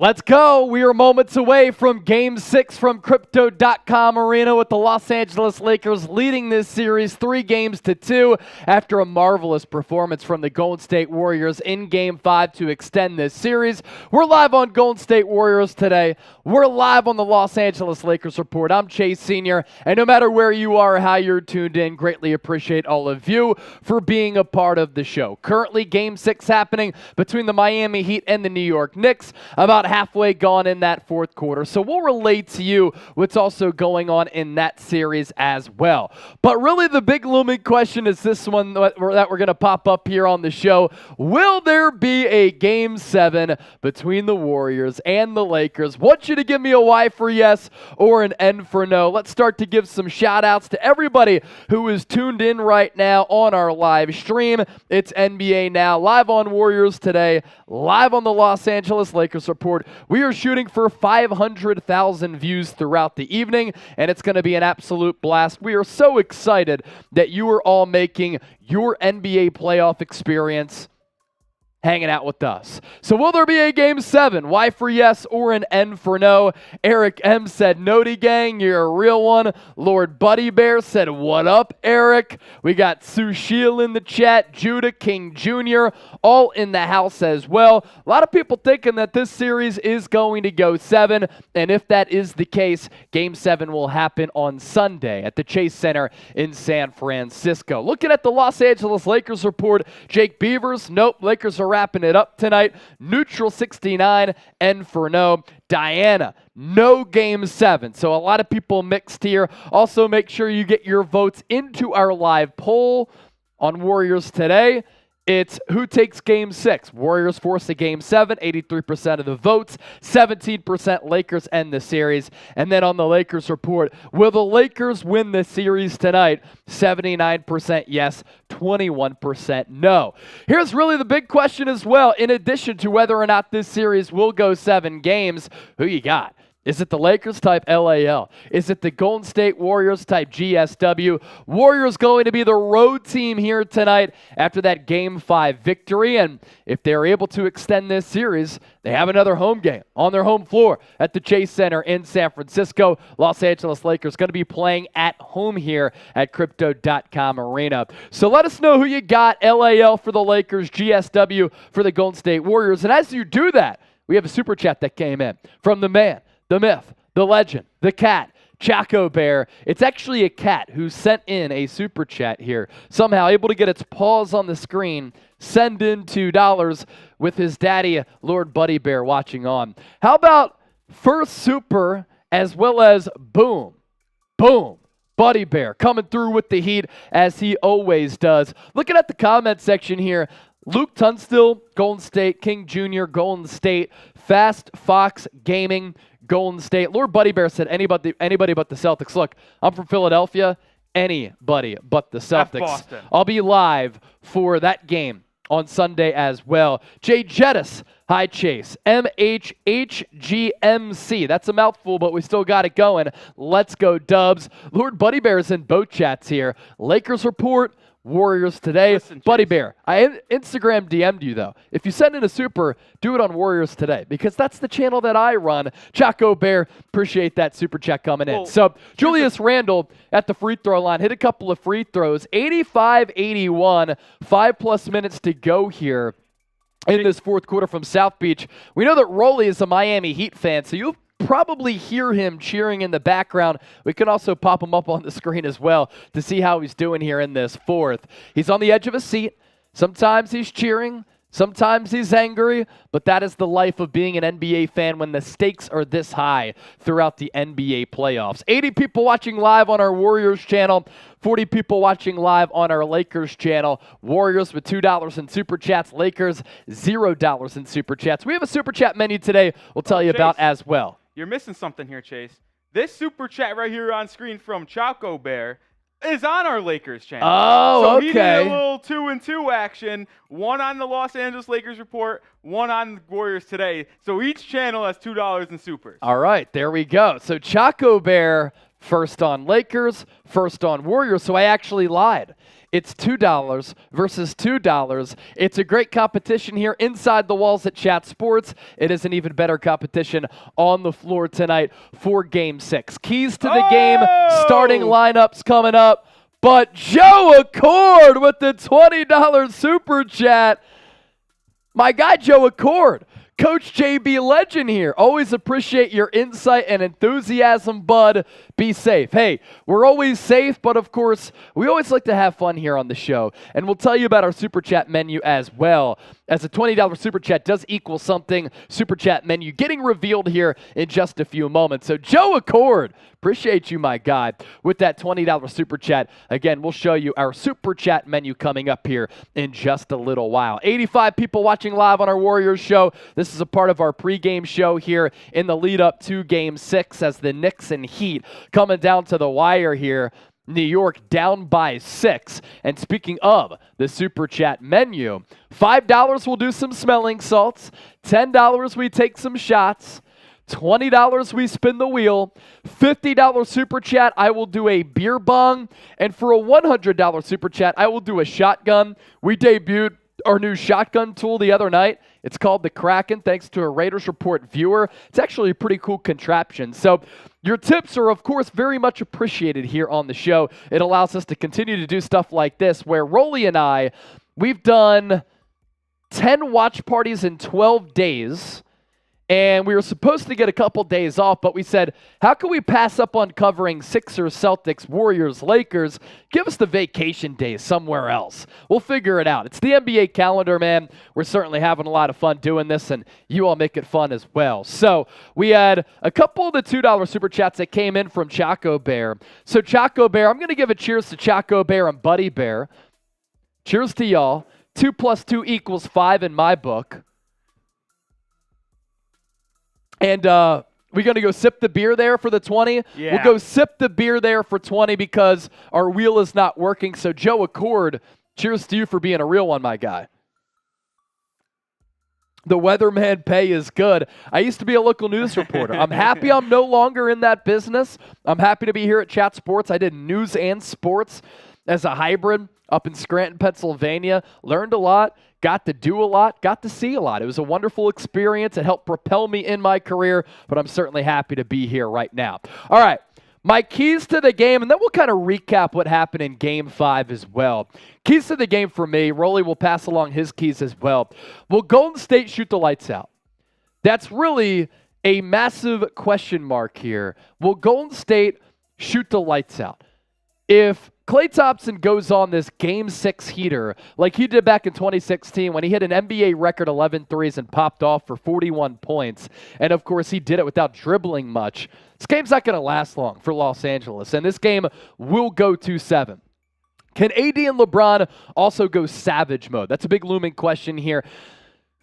Let's go. We are moments away from Game 6 from Crypto.com Arena with the Los Angeles Lakers leading this series 3-2 after a marvelous performance from the Golden State Warriors in Game 5 to extend this series. We're live on Golden State Warriors today. We're live on the Los Angeles Lakers Report. I'm Chase Sr., and no matter where you are or how you're tuned in, greatly appreciate all of you for being a part of the show. Currently, Game 6 happening between the Miami Heat and the New York Knicks. About halfway gone in that fourth quarter. So we'll relate to you what's also going on in that series as well. But really the big looming question is this one that we're going to pop up here on the show. Will there be a Game 7 between the Warriors and the Lakers? Want you to give me a Y for yes or an N for no. Let's start to give some shout outs to everybody who is tuned in right now on our live stream. It's NBA Now, live on Warriors Today, live on the Los Angeles Lakers Report. We are shooting for 500,000 views throughout the evening, and it's going to be an absolute blast. We are so excited that you are all making your NBA playoff experience hanging out with us. So will there be a Game 7? Y for yes or an N for no? Eric M. said, Noti Gang, you're a real one. Lord Buddy Bear said, what up, Eric? We got Sushil in the chat, Judah King Jr., all in the house as well. A lot of people thinking that this series is going to go 7, and if that is the case, Game 7 will happen on Sunday at the Chase Center in San Francisco. Looking at the Los Angeles Lakers Report, Jake Beavers, nope, Lakers are wrapping it up tonight. Neutral 69, N for no. Diana, no Game 7. So a lot of people mixed here. Also, make sure you get your votes into our live poll on Warriors Today. It's who takes Game 6. Warriors force a Game 7, 83% of the votes, 17% Lakers end the series. And then on the Lakers Report, will the Lakers win the series tonight? 79% yes, 21% no. Here's really the big question as well. In addition to whether or not this series will go 7 games, who you got? Is it the Lakers type LAL? Is it the Golden State Warriors type GSW? Warriors going to be the road team here tonight after that Game 5 victory. And if they're able to extend this series, they have another home game on their home floor at the Chase Center in San Francisco. Los Angeles Lakers going to be playing at home here at Crypto.com Arena. So let us know who you got, LAL for the Lakers, GSW for the Golden State Warriors. And as you do that, we have a super chat that came in from the man, the myth, the legend, the cat, Chaco Bear. It's actually a cat who sent in a super chat here. Somehow able to get its paws on the screen, send in $2 with his daddy, Lord Buddy Bear, watching on. How about first super as well as boom, boom. Buddy Bear coming through with the heat as he always does. Looking at the comment section here, Luke Tunstall, Golden State, King Jr., Golden State, Fast Fox Gaming, Golden State. Lord Buddy Bear said anybody but the Celtics. Look, I'm from Philadelphia. Anybody but the Celtics. Boston. I'll be live for that game on Sunday as well. Jay Jettis, hi Chase. MHHGMC. That's a mouthful, but we still got it going. Let's go Dubs. Lord Buddy Bear is in both chats here. Lakers Report, Warriors Today. Listen, Buddy Chase. Bear, I Instagram DM'd you though. If you send in a super, do it on Warriors Today because that's the channel that I run. Chaco Bear, appreciate that super chat coming in. So Julius Randle at the free throw line hit a couple of free throws. 85-81, 5+ minutes to go here in this fourth quarter from South Beach. We know that Rolly is a Miami Heat fan, so you'll probably hear him cheering in the background. We can also pop him up on the screen as well to see how he's doing here in this fourth. He's on the edge of a seat. Sometimes he's cheering. Sometimes he's angry, but that is the life of being an NBA fan when the stakes are this high throughout the NBA playoffs. 80 people watching live on our Warriors channel, 40 people watching live on our Lakers channel. Warriors with $2 in Super Chats, Lakers $0 in Super Chats. We have a Super Chat menu today we'll tell you about as well. You're missing something here, Chase. This super chat right here on screen from Chaco Bear is on our Lakers channel. Oh, so okay. He did a little 2-and-2 action, one on the Los Angeles Lakers Report, one on Warriors Today. So each channel has $2 in supers. All right, there we go. So Chaco Bear First on Lakers, first on Warriors. So I actually lied. It's $2 versus $2. It's a great competition here inside the walls at Chat Sports. It is an even better competition on the floor tonight for Game 6. Keys to the game, starting lineups coming up. But Joe Accord with the $20 super chat. My guy Joe Accord, Coach JB Legend here. Always appreciate your insight and enthusiasm, bud. Be safe. Hey, we're always safe, but of course, we always like to have fun here on the show. And we'll tell you about our Super Chat menu as well, as a $20 Super Chat does equal something. Super Chat menu getting revealed here in just a few moments. So Joe Accord, appreciate you, my guy, with that $20 Super Chat. Again, we'll show you our Super Chat menu coming up here in just a little while. 85 people watching live on our Warriors show. This is a part of our pregame show here in the lead up to Game 6 as the Knicks and Heat coming down to the wire here. New York down by 6. And speaking of the Super Chat menu, $5 we'll do some smelling salts, $10 we take some shots, $20 we spin the wheel, $50 Super Chat I will do a beer bong, and for a $100 Super Chat I will do a shotgun. We debuted our new shotgun tool the other night. It's called the Kraken, thanks to a Raiders Report viewer. It's actually a pretty cool contraption. So your tips are, of course, very much appreciated here on the show. It allows us to continue to do stuff like this, where Rolly and I, we've done 10 watch parties in 12 days, and we were supposed to get a couple days off, but we said, how can we pass up on covering Sixers, Celtics, Warriors, Lakers? Give us the vacation days somewhere else. We'll figure it out. It's the NBA calendar, man. We're certainly having a lot of fun doing this, and you all make it fun as well. So we had a couple of the $2 Super Chats that came in from Choco Bear. So Choco Bear, I'm going to give a cheers to Choco Bear and Buddy Bear. Cheers to y'all. 2 + 2 = 5 in my book. And we're going to go sip the beer there for the 20. Yeah. We'll go sip the beer there for 20 because our wheel is not working. So Joe Accord, cheers to you for being a real one, my guy. The weatherman pay is good. I used to be a local news reporter. I'm happy I'm no longer in that business. I'm happy to be here at Chat Sports. I did news and sports as a hybrid up in Scranton, Pennsylvania. Learned a lot. Got to do a lot, got to see a lot. It was a wonderful experience. It helped propel me in my career, but I'm certainly happy to be here right now. All right, my keys to the game, and then we'll kind of recap what happened in Game 5 as well. Keys to the game for me, Rolly will pass along his keys as well. Will Golden State shoot the lights out? That's really a massive question mark here. Will Golden State shoot the lights out? If Klay Thompson goes on this Game 6 heater like he did back in 2016 when he hit an NBA record 11 threes and popped off for 41 points, and of course he did it without dribbling much, this game's not going to last long for Los Angeles, and this game will go 2-7. Can AD and LeBron also go savage mode? That's a big looming question here.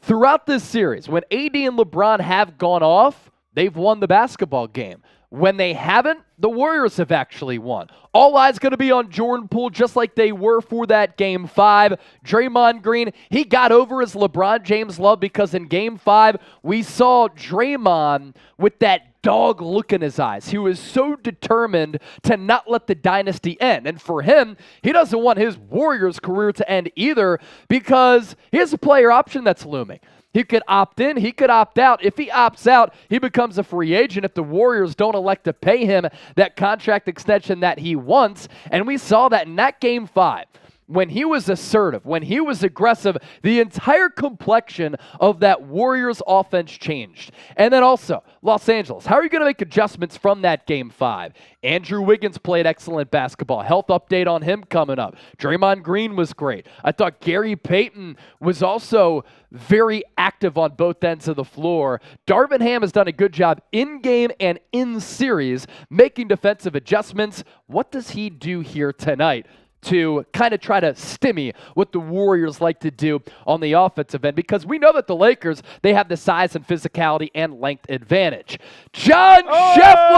Throughout this series, when AD and LeBron have gone off, they've won the basketball game. When they haven't, the Warriors have actually won. All eyes going to be on Jordan Poole, just like they were for that Game 5. Draymond Green, he got over his LeBron James love because in Game 5, we saw Draymond with that dog look in his eyes. He was so determined to not let the dynasty end. And for him, he doesn't want his Warriors career to end either because he has a player option that's looming. He could opt in, he could opt out. If he opts out, he becomes a free agent if the Warriors don't elect to pay him that contract extension that he wants. And we saw that in that Game 5. When he was assertive, when he was aggressive, the entire complexion of that Warriors offense changed. And then also, Los Angeles, how are you going to make adjustments from that Game 5? Andrew Wiggins played excellent basketball. Health update on him coming up. Draymond Green was great. I thought Gary Payton was also very active on both ends of the floor. Darvin Ham has done a good job in-game and in-series making defensive adjustments. What does he do here tonight to kind of try to stymie what the Warriors like to do on the offensive end? Because we know that the Lakers, they have the size and physicality and length advantage. John Scheffler!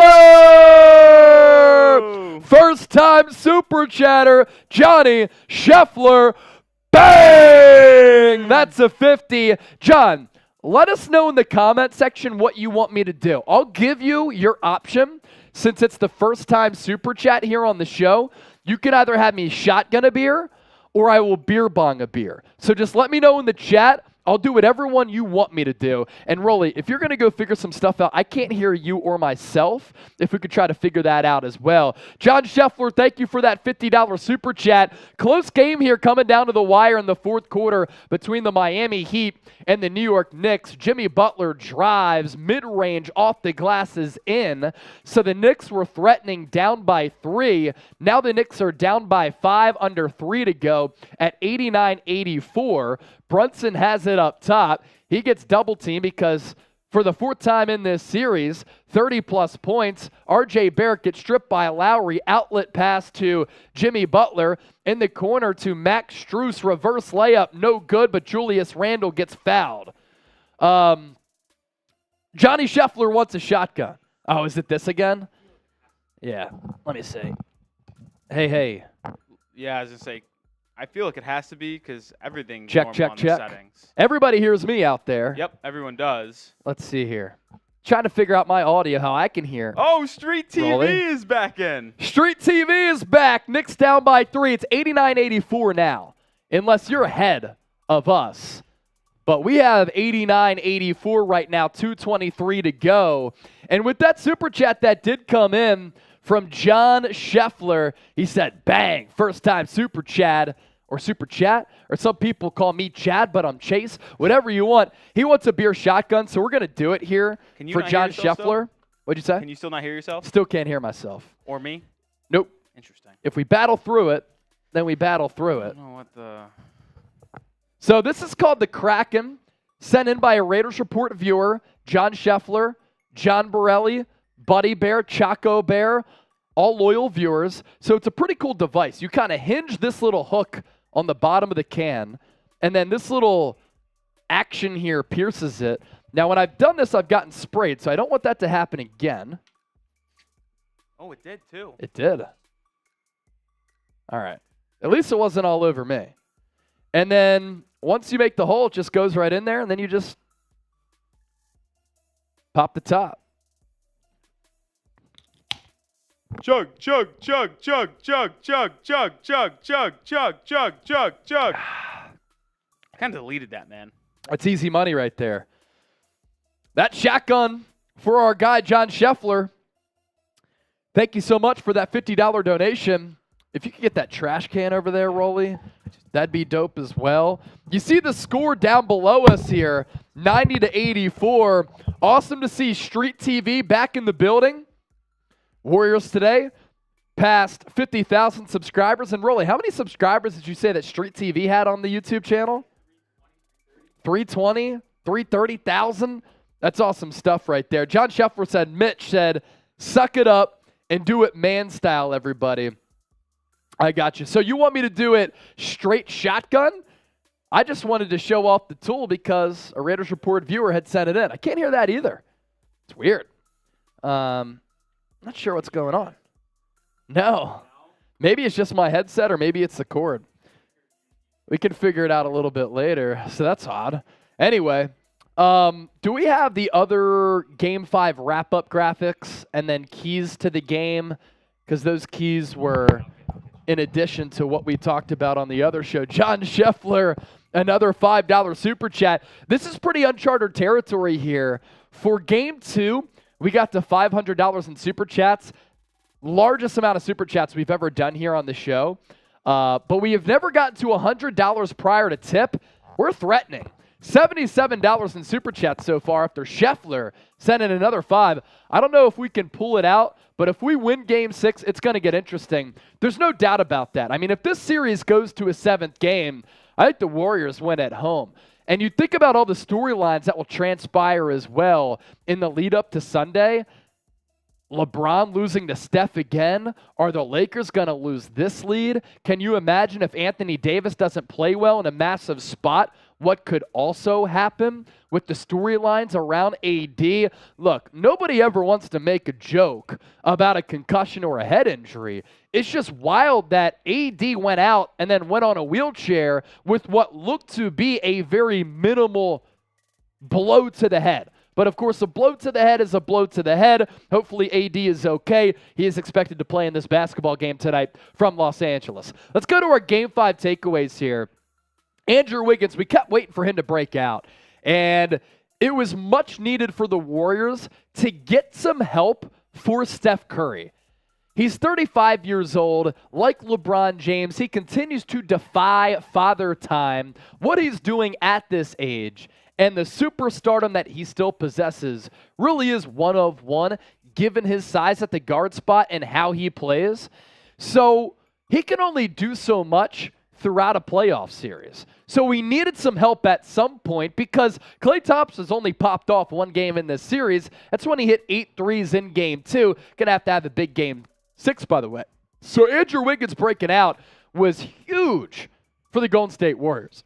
First-time Super Chatter, Johnny Scheffler. Bang! That's a 50. John, let us know in the comment section what you want me to do. I'll give you your option since it's the first time Super Chat here on the show, you can either have me shotgun a beer or I will beer bong a beer. So just let me know in the chat. I'll do whatever one you want me to do. And Rolly, if you're going to go figure some stuff out, I can't hear you or myself. If we could try to figure that out as well. John Scheffler, thank you for that $50 super chat. Close game here coming down to the wire in the fourth quarter between the Miami Heat and the New York Knicks. Jimmy Butler drives mid-range off the glasses in. So the Knicks were threatening down by 3. Now the Knicks are down by 5, under 3 to go at 89-84. Brunson has it up top. He gets double teamed because for the fourth time in this series, 30-plus points. R.J. Barrett gets stripped by Lowry. Outlet pass to Jimmy Butler. In the corner to Max Strus. Reverse layup. No good, but Julius Randle gets fouled. Johnny Scheffler wants a shotgun. Oh, is it this again? Yeah. Let me see. Hey. Yeah, I was going to say, I feel like it has to be because everything's check. the settings. Everybody hears me out there. Yep, everyone does. Let's see here. Trying to figure out my audio, how I can hear. Oh, Street TV Rolly. is back in. Street TV is back. Knicks down by 3. It's 89-84 now, unless you're ahead of us. But we have 89-84 right now, 2:23 to go. And with that super chat that did come in from John Scheffler, he said, bang, first time super chat. Or super chat, or some people call me Chad, but I'm Chase, whatever you want. He wants a beer shotgun, so we're going to do it here for John Scheffler. What'd you say? Can you still not hear yourself? Still can't hear myself. Or me? Nope. Interesting. If we battle through it, then we battle through it. I don't know what the... So this is called the Kraken, sent in by a Raiders Report viewer, John Scheffler, John Borelli, Buddy Bear, Chaco Bear, all loyal viewers. So it's a pretty cool device. You kind of hinge this little hook on the bottom of the can, and then this little action here pierces it. Now, when I've done this, I've gotten sprayed, so I don't want that to happen again. Oh, it did too. It did. All right. At least it wasn't all over me. And then once you make the hole, it just goes right in there, and then you just pop the top. Chug, chug, chug, chug, chug, chug, chug, chug, chug, chug, chug, chug, chug. I kind of deleted that, man. That's easy money right there. That shotgun for our guy, John Scheffler. Thank you so much for that $50 donation. If you could get that trash can over there, Rolly, that'd be dope as well. You see the score down below us here, 90-84. Awesome to see Street TV back in the building. Warriors today passed 50,000 subscribers. And Rolly, how many subscribers did you say that Street TV had on the YouTube channel? 320, 330,000? That's awesome stuff right there. John Scheffler said, Mitch said, suck it up and do it man style, everybody. I got you. So you want me to do it straight shotgun? I just wanted to show off the tool because a Raiders Report viewer had sent it in. I can't hear that either. It's weird. Not sure what's going on. No. Maybe it's just my headset or maybe it's the cord. We can figure it out a little bit later. So that's odd. Anyway, do we have the other Game 5 wrap-up graphics and then keys to the game? Because those keys were in addition to what we talked about on the other show. John Scheffler, another $5 super chat. This is pretty uncharted territory here. For Game 2, we got to $500 in super chats. Largest amount of super chats we've ever done here on the show. But we have never gotten to $100 prior to tip. We're threatening. $77 in super chats so far after Scheffler sent in another 5. I don't know if we can pull it out, but if we win Game 6, it's going to get interesting. There's no doubt about that. I mean, if this series goes to a 7th game, I think the Warriors win at home. And you think about all the storylines that will transpire as well in the lead up to Sunday. LeBron losing to Steph again. Are the Lakers going to lose this lead? Can you imagine if Anthony Davis doesn't play well in a massive spot? What could also happen with the storylines around AD? Look, nobody ever wants to make a joke about a concussion or a head injury. It's just wild that AD went out and then went on a wheelchair with what looked to be a very minimal blow to the head. But of course, a blow to the head is a blow to the head. Hopefully AD is okay. He is expected to play in this basketball game tonight from Los Angeles. Let's go to our Game 5 takeaways here. Andrew Wiggins, we kept waiting for him to break out. And it was much needed for the Warriors to get some help for Steph Curry. He's 35 years old. Like LeBron James, he continues to defy father time. What he's doing at this age and the superstardom that he still possesses really is one of one, given his size at the guard spot and how he plays. So he can only do so much throughout a playoff series. So we needed some help at some point because Klay Thompson's only popped off one game in this series. That's when he hit 8 threes in game 2. Gonna have to have a big game 6, by the way. So Andrew Wiggins breaking out was huge for the Golden State Warriors.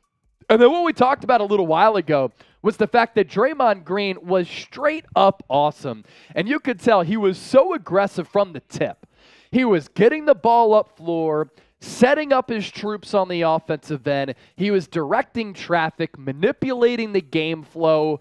And then what we talked about a little while ago was the fact that Draymond Green was straight up awesome. And you could tell he was so aggressive from the tip. He was getting the ball up floor, setting up his troops on the offensive end. He was directing traffic, manipulating the game flow,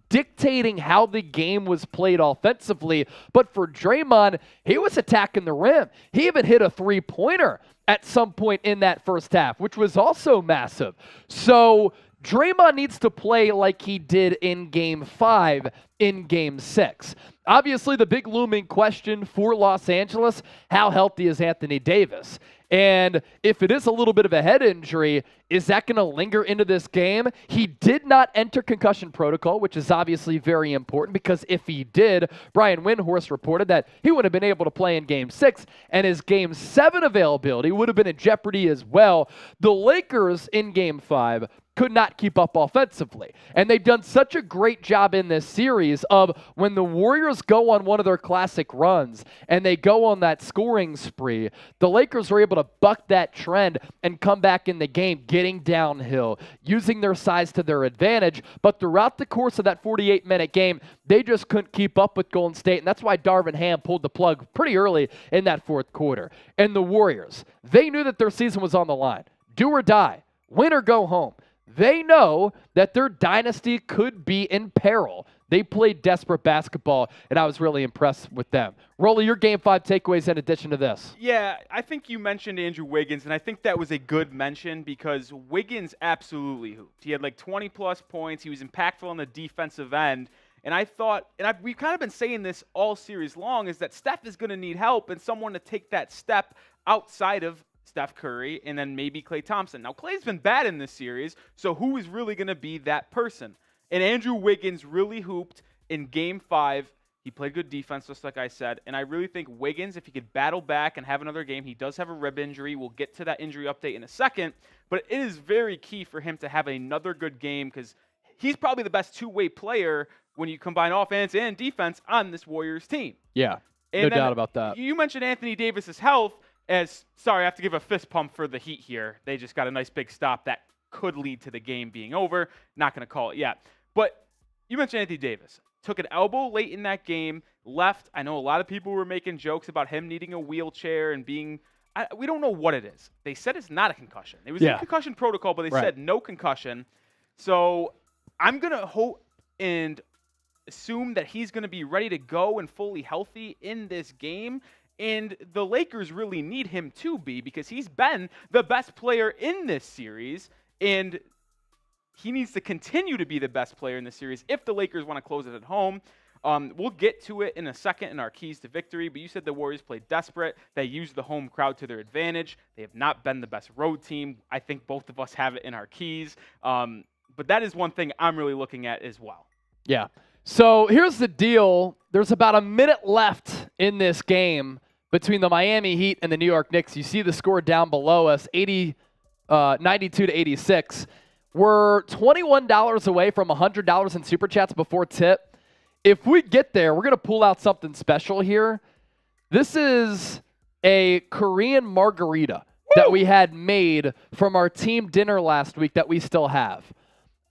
dictating how the game was played offensively. But for Draymond, he was attacking the rim. He even hit a three-pointer at some point in that first half, which was also massive. So Draymond needs to play like he did in Game 5 in Game 6. Obviously, the big looming question for Los Angeles, how healthy is Anthony Davis? And if it is a little bit of a head injury, is that going to linger into this game? He did not enter concussion protocol, which is obviously very important because if he did, Brian Windhorst reported that he would have been able to play in Game 6, and his Game 7 availability would have been in jeopardy as well. The Lakers in Game 5 could not keep up offensively. And they've done such a great job in this series of when the Warriors go on one of their classic runs and they go on that scoring spree, the Lakers were able to buck that trend and come back in the game, getting downhill, using their size to their advantage. But throughout the course of that 48-minute game, they just couldn't keep up with Golden State. And that's why Darvin Ham pulled the plug pretty early in that fourth quarter. And the Warriors, they knew that their season was on the line. Do or die, win or go home. They know that their dynasty could be in peril. They played desperate basketball, and I was really impressed with them. Rolly, your Game 5 takeaways in addition to this. Yeah, I think you mentioned Andrew Wiggins, and I think that was a good mention because Wiggins absolutely hooped. He had like 20-plus points. He was impactful on the defensive end. And I thought, and we've kind of been saying this all series long, is that Steph is going to need help and someone to take that step outside of Steph Curry, and then maybe Klay Thompson. Now, Klay's been bad in this series, so who is really going to be that person? And Andrew Wiggins really hooped in Game 5. He played good defense, just like I said. And I really think Wiggins, if he could battle back and have another game, he does have a rib injury. We'll get to that injury update in a second. But it is very key for him to have another good game because he's probably the best two-way player when you combine offense and defense on this Warriors team. Yeah, and no doubt about that. You mentioned Anthony Davis's health. Sorry, I have to give a fist pump for the Heat here. They just got a nice big stop that could lead to the game being over. Not going to call it yet. But you mentioned Anthony Davis. Took an elbow late in that game, left. I know a lot of people were making jokes about him needing a wheelchair and being we don't know what it is. They said it's not a concussion. It was in concussion protocol, but they said no concussion. So I'm going to hope and assume that he's going to be ready to go and fully healthy in this game. And the Lakers really need him to be because he's been the best player in this series, and he needs to continue to be the best player in this series if the Lakers want to close it at home. We'll get to it in a second in our keys to victory, but you said the Warriors played desperate. They used the home crowd to their advantage. They have not been the best road team. I think both of us have it in our keys. But that is one thing I'm really looking at as well. Yeah. So here's the deal. There's about a minute left in this game between the Miami Heat and the New York Knicks. You see the score down below us, 92 to 86. We're $21 away from $100 in Super Chats before tip. If we get there, we're going to pull out something special here. This is a Korean margarita that we had made from our team dinner last week that we still have.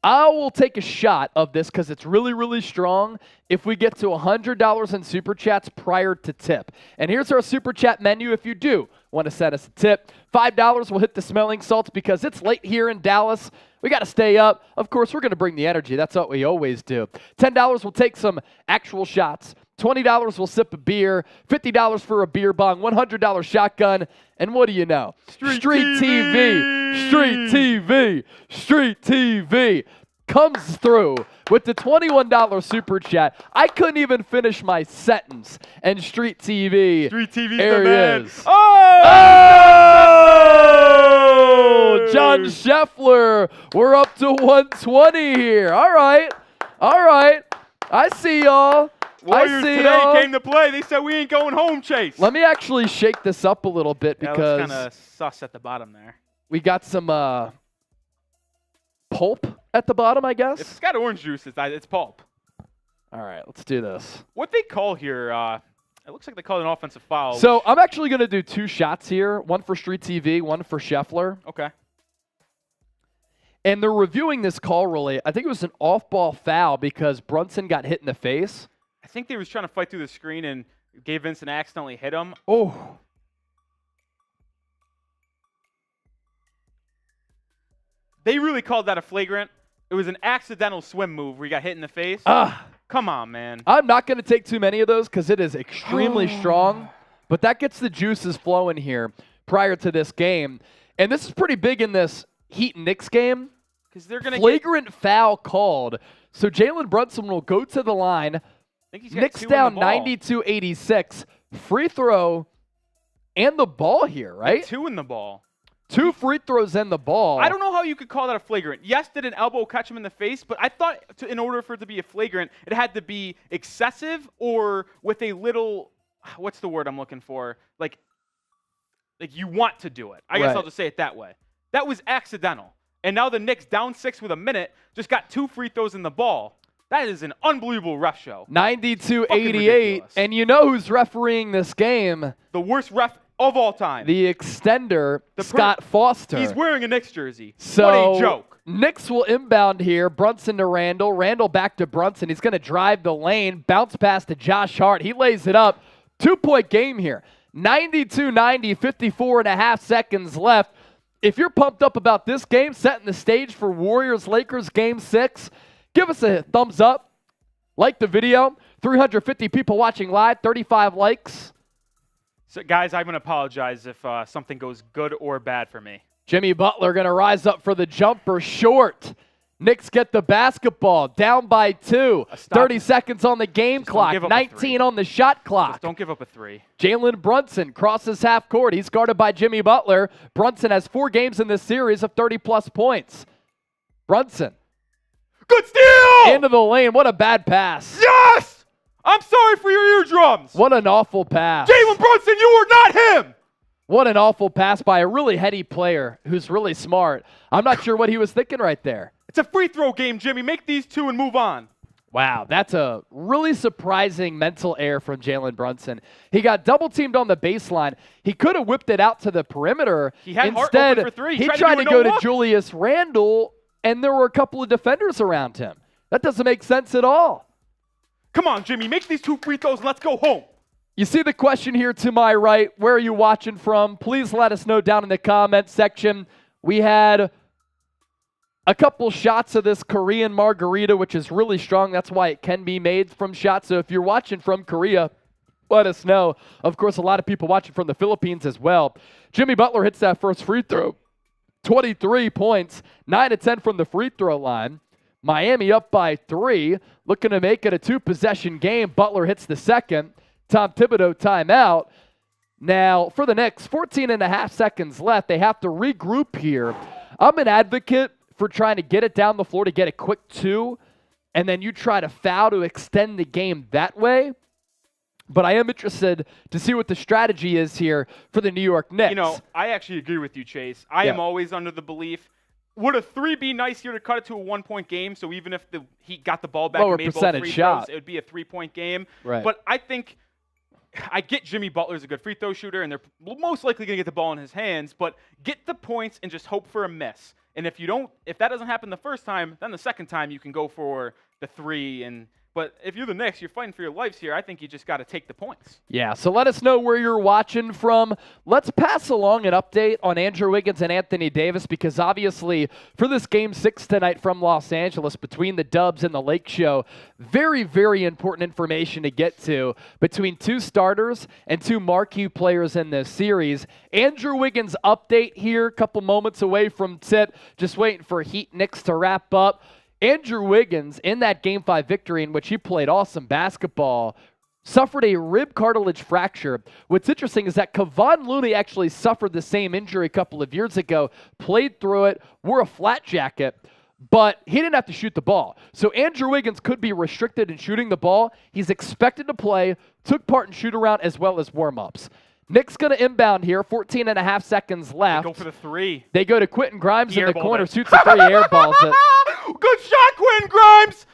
I will take a shot of this because it's really, really strong if we get to $100 in Super Chats prior to tip. And here's our Super Chat menu if you do want to send us a tip. $5 will hit the smelling salts because it's late here in Dallas. We got to stay up. Of course, we're going to bring the energy. That's what we always do. $10 will take some actual shots. $20 will sip a beer. $50 for a beer bong. $100 shotgun. And what do you know? Street TV. Street TV. Street TV comes through with the $21 Super Chat. I couldn't even finish my sentence. And Street TV. Street TV's there the man. Is. Oh! John Scheffler. We're up to 120 here. All right. All right. I see y'all. Warriors today came to play. They said we ain't going home, Chase. Let me actually shake this up a little bit because it looks kind of sus at the bottom there. We got some pulp at the bottom, I guess. It's got orange juice. It's pulp. All right, let's do this. What they call here, it looks like they call it an offensive foul. So I'm actually going to do 2 shots here, one for Street TV, one for Scheffler. Okay. And they're reviewing this call really. I think it was an off-ball foul because Brunson got hit in the face. I think they was trying to fight through the screen and Gabe Vincent accidentally hit him. Oh. They really called that a flagrant. It was an accidental swim move where he got hit in the face. Come on, man. I'm not going to take too many of those because it is extremely strong. But that gets the juices flowing here prior to this game. And this is pretty big in this Heat-Knicks game. Because they're going to flagrant foul called. So Jalen Brunson will go to the line. Knicks down 92-86. Free throw and the ball here, right? 2 in the ball. 2 free throws and the ball. I don't know how you could call that a flagrant. Yes, did an elbow catch him in the face, but I thought in order for it to be a flagrant, it had to be excessive or with a little, what's the word I'm looking for? Like you want to do it. I guess I'll just say it that way. That was accidental. And now the Knicks down 6 with a minute just got 2 free throws in the ball. That is an unbelievable ref show. 92-88. And you know who's refereeing this game? The worst ref of all time. The extender, Scott Foster. He's wearing a Knicks jersey. So what a joke. Knicks will inbound here. Brunson to Randall. Randall back to Brunson. He's going to drive the lane. Bounce pass to Josh Hart. He lays it up. 2-point game here. 92-90, 54.5 seconds left. If you're pumped up about this game, setting the stage for Warriors-Lakers Game 6, give us a thumbs up. Like the video. 350 people watching live. 35 likes. So, guys, I'm going to apologize if something goes good or bad for me. Jimmy Butler going to rise up for the jumper. Short. Knicks get the basketball. Down by 2. 30 seconds on the game clock. 19 on the shot clock. Just don't give up a 3. Jalen Brunson crosses half court. He's guarded by Jimmy Butler. Brunson has 4 games in this series of 30-plus points. Brunson. Good steal! Into the lane. What a bad pass. Yes! I'm sorry for your eardrums. What an awful pass. Jalen Brunson, you are not him. What an awful pass by a really heady player who's really smart. I'm not sure what he was thinking right there. It's a free throw game, Jimmy. Make these 2 and move on. Wow, that's a really surprising mental error from Jalen Brunson. He got double-teamed on the baseline. He could have whipped it out to the perimeter. He had Hart Instead, open for 3. He tried to go to Julius Randle, and there were a couple of defenders around him. That doesn't make sense at all. Come on, Jimmy. Make these 2 free throws and let's go home. You see the question here to my right. Where are you watching from? Please let us know down in the comments section. We had a couple shots of this Korean margarita, which is really strong. That's why it can be made from shots. So if you're watching from Korea, let us know. Of course, a lot of people watching from the Philippines as well. Jimmy Butler hits that first free throw. 23 points, 9 of 10 from the free throw line. Miami up by 3, looking to make it a 2-possession game. Butler hits the second. Tom Thibodeau timeout. Now, for the Knicks, 14.5 seconds left. They have to regroup here. I'm an advocate for trying to get it down the floor to get a quick 2, and then you try to foul to extend the game that way. But I am interested to see what the strategy is here for the New York Knicks. You know, I actually agree with you, Chase. I am always under the belief, would a 3 be nice here to cut it to a 1-point game? So even if the Heat got the ball back and made both free throws, it would be a 3-point game. Right. But I think I get Jimmy Butler's a good free throw shooter, and they're most likely going to get the ball in his hands, but get the points and just hope for a miss. And if that doesn't happen the first time, then the second time you can go for the 3. But if you're the Knicks, you're fighting for your lives here. I think you just got to take the points. Yeah, so let us know where you're watching from. Let's pass along an update on Andrew Wiggins and Anthony Davis, because obviously for this Game 6 tonight from Los Angeles between the Dubs and the Lake Show, very, very important information to get to between two starters and two marquee players in this series. Andrew Wiggins update here, a couple moments away from tip, just waiting for Heat-Knicks to wrap up. Andrew Wiggins, in that Game 5 victory in which he played awesome basketball, suffered a rib cartilage fracture. What's interesting is that Kevon Looney actually suffered the same injury a couple of years ago, played through it, wore a flat jacket, but he didn't have to shoot the ball. So Andrew Wiggins could be restricted in shooting the ball. He's expected to play, took part in shoot-around as well as warm-ups. Knicks going to inbound here, 14 and a half seconds left. They go for the 3. They go to Quentin Grimes in the corner, shoots a 3, airballs it. Good shot, Quentin Grimes!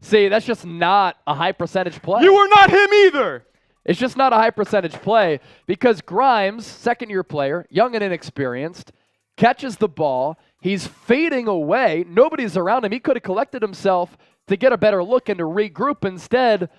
See, that's just not a high percentage play. You are not him either! It's just not a high percentage play because Grimes, second-year player, young and inexperienced, catches the ball. He's fading away. Nobody's around him. He could have collected himself to get a better look and to regroup. Instead,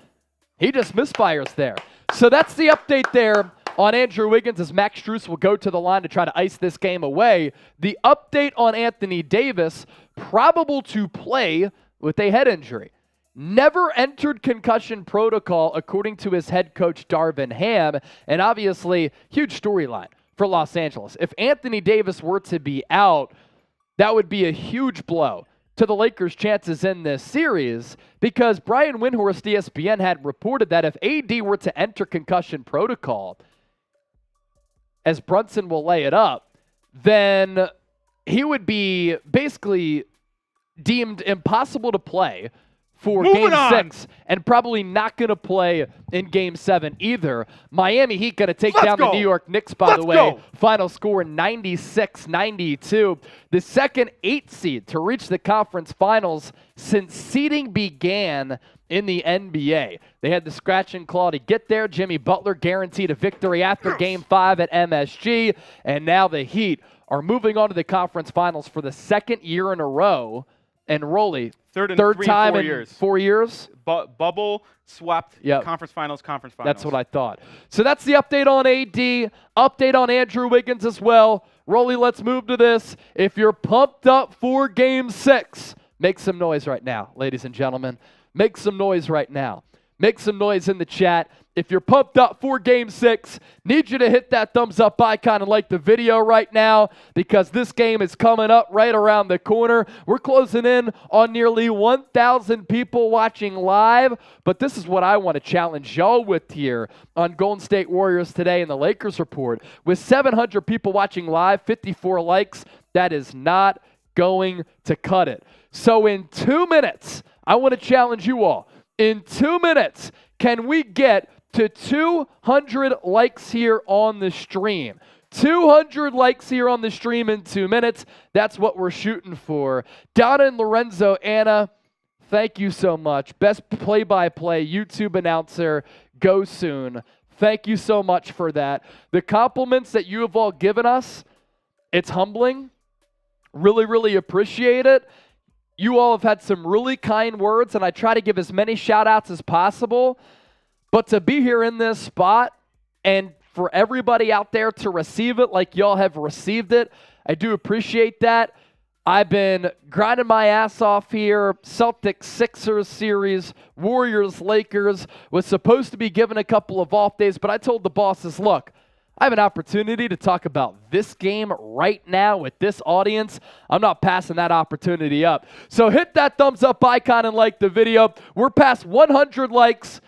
he just misfires there. So that's the update there on Andrew Wiggins as Max Strus will go to the line to try to ice this game away. The update on Anthony Davis, probable to play with a head injury. Never entered concussion protocol according to his head coach Darvin Ham, and obviously huge storyline for Los Angeles. If Anthony Davis were to be out, that would be a huge blow to the Lakers' chances in this series, because Brian Windhorst, ESPN, had reported that if AD were to enter concussion protocol, as Brunson will lay it up, then he would be basically deemed impossible to play for Game 6 and probably not going to play in Game 7 either. Miami Heat going to take down the New York Knicks, by the way. Final score 96-92. The second 8 seed to reach the conference finals since seeding began in the NBA. They had the scratch and claw to get there. Jimmy Butler guaranteed a victory after Game 5 at MSG. And now the Heat are moving on to the conference finals for the second year in a row. And Rolly, third time in 4 years. Bubble swept, conference finals. That's what I thought. So that's the update on AD, update on Andrew Wiggins as well. Rolly, let's move to this. If you're pumped up for Game 6, make some noise right now, ladies and gentlemen. Make some noise right now. Make some noise in the chat. If you're pumped up for Game 6, need you to hit that thumbs up icon and like the video right now, because this game is coming up right around the corner. We're closing in on nearly 1,000 people watching live, but this is what I want to challenge y'all with here on Golden State Warriors Today and the Lakers Report. With 700 people watching live, 54 likes, that is not going to cut it. So in 2 minutes, I want to challenge you all. In 2 minutes, can we get to 200 likes here on the stream? 200 likes here on the stream in 2 minutes. That's what we're shooting for. Donna and Lorenzo, Anna, thank you so much. Best play-by-play YouTube announcer, go soon. Thank you so much for that. The compliments that you have all given us, it's humbling. Really, really appreciate it. You all have had some really kind words, and I try to give as many shout-outs as possible. But to be here in this spot and for everybody out there to receive it like y'all have received it, I do appreciate that. I've been grinding my ass off here. Celtics-Sixers series, Warriors-Lakers. Was supposed to be given a couple of off days, but I told the bosses, look, I have an opportunity to talk about this game right now with this audience. I'm not passing that opportunity up. So hit that thumbs up icon and like the video. We're past 100 likes.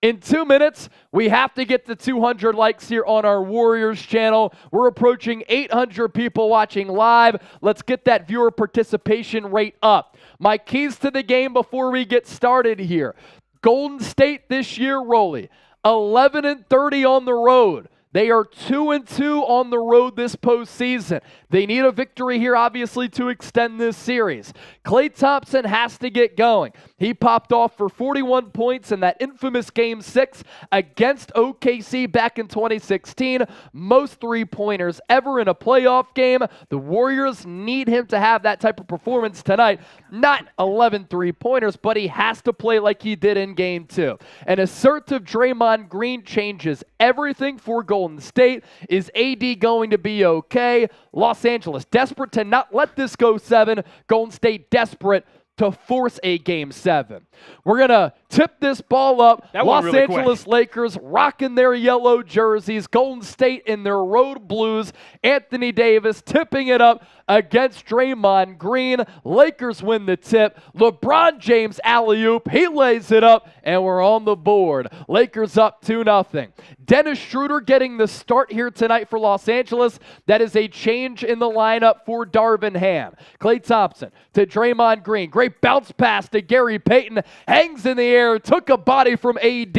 In 2 minutes, we have to get to 200 likes here on our Warriors channel. We're approaching 800 people watching live. Let's get that viewer participation rate up. My keys to the game before we get started here. Golden State this year, Rolly, 11-30 on the road. They are 2-2 on the road this postseason. They need a victory here, obviously, to extend this series. Klay Thompson has to get going. He popped off for 41 points in that infamous Game 6 against OKC back in 2016. Most three-pointers ever in a playoff game. The Warriors need him to have that type of performance tonight. Not 11 three-pointers, but he has to play like he did in Game 2. An assertive Draymond Green changes everything for Golden State. Is AD going to be okay? Los Angeles desperate to not let this go 7. Golden State desperate to force a Game 7. We're going to tip this ball up. Los Angeles Lakers rocking their yellow jerseys. Golden State in their road blues. Anthony Davis tipping it up against Draymond Green. Lakers win the tip. LeBron James alley-oop. He lays it up, and we're on the board. Lakers up 2-0. Dennis Schroeder getting the start here tonight for Los Angeles. That is a change in the lineup for Darvin Ham. Klay Thompson to Draymond Green. Great bounce pass to Gary Payton. Hangs in the air, took a body from AD,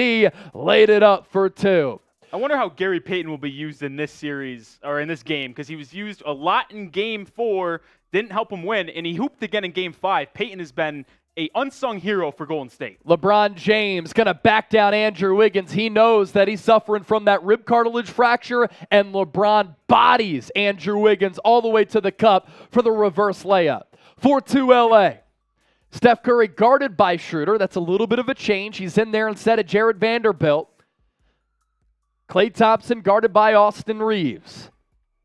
laid it up for 2. I wonder how Gary Payton will be used in this series, or in this game, because he was used a lot in Game 4, didn't help him win, and he hooped again in Game 5. Payton has been an unsung hero for Golden State. LeBron James going to back down Andrew Wiggins. He knows that he's suffering from that rib cartilage fracture, and LeBron bodies Andrew Wiggins all the way to the cup for the reverse layup. 4-2 LA. Steph Curry guarded by Schroeder. That's a little bit of a change. He's in there instead of Jared Vanderbilt. Klay Thompson guarded by Austin Reeves.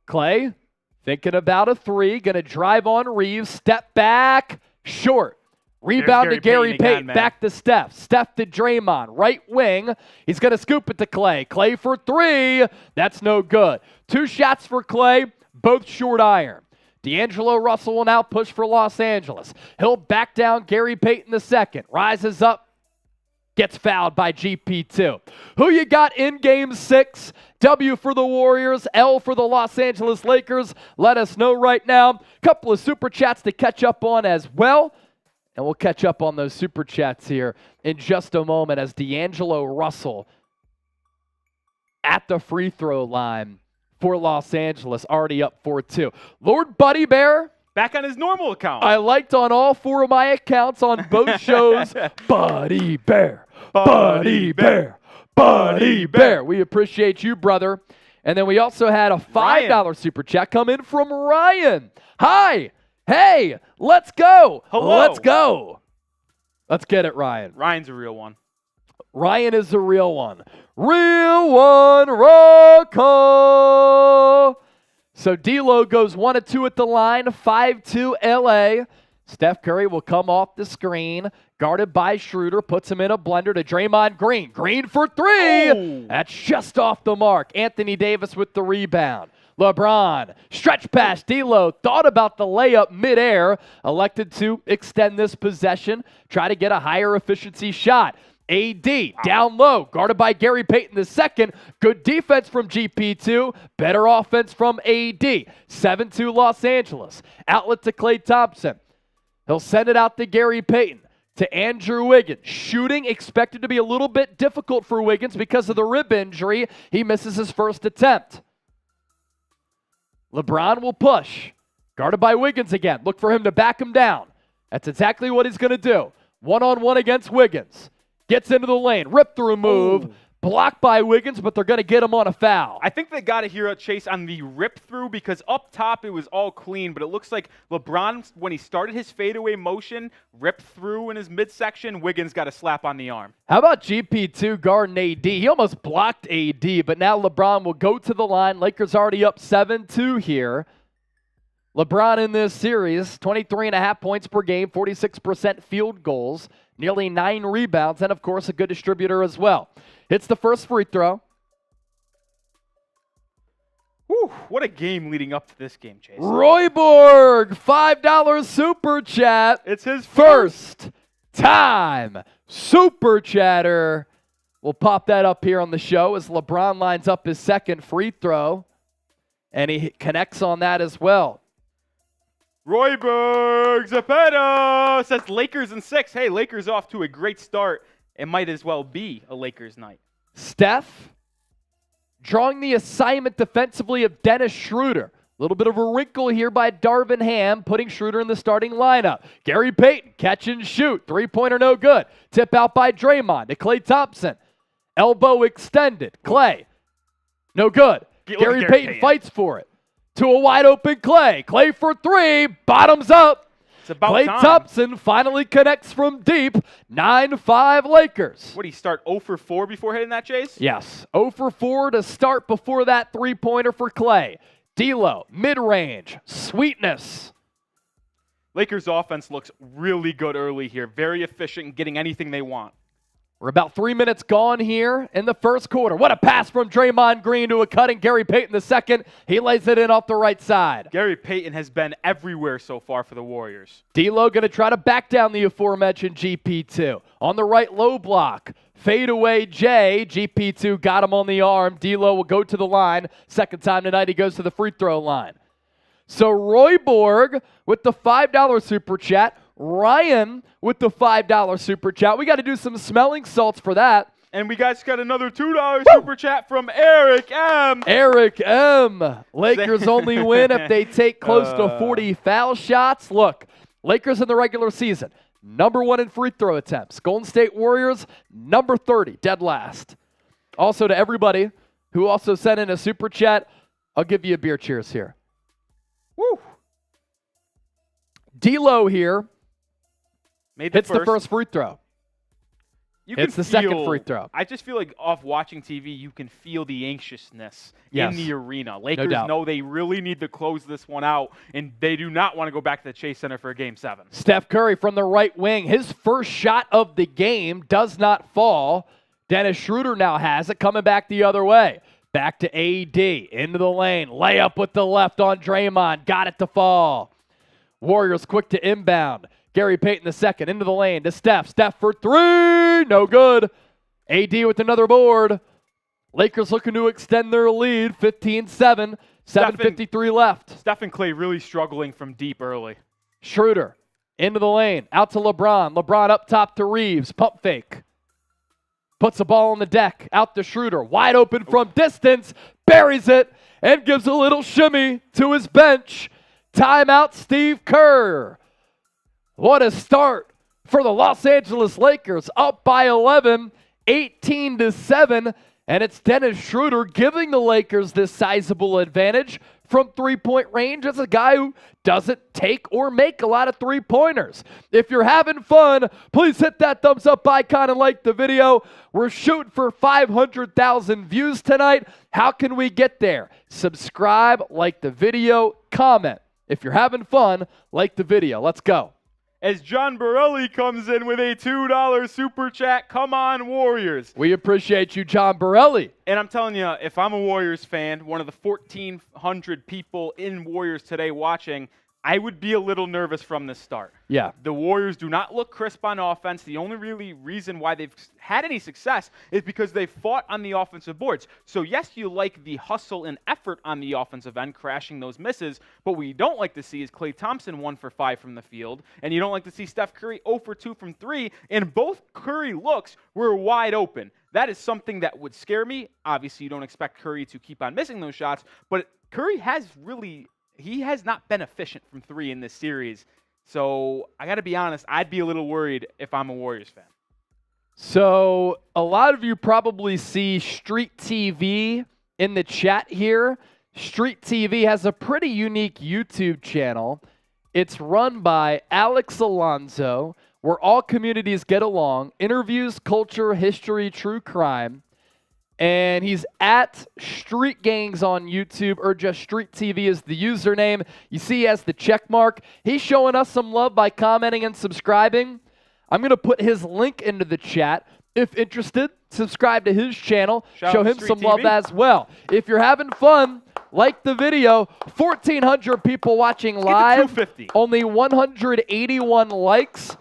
Klay thinking about a 3. Going to drive on Reeves. Step back. Short. Rebound to Gary Payton. Back to Steph. Steph to Draymond. Right wing. He's going to scoop it to Klay. Klay for 3. That's no good. 2 shots for Klay. Both short iron. D'Angelo Russell will now push for Los Angeles. He'll back down Gary Payton II. Rises up. Gets fouled by GP2. Who you got in Game 6? W for the Warriors, L for the Los Angeles Lakers. Let us know right now. Couple of Super Chats to catch up on as well. And we'll catch up on those Super Chats here in just a moment as D'Angelo Russell at the free throw line for Los Angeles, already up 4-2. Lord Buddy Bear. Back on his normal account. I liked on all 4 of my accounts on both shows. Buddy Bear. Buddy Bear. Buddy Bear. We appreciate you, brother. And then we also had a $5 Super Chat come in from Ryan. Hi. Hey. Let's go. Hello. Let's go. Let's get it, Ryan. Ryan's a real one. Ryan is the real one. Real one, Rocco. So D'Lo goes 1-2 at the line, 5-2 LA. Steph Curry will come off the screen, guarded by Schroeder, puts him in a blender to Draymond Green. Green for 3. Oh. That's just off the mark. Anthony Davis with the rebound. LeBron, stretch pass. D'Lo thought about the layup midair, elected to extend this possession, try to get a higher efficiency shot. AD down low, guarded by Gary Payton II. Good defense from GP2, better offense from AD. 7-2 Los Angeles. Outlet to Klay Thompson. He'll send it out to Gary Payton. To Andrew Wiggins. Shooting expected to be a little bit difficult for Wiggins because of the rib injury. He misses his first attempt. LeBron will push. Guarded by Wiggins again. Look for him to back him down. That's exactly what he's going to do. One-on-one against Wiggins. Gets into the lane. Rip-through move. Ooh. Blocked by Wiggins, but they're going to get him on a foul. I think they got to hear a chase on the rip-through because up top it was all clean, but it looks like LeBron, when he started his fadeaway motion, ripped through in his midsection, Wiggins got a slap on the arm. How about GP2 guarding AD? He almost blocked AD, but now LeBron will go to the line. Lakers already up 7-2 here. LeBron in this series, 23.5 points per game, 46% field goals, nearly 9 rebounds, and of course a good distributor as well. Hits the first free throw. Whew, what a game leading up to this game, Chase. Roy Borg, $5 Super Chat. It's his first time Super Chatter. We'll pop that up here on the show as LeBron lines up his second free throw, and he connects on that as well. Royberg Zapata says Lakers in 6. Hey, Lakers off to a great start. It might as well be a Lakers night. Steph, drawing the assignment defensively of Dennis Schroeder. A little bit of a wrinkle here by Darvin Ham, putting Schroeder in the starting lineup. Gary Payton, catch and shoot. Three-pointer no good. Tip out by Draymond to Klay Thompson. Elbow extended. Klay, no good. Gary Payton fights for it. To a wide-open Klay. Klay for three. Bottoms up. It's about Klay time. Thompson finally connects from deep. 9-5 Lakers. What, do you start 0 for 4 before hitting that, Chase? Yes. 0 for 4 to start before that three-pointer for Klay. D'Lo, mid-range, sweetness. Lakers offense looks really good early here. Very efficient in getting anything they want. We're about 3 minutes gone here in the first quarter. What a pass from Draymond Green to a cutting Gary Payton II. He lays it in off the right side. Gary Payton has been everywhere so far for the Warriors. D'Lo going to try to back down the aforementioned GP2. On the right low block. Fade away Jay. GP2 got him on the arm. D'Lo will go to the line. Second time tonight he goes to the free throw line. So Roy Borg with the $5 super chat. Ryan with the $5 super chat. We got to do some smelling salts for that. And we guys got another $2 super chat from Eric M. Eric M. Lakers only win if they take close to 40 foul shots. Look, Lakers in the regular season, #1 in free throw attempts. Golden State Warriors, number 30, dead last. Also to everybody who also sent in a super chat, I'll give you a beer cheers here. Woo! D'Lo here hits the first free throw. It's the second free throw. I just feel like off watching TV, you can feel the anxiousness Yes. in the arena. Lakers doubt. know they really need to close this one out, and they do not want to go back to the Chase Center for a Game 7. Steph Curry from the right wing. His first shot of the game does not fall. Dennis Schroeder now has it, coming back the other way. Back to AD, into the lane. Layup with the left on Draymond. Got it to fall. Warriors quick to inbound. Gary Payton II into the lane to Steph. Steph for three. No good. AD with another board. Lakers looking to extend their lead. 15-7. 7:53 left. Steph and Klay really struggling from deep early. Schroeder into the lane. Out to LeBron. LeBron up top to Reeves. Pump fake. Puts the ball on the deck. Out to Schroeder. Wide open from distance. Buries it and gives a little shimmy to his bench. Timeout, Steve Kerr. What a start for the Los Angeles Lakers. Up by 11, 18-7. And it's Dennis Schroeder giving the Lakers this sizable advantage from three-point range as a guy who doesn't take or make a lot of three-pointers. If you're having fun, please hit that thumbs up icon and like the video. We're shooting for 500,000 views tonight. How can we get there? Subscribe, like the video, comment. If you're having fun, like the video. Let's go. As John Borelli comes in with a $2 super chat. Come on, Warriors. We appreciate you, John Borelli. And I'm telling you, if I'm a Warriors fan, one of the 1,400 people in Warriors today watching, I would be a little nervous from the start. Yeah. The Warriors do not look crisp on offense. The only really reason why they've had any success is because they fought on the offensive boards. So yes, you like the hustle and effort on the offensive end, crashing those misses, but what you don't like to see is Klay Thompson 1 for 5 from the field, and you don't like to see Steph Curry 0 for 2 from 3, and both Curry looks were wide open. That is something that would scare me. Obviously, you don't expect Curry to keep on missing those shots, but Curry has he has not been efficient from 3 in this series. So I got to be honest, I'd be a little worried if I'm a Warriors fan. So a lot of you probably see Street TV in the chat here. Street TV has a pretty unique YouTube channel. It's run by Alex Alonso, where all communities get along, interviews, culture, history, true crime. And he's at Street Gangs on YouTube, or just Street TV is the username. You see he has the check mark. He's showing us some love by commenting and subscribing. I'm going to put his link into the chat. If interested, subscribe to his channel. Show him some love as well. If you're having fun, like the video. 1,400 people watching live. Only 181 likes.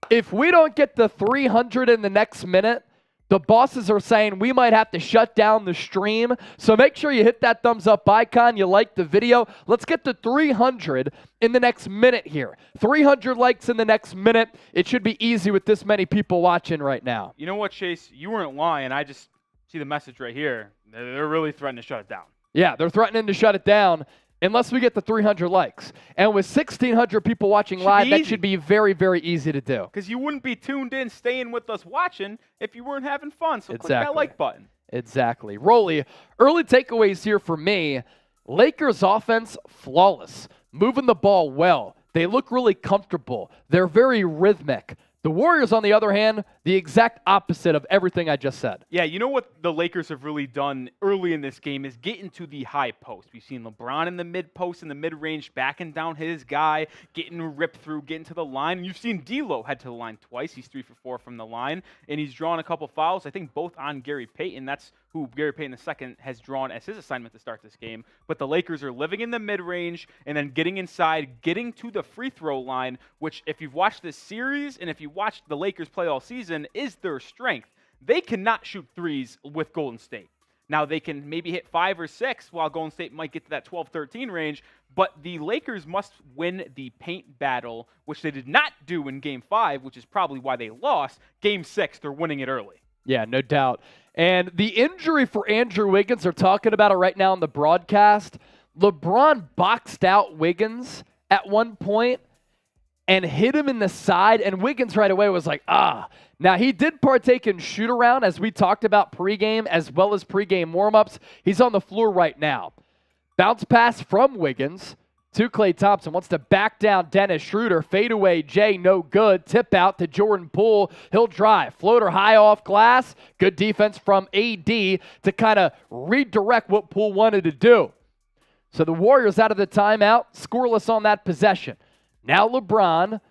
If we don't get the 300 in the next minute, the bosses are saying we might have to shut down the stream. So make sure you hit that thumbs up icon. You like the video. Let's get to 300 in the next minute here. 300 likes in the next minute. It should be easy with this many people watching right now. You know what, Chase? You weren't lying. I just See the message right here. They're really threatening to shut it down. Yeah, they're threatening to shut it down unless we get the 300 likes. And with 1,600 people watching live, that should be very, very easy to do. Because you wouldn't be tuned in, staying with us watching if you weren't having fun. So Exactly. click that like button. Exactly. Rolly, early takeaways here for me. Lakers offense, flawless. Moving the ball well. They look really comfortable. They're very rhythmic. The Warriors, on the other hand, the exact opposite of everything I just said. Yeah, you know what the Lakers have really done early in this game is get into the high post. We've seen LeBron in the mid post, in the mid-range, backing down his guy, getting ripped through, getting to the line. And you've seen D'Lo head to the line twice. He's 3 for 4 from the line, and he's drawn a couple fouls, I think both on Gary Payton. That's who Gary Payton II has drawn as his assignment to start this game. But the Lakers are living in the mid-range and then getting inside, getting to the free throw line, which if you've watched this series and if you watched the Lakers play all season, is their strength. They cannot shoot threes with Golden State. Now, they can maybe hit 5 or 6 while Golden State might get to that 12-13 range, but the Lakers must win the paint battle, which they did not do in Game 5, which is probably why they lost. Game 6, they're winning it early. Yeah, no doubt. And the injury for Andrew Wiggins, they're talking about it right now on the broadcast. LeBron boxed out Wiggins at one point and hit him in the side, and Wiggins right away was like, ah. Now, he did partake in shoot-around, as we talked about pregame, as well as pregame warm-ups. He's on the floor right now. Bounce pass from Wiggins to Klay Thompson. Wants to back down Dennis Schroeder. Fadeaway Jay, no good. Tip out to Jordan Poole. He'll drive. Floater high off glass. Good defense from AD to kind of redirect what Poole wanted to do. So the Warriors out of the timeout, scoreless on that possession. Now LeBron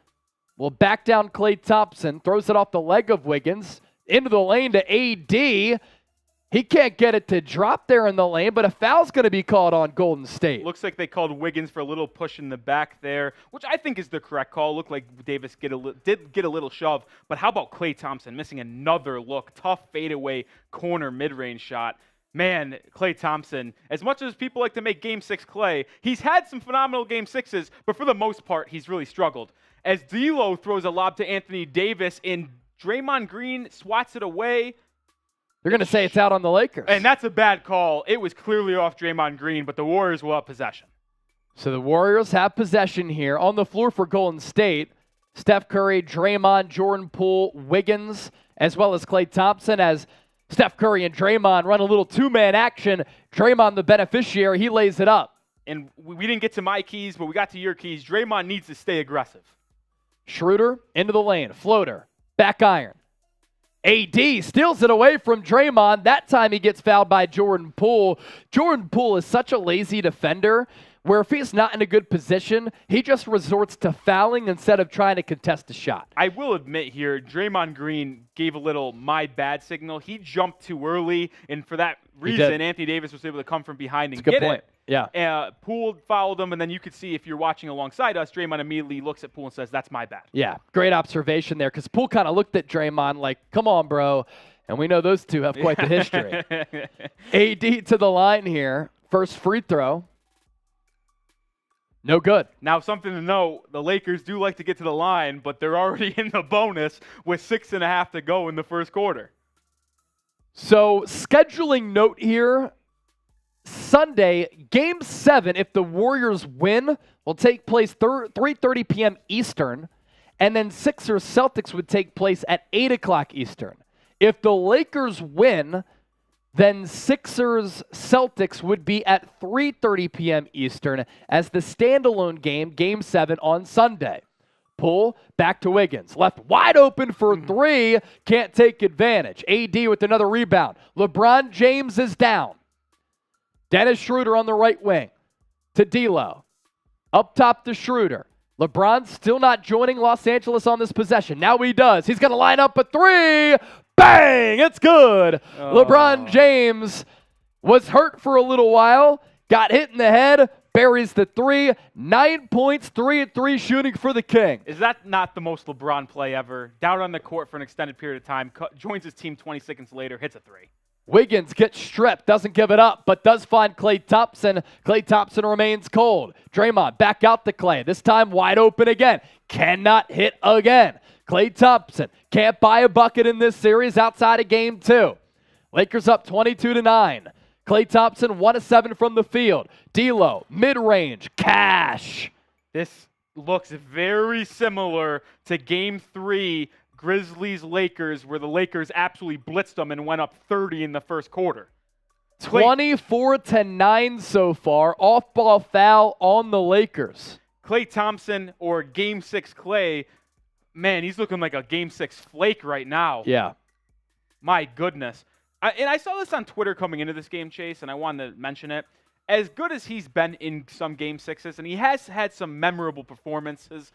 will back down Klay Thompson, throws it off the leg of Wiggins, into the lane to AD. He can't get it to drop there in the lane, but a foul's going to be called on Golden State. Looks like they called Wiggins for a little push in the back there, which I think is the correct call. Looked like Davis did get a little shove, but how about Klay Thompson missing another look? Tough fadeaway corner mid-range shot. Man, Klay Thompson, as much as people like to make Game 6 Klay, he's had some phenomenal Game 6s, but for the most part, he's really struggled. As D'Lo throws a lob to Anthony Davis, and Draymond Green swats it away. They're going to say it's out on the Lakers. And that's a bad call. It was clearly off Draymond Green, but the Warriors will have possession. So the Warriors have possession here. On the floor for Golden State, Steph Curry, Draymond, Jordan Poole, Wiggins, as well as Klay Thompson, as Steph Curry and Draymond run a little two-man action. Draymond, the beneficiary, he lays it up. And we didn't get to my keys, but we got to your keys. Draymond needs to stay aggressive. Schroeder into the lane. Floater. Back iron. AD steals it away from Draymond. That time he gets fouled by Jordan Poole. Jordan Poole is such a lazy defender where if he's not in a good position, he just resorts to fouling instead of trying to contest a shot. I will admit here, Draymond Green gave a little my bad signal. He jumped too early, and for that reason, Anthony Davis was able to come from behind and get it. Yeah. Poole fouled him, and then you could see if you're watching alongside us, Draymond immediately looks at Poole and says, that's my bad. Yeah, great observation there, because Poole kind of looked at Draymond like, come on, bro. And we know those two have quite the history. AD to the line here. First free throw. No good. Now, something to note, the Lakers do like to get to the line, but they're already in the bonus with 6.5 to go in the first quarter. So, scheduling note here, Sunday, Game 7, if the Warriors win, will take place 3:30 p.m. Eastern, and then Sixers-Celtics would take place at 8 o'clock Eastern. If the Lakers win, then Sixers-Celtics would be at 3:30 p.m. Eastern as the standalone game, Game 7 on Sunday. Poole, back to Wiggins. Left wide open for three, can't take advantage. AD with another rebound. LeBron James is down. Dennis Schroeder on the right wing to D'Lo. Up top to Schroeder. LeBron still not joining Los Angeles on this possession. Now he does. He's going to line up a three. Bang! It's good. Oh. LeBron James was hurt for a little while, got hit in the head, buries the three. 9 points, 3-3 shooting for the King. Is that not the most LeBron play ever? Down on the court for an extended period of time, joins his team 20 seconds later, hits a three. Wiggins gets stripped, doesn't give it up, but does find Klay Thompson. Klay Thompson remains cold. Draymond back out to Klay. This time wide open again. Cannot hit again. Klay Thompson can't buy a bucket in this series outside of Game 2. Lakers up 22-9. Klay Thompson 1 of 7 from the field. D'Lo, mid-range, cash. This looks very similar to Game 3, Grizzlies-Lakers, where the Lakers absolutely blitzed them and went up 30 in the first quarter. 24-9 so far. Off-ball foul on the Lakers. Klay Thompson or Game 6 Klay, man, he's looking like a Game 6 flake right now. Yeah. My goodness. And I saw this on Twitter coming into this game, Chase, and I wanted to mention it. As good as he's been in some Game 6s, and he has had some memorable performances,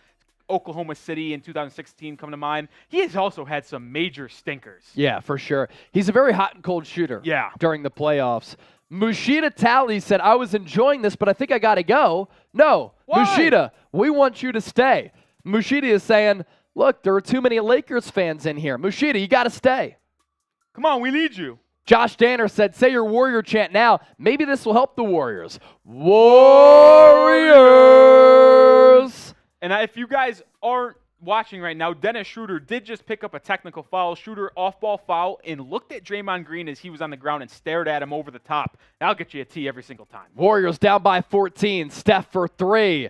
Oklahoma City in 2016 come to mind, he has also had some major stinkers. Yeah, for sure. He's a very hot and cold shooter during the playoffs. Mushida Tally said, I was enjoying this, but I think I got to go. No, Why? Mushida, we want you to stay. Mushida is saying, look, there are too many Lakers fans in here. Mushida, you got to stay. Come on, we need you. Josh Danner said, say your Warrior chant now. Maybe this will help the Warriors. Warriors! And if you guys aren't watching right now, Dennis Schroeder did just pick up a technical foul, Schroeder off-ball foul, and looked at Draymond Green as he was on the ground and stared at him over the top. That'll get you a T every single time. Warriors down by 14. Steph for 3.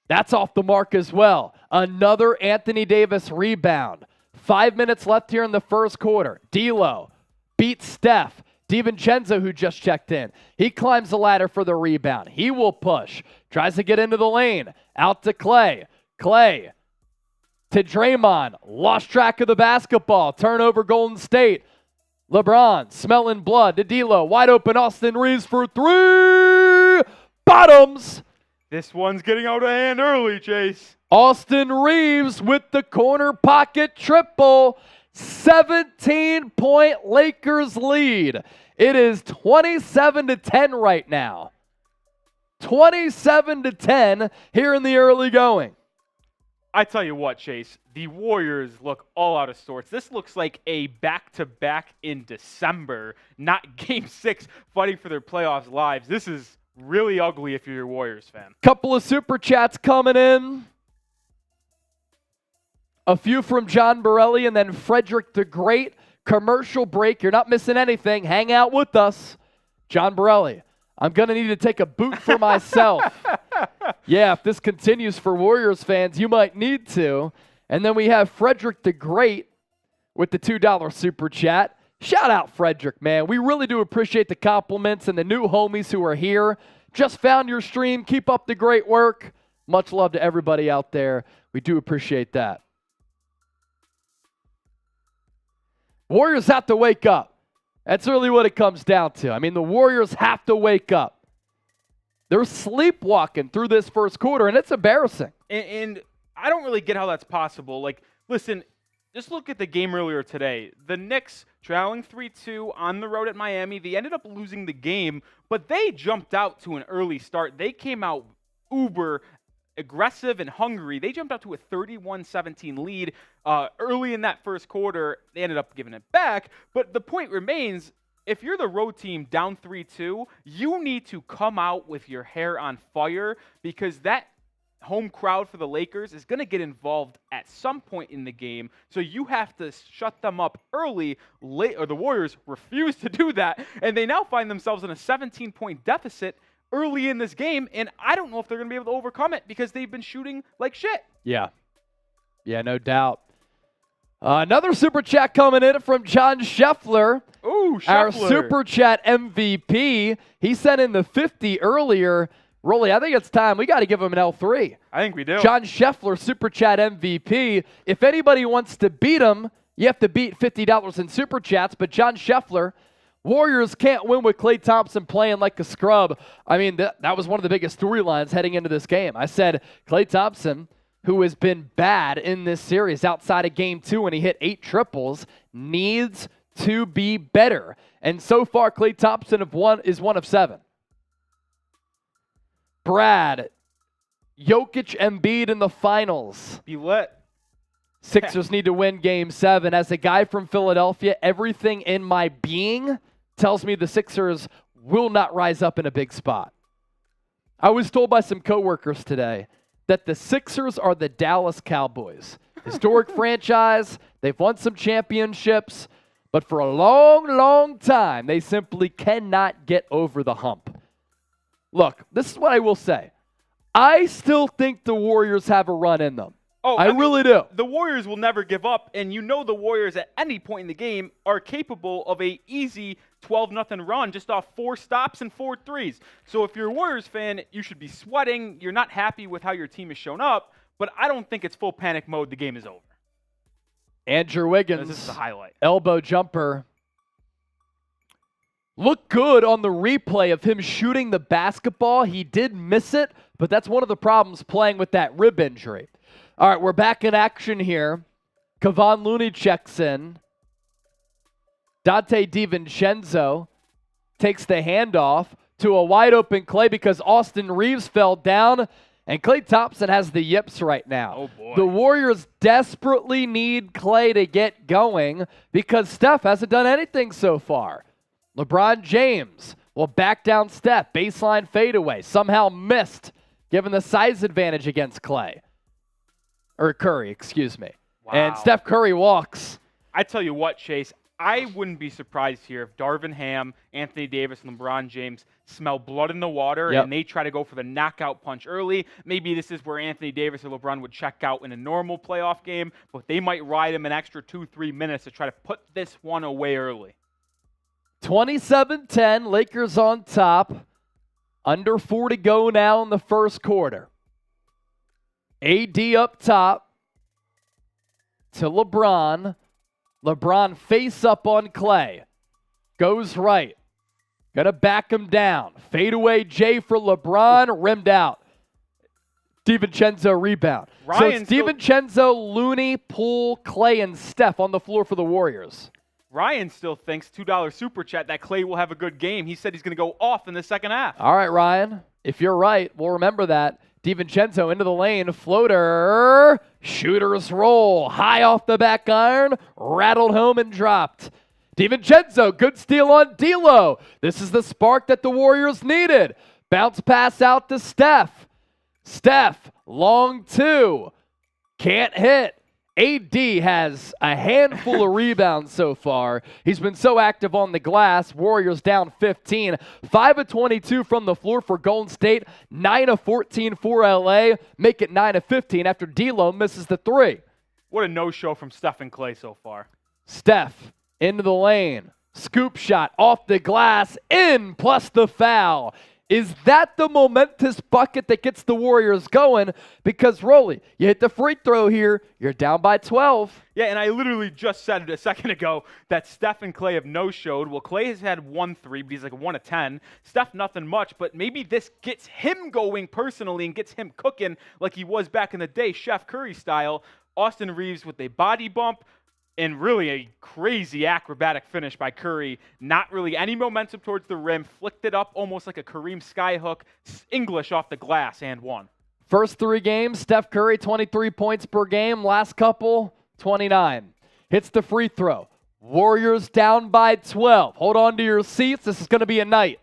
That's off the mark as well. Another Anthony Davis rebound. 5 minutes left here in the first quarter. D'Lo beats Steph. DiVincenzo, who just checked in, he climbs the ladder for the rebound. He will push. Tries to get into the lane. Out to Klay. Klay to Draymond. Lost track of the basketball. Turnover Golden State. LeBron smelling blood to D'Lo. Wide open Austin Reeves for 3. Bottoms. This one's getting out of hand early, Chase. Austin Reeves with the corner pocket triple. 17-point Lakers lead. It is 27-10 right now. 27-10 here in the early going. I tell you what, Chase, the Warriors look all out of sorts. This looks like a back-to-back in December, not Game 6 fighting for their playoffs lives. This is really ugly if you're a Warriors fan. Couple of super chats coming in. A few from John Borelli and then Frederick the Great. Commercial break. You're not missing anything. Hang out with us. John Borelli, I'm going to need to take a boot for myself. Yeah, if this continues for Warriors fans, you might need to. And then we have Frederick the Great with the $2 super chat. Shout out Frederick, man. We really do appreciate the compliments and the new homies who are here. Just found your stream. Keep up the great work. Much love to everybody out there. We do appreciate that. Warriors have to wake up. That's really what it comes down to. I mean, the Warriors have to wake up. They're sleepwalking through this first quarter, and it's embarrassing. And I don't really get how that's possible. Like, listen, just look at the game earlier today. The Knicks trailing 3-2 on the road at Miami. They ended up losing the game, but they jumped out to an early start. They came out uber aggressive and hungry. They jumped out to a 31-17 lead early in that first quarter. They ended up giving it back, but the point remains, if you're the road team down 3-2, you need to come out with your hair on fire because that home crowd for the Lakers is going to get involved at some point in the game, so you have to shut them up early. Or the Warriors refuse to do that, and they now find themselves in a 17-point deficit early in this game, and I don't know if they're going to be able to overcome it because they've been shooting like shit. Yeah, no doubt. Another super chat coming in from John Scheffler. Ooh, Scheffler. Our super chat MVP. He sent in the 50 earlier. Rolly, I think it's time. We got to give him an L3. I think we do. John Scheffler, super chat MVP. If anybody wants to beat him, you have to beat $50 in super chats. But John Scheffler, Warriors can't win with Klay Thompson playing like a scrub. I mean, that was one of the biggest storylines heading into this game. I said Klay Thompson, who has been bad in this series outside of Game 2 when he hit 8 triples, needs to be better. And so far, Klay Thompson is 1 of 7. Brad, Jokic, Embiid in the finals. Be lit. Sixers need to win Game 7. As a guy from Philadelphia, everything in my being tells me the Sixers will not rise up in a big spot. I was told by some coworkers today that the Sixers are the Dallas Cowboys. Historic franchise. They've won some championships. But for a long, long time, they simply cannot get over the hump. Look, this is what I will say. I still think the Warriors have a run in them. I mean, really do. The Warriors will never give up, and you know the Warriors at any point in the game are capable of a easy 12-0 run just off 4 stops and 4 threes. So if you're a Warriors fan, you should be sweating. You're not happy with how your team has shown up, but I don't think it's full panic mode. The game is over. Andrew Wiggins, this is the highlight. Elbow jumper. Looked good on the replay of him shooting the basketball. He did miss it, but that's one of the problems playing with that rib injury. All right, we're back in action here. Kevon Looney checks in. Dante DiVincenzo takes the handoff to a wide-open Klay because Austin Reeves fell down, and Klay Thompson has the yips right now. Oh, boy. The Warriors desperately need Klay to get going because Steph hasn't done anything so far. LeBron James will back down Steph. Baseline fadeaway. Somehow missed, given the size advantage against Klay. Or Curry, excuse me. Wow. And Steph Curry walks. I tell you what, Chase, I wouldn't be surprised here if Darvin Ham, Anthony Davis, and LeBron James smell blood in the water and they try to go for the knockout punch early. Maybe this is where Anthony Davis or LeBron would check out in a normal playoff game, but they might ride him an extra 2-3 minutes to try to put this one away early. 27-10, Lakers on top. Under 4 to go now in the first quarter. AD up top to LeBron. LeBron face up on Klay. Goes right. Gonna back him down. Fadeaway J for LeBron. Rimmed out. DiVincenzo rebound. So it's DiVincenzo, Looney, Poole, Klay, and Steph on the floor for the Warriors. Ryan still thinks, $2 super chat, that Klay will have a good game. He said he's going to go off in the second half. All right, Ryan. If you're right, we'll remember that. DiVincenzo into the lane. Floater. Shooters roll. High off the back iron. Rattled home and dropped. DiVincenzo, good steal on D'Lo. This is the spark that the Warriors needed. Bounce pass out to Steph. Steph, long 2. Can't hit. AD has a handful of rebounds so far. He's been so active on the glass. Warriors down 15. 5 of 22 from the floor for Golden State. 9 of 14 for LA. Make it 9 of 15 after D'Lo misses the 3. What a no-show from Steph and Klay so far. Steph into the lane. Scoop shot off the glass. In plus the foul. Is that the momentous bucket that gets the Warriors going? Because, Rolly, you hit the free throw here, you're down by 12. Yeah, and I literally just said it a second ago that Steph and Klay have no-showed. Well, Klay has had 1 3, but he's like 1 of 10. Steph, nothing much, but maybe this gets him going personally and gets him cooking like he was back in the day, Chef Curry style. Austin Reeves with a body bump. And really a crazy acrobatic finish by Curry. Not really any momentum towards the rim. Flicked it up almost like a Kareem skyhook. English off the glass and one. First 3 games, Steph Curry, 23 points per game. Last couple, 29. Hits the free throw. Warriors down by 12. Hold on to your seats. This is going to be a night.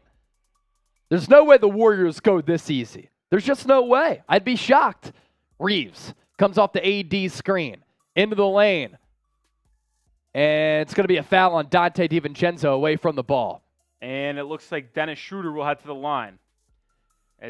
There's no way the Warriors go this easy. There's just no way. I'd be shocked. Reeves comes off the AD screen. Into the lane. And it's going to be a foul on Dante DiVincenzo away from the ball. And it looks like Dennis Schroeder will head to the line.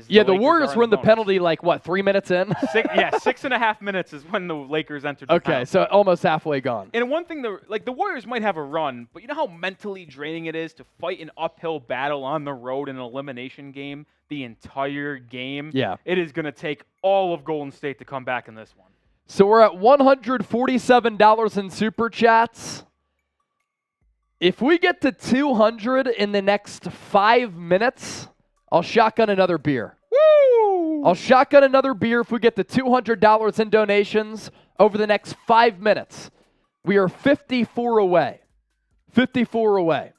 The Warriors were in the penalty 3 minutes in? 6.5 minutes is when the Lakers entered the penalty. So almost halfway gone. And one thing, the Warriors might have a run, but you know how mentally draining it is to fight an uphill battle on the road in an elimination game the entire game? Yeah. It is going to take all of Golden State to come back in this one. So we're at $147 in Super Chats. If we get to 200 in the next 5 minutes, I'll shotgun another beer. Woo! I'll shotgun another beer if we get to $200 in donations over the next 5 minutes. We are 54 away. 54 away.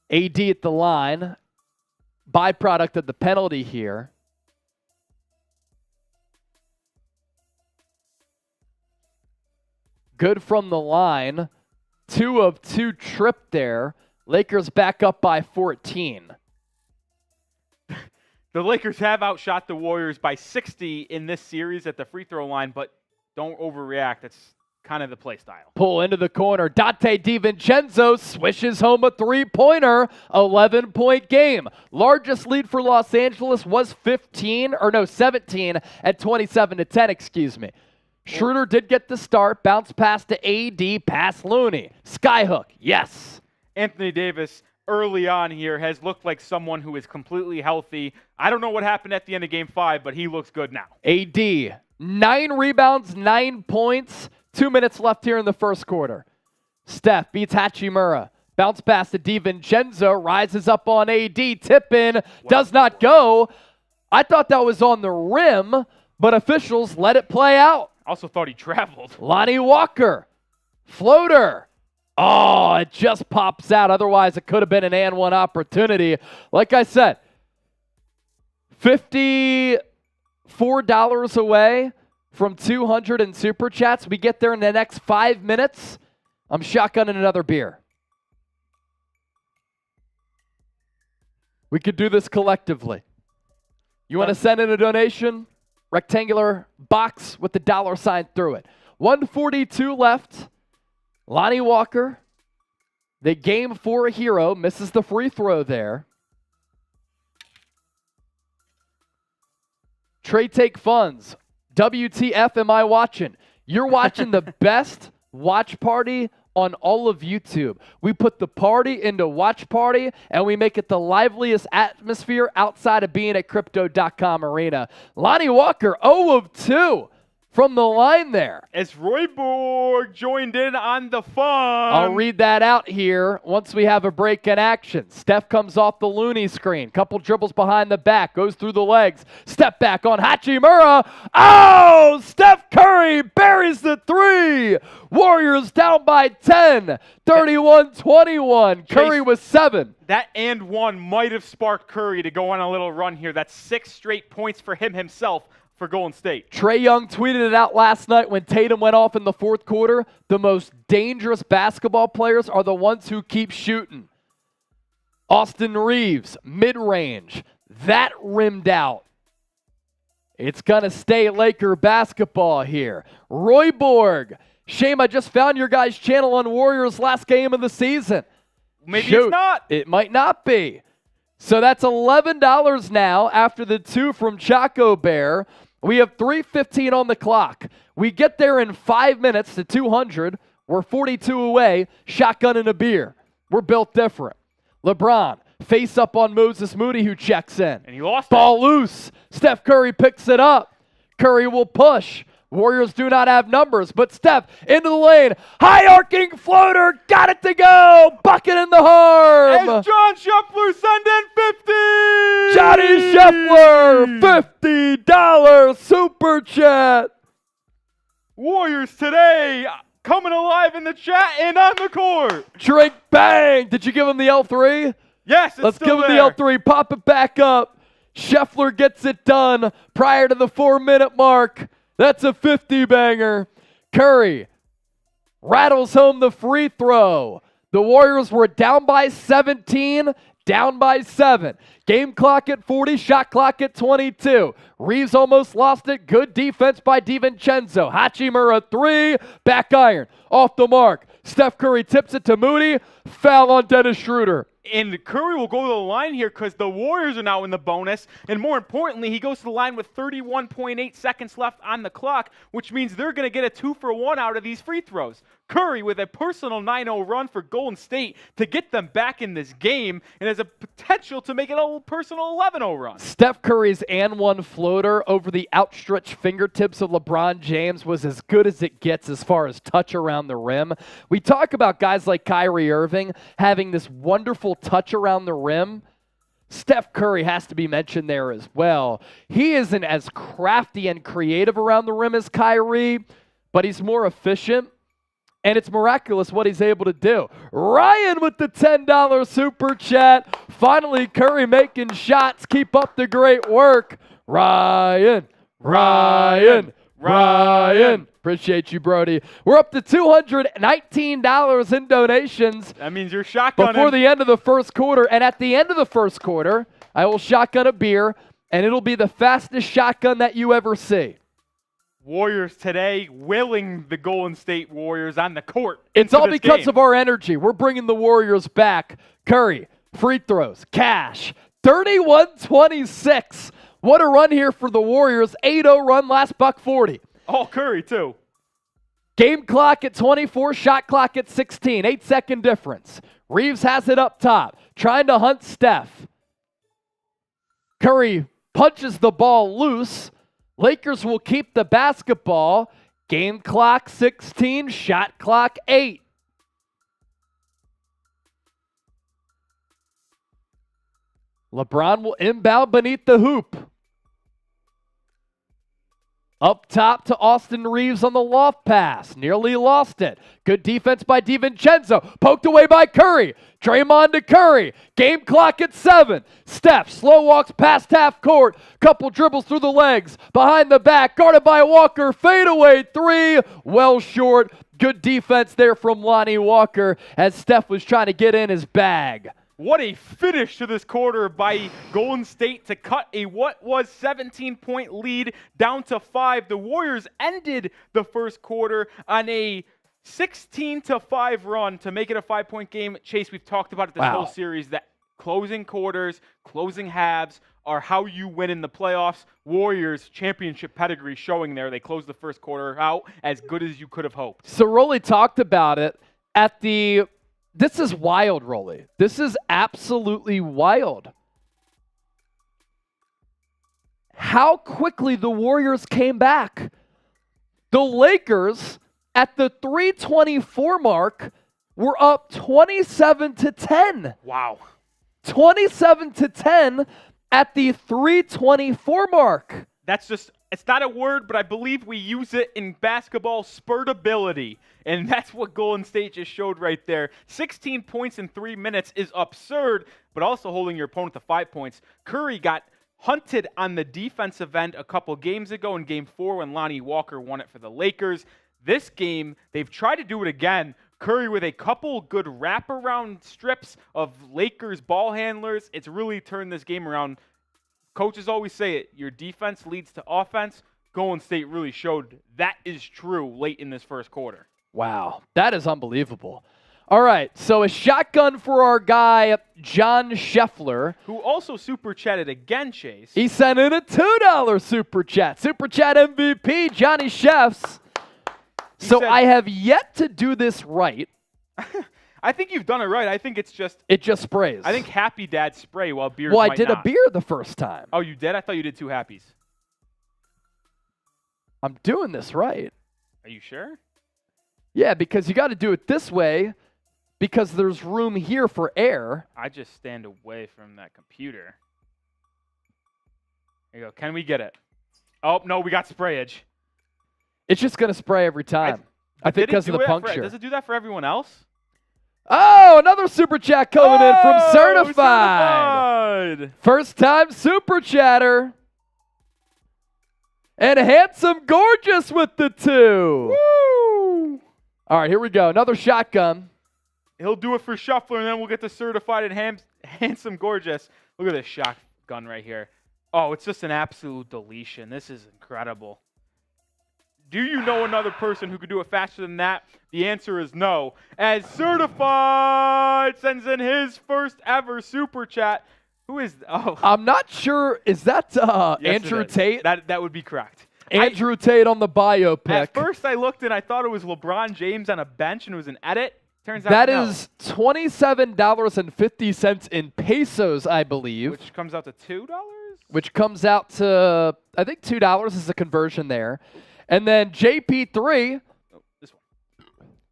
AD at the line. Byproduct of the penalty here. Good from the line. 2 of 2 tripped there. Lakers back up by 14. The Lakers have outshot the Warriors by 60 in this series at the free throw line, but don't overreact. It's kind of the play style. Pull into the corner. Dante DiVincenzo swishes home a three-pointer. 11-point game. Largest lead for Los Angeles was 17 at 27-10, excuse me. Schroeder did get the start. Bounce pass to AD, pass Looney. Skyhook, yes. Anthony Davis early on here has looked like someone who is completely healthy. I don't know what happened at the end of Game 5, but he looks good now. AD, 9 rebounds, 9 points. 2 minutes left here in the first quarter. Steph beats Hachimura. Bounce pass to DiVincenzo. Rises up on AD. Tip in. Does not go. I thought that was on the rim, but officials let it play out. Also thought he traveled. Lonnie Walker. Floater. Oh, it just pops out. Otherwise, it could have been an and one opportunity. Like I said, $54 away from 200 in Super Chats. We get there in the next 5 minutes. I'm shotgunning another beer. We could do this collectively. You want to send in a donation? Rectangular box with the $sign through it. 142 left. Lonnie Walker, the Game 4 hero, misses the free throw there. Trade Take Funds. WTF am I watching? You're watching the best watch party on all of YouTube. We put the party into watch party, and we make it the liveliest atmosphere outside of being at Crypto.com Arena. Lonnie Walker, 0 of 2 from the line there. As Roy Borg joined in on the fun. I'll read that out here once we have a break in action. Steph comes off the Looney screen. Couple dribbles behind the back. Goes through the legs. Step back on Hachimura. Oh! Steph Curry buries the three. Warriors down by 10. 31-21. Curry with 7. That and one might have sparked Curry to go on a little run here. That's 6 straight points for him himself for Golden State. Trae Young tweeted it out last night when Tatum went off in the fourth quarter. The most dangerous basketball players are the ones who keep shooting. Austin Reeves, mid-range. That rimmed out. It's going to stay Laker basketball here. Roy Borg. Shame I just found your guys' channel on Warriors' last game of the season. Maybe Shoot, it's not. It might not be. So that's $11 now after the 2 from Chaco Bear. We have 3:15 on the clock. We get there in 5 minutes to 200. We're 42 away. Shotgun and a beer. We're built different. LeBron, face up on Moses Moody, who checks in. And he lost Ball loose. Steph Curry picks it up. Curry will push. Warriors do not have numbers, but Steph into the lane. High arcing floater. Got it to go. Bucket in the harm. As John Scheffler send in 50. Johnny Scheffler, $50 super chat. Warriors today coming alive in the chat and on the court. Drink bang. Did you give him the L3? Yes, it's Let's still give him there. the L3. Pop it back up. Scheffler gets it done prior to the 4-minute mark. That's a 50-banger. Curry rattles home the free throw. The Warriors were down by 17, down by 7. Game clock at 40, shot clock at 22. Reeves almost lost it. Good defense by DiVincenzo. Hachimura 3, back iron. Off the mark. Steph Curry tips it to Moody. Foul on Dennis Schroeder. And Curry will go to the line here because the Warriors are now in the bonus. And more importantly, he goes to the line with 31.8 seconds left on the clock, which means they're going to get a 2-for-1 out of these free throws. Curry with a personal 9-0 run for Golden State to get them back in this game and has a potential to make it a personal 11-0 run. Steph Curry's and one floater over the outstretched fingertips of LeBron James was as good as it gets as far as touch around the rim. We talk about guys like Kyrie Irving having this wonderful touch around the rim. Steph Curry has to be mentioned there as well. He isn't as crafty and creative around the rim as Kyrie, but he's more efficient. And it's miraculous what he's able to do. Ryan with the $10 super chat. Finally, Curry making shots. Keep up the great work. Ryan. Appreciate you, Brody. We're up to $219 in donations. That means you're shotgunning. Before the end of the first quarter. And at the end of the first quarter, I will shotgun a beer, and it'll be the fastest shotgun that you ever see. Warriors today willing the Golden State Warriors on the court. It's all because of our energy. We're bringing the Warriors back. Curry, free throws, cash, 31-26. What a run here for the Warriors. 8-0 run, last buck 40. All Curry, too. Game clock at 24, shot clock at 16, 8-second difference. Reeves has it up top, trying to hunt Steph. Curry punches the ball loose. Lakers will keep the basketball. Game clock 16, shot clock 8. LeBron will inbound beneath the hoop. Up top to Austin Reeves on the loft pass. Nearly lost it. Good defense by DiVincenzo. Poked away by Curry. Draymond to Curry. Game clock at 7. Steph slow walks past half court. Couple dribbles through the legs. Behind the back. Guarded by Walker. Fadeaway 3. Well short. Good defense there from Lonnie Walker as Steph was trying to get in his bag. What a finish to this quarter by Golden State to cut a what was 17-point lead down to 5. The Warriors ended the first quarter on a 16-5 run to make it a 5-point game. Chase, we've talked about it this whole series that closing quarters, closing halves are how you win in the playoffs. Warriors championship pedigree showing there. They closed the first quarter out as good as you could have hoped. So Rolly talked about it at the... This is wild, Rolly. This is absolutely wild. How quickly the Warriors came back. The Lakers, at the 3:24 mark, were up 27-10. Wow. 27-10 at the 3:24 mark. That's just, it's not a word, but I believe we use it in basketball, spurtability. And that's what Golden State just showed right there. 16 points in 3 minutes is absurd, but also holding your opponent to 5 points. Curry got hunted on the defensive end a couple games ago in Game 4 when Lonnie Walker won it for the Lakers. This game, they've tried to do it again. Curry with a couple good wraparound strips of Lakers ball handlers. It's really turned this game around. Coaches always say it, your defense leads to offense. Golden State really showed that is true late in this first quarter. Wow, that is unbelievable. All right, so a shotgun for our guy, John Scheffler. Who also super chatted again, Chase. He sent in a $2 super chat. Super chat MVP, Johnny Chefs. So I have yet to do this right. I think you've done it right. I think it's just... It just sprays. I think Happy Dad spray while beers Well, I might did not. a beer the first time. Oh, you did? I thought you did 2 Happies. I'm doing this right. Are you sure? Yeah, because you got to do it this way because there's room here for air. I just stand away from that computer. There you go. Can we get it? Oh, no, we got sprayage. It's just going to spray every time. I think because of the puncture. Does it do that for everyone else? Oh, another super chat coming in from Certified. First time super chatter. And Handsome Gorgeous with the 2. Woo! All right, here we go. Another shotgun. He'll do it for Shuffler, and then we'll get the Certified and Handsome Gorgeous. Look at this shotgun right here. Oh, it's just an absolute deletion. This is incredible. Do you know another person who could do it faster than that? The answer is no. As Certified sends in his first ever super chat. Who is? Oh, I'm not sure. Is that yes, Andrew Tate? That would be correct. Andrew Tate on the biopic. At first, I looked and I thought it was LeBron James on a bench and it was an edit. Turns out that no. is $27.50 in pesos, I believe. Which comes out to $2. Which comes out to, I think $2 is the conversion there. And then JP3. Oh, this one.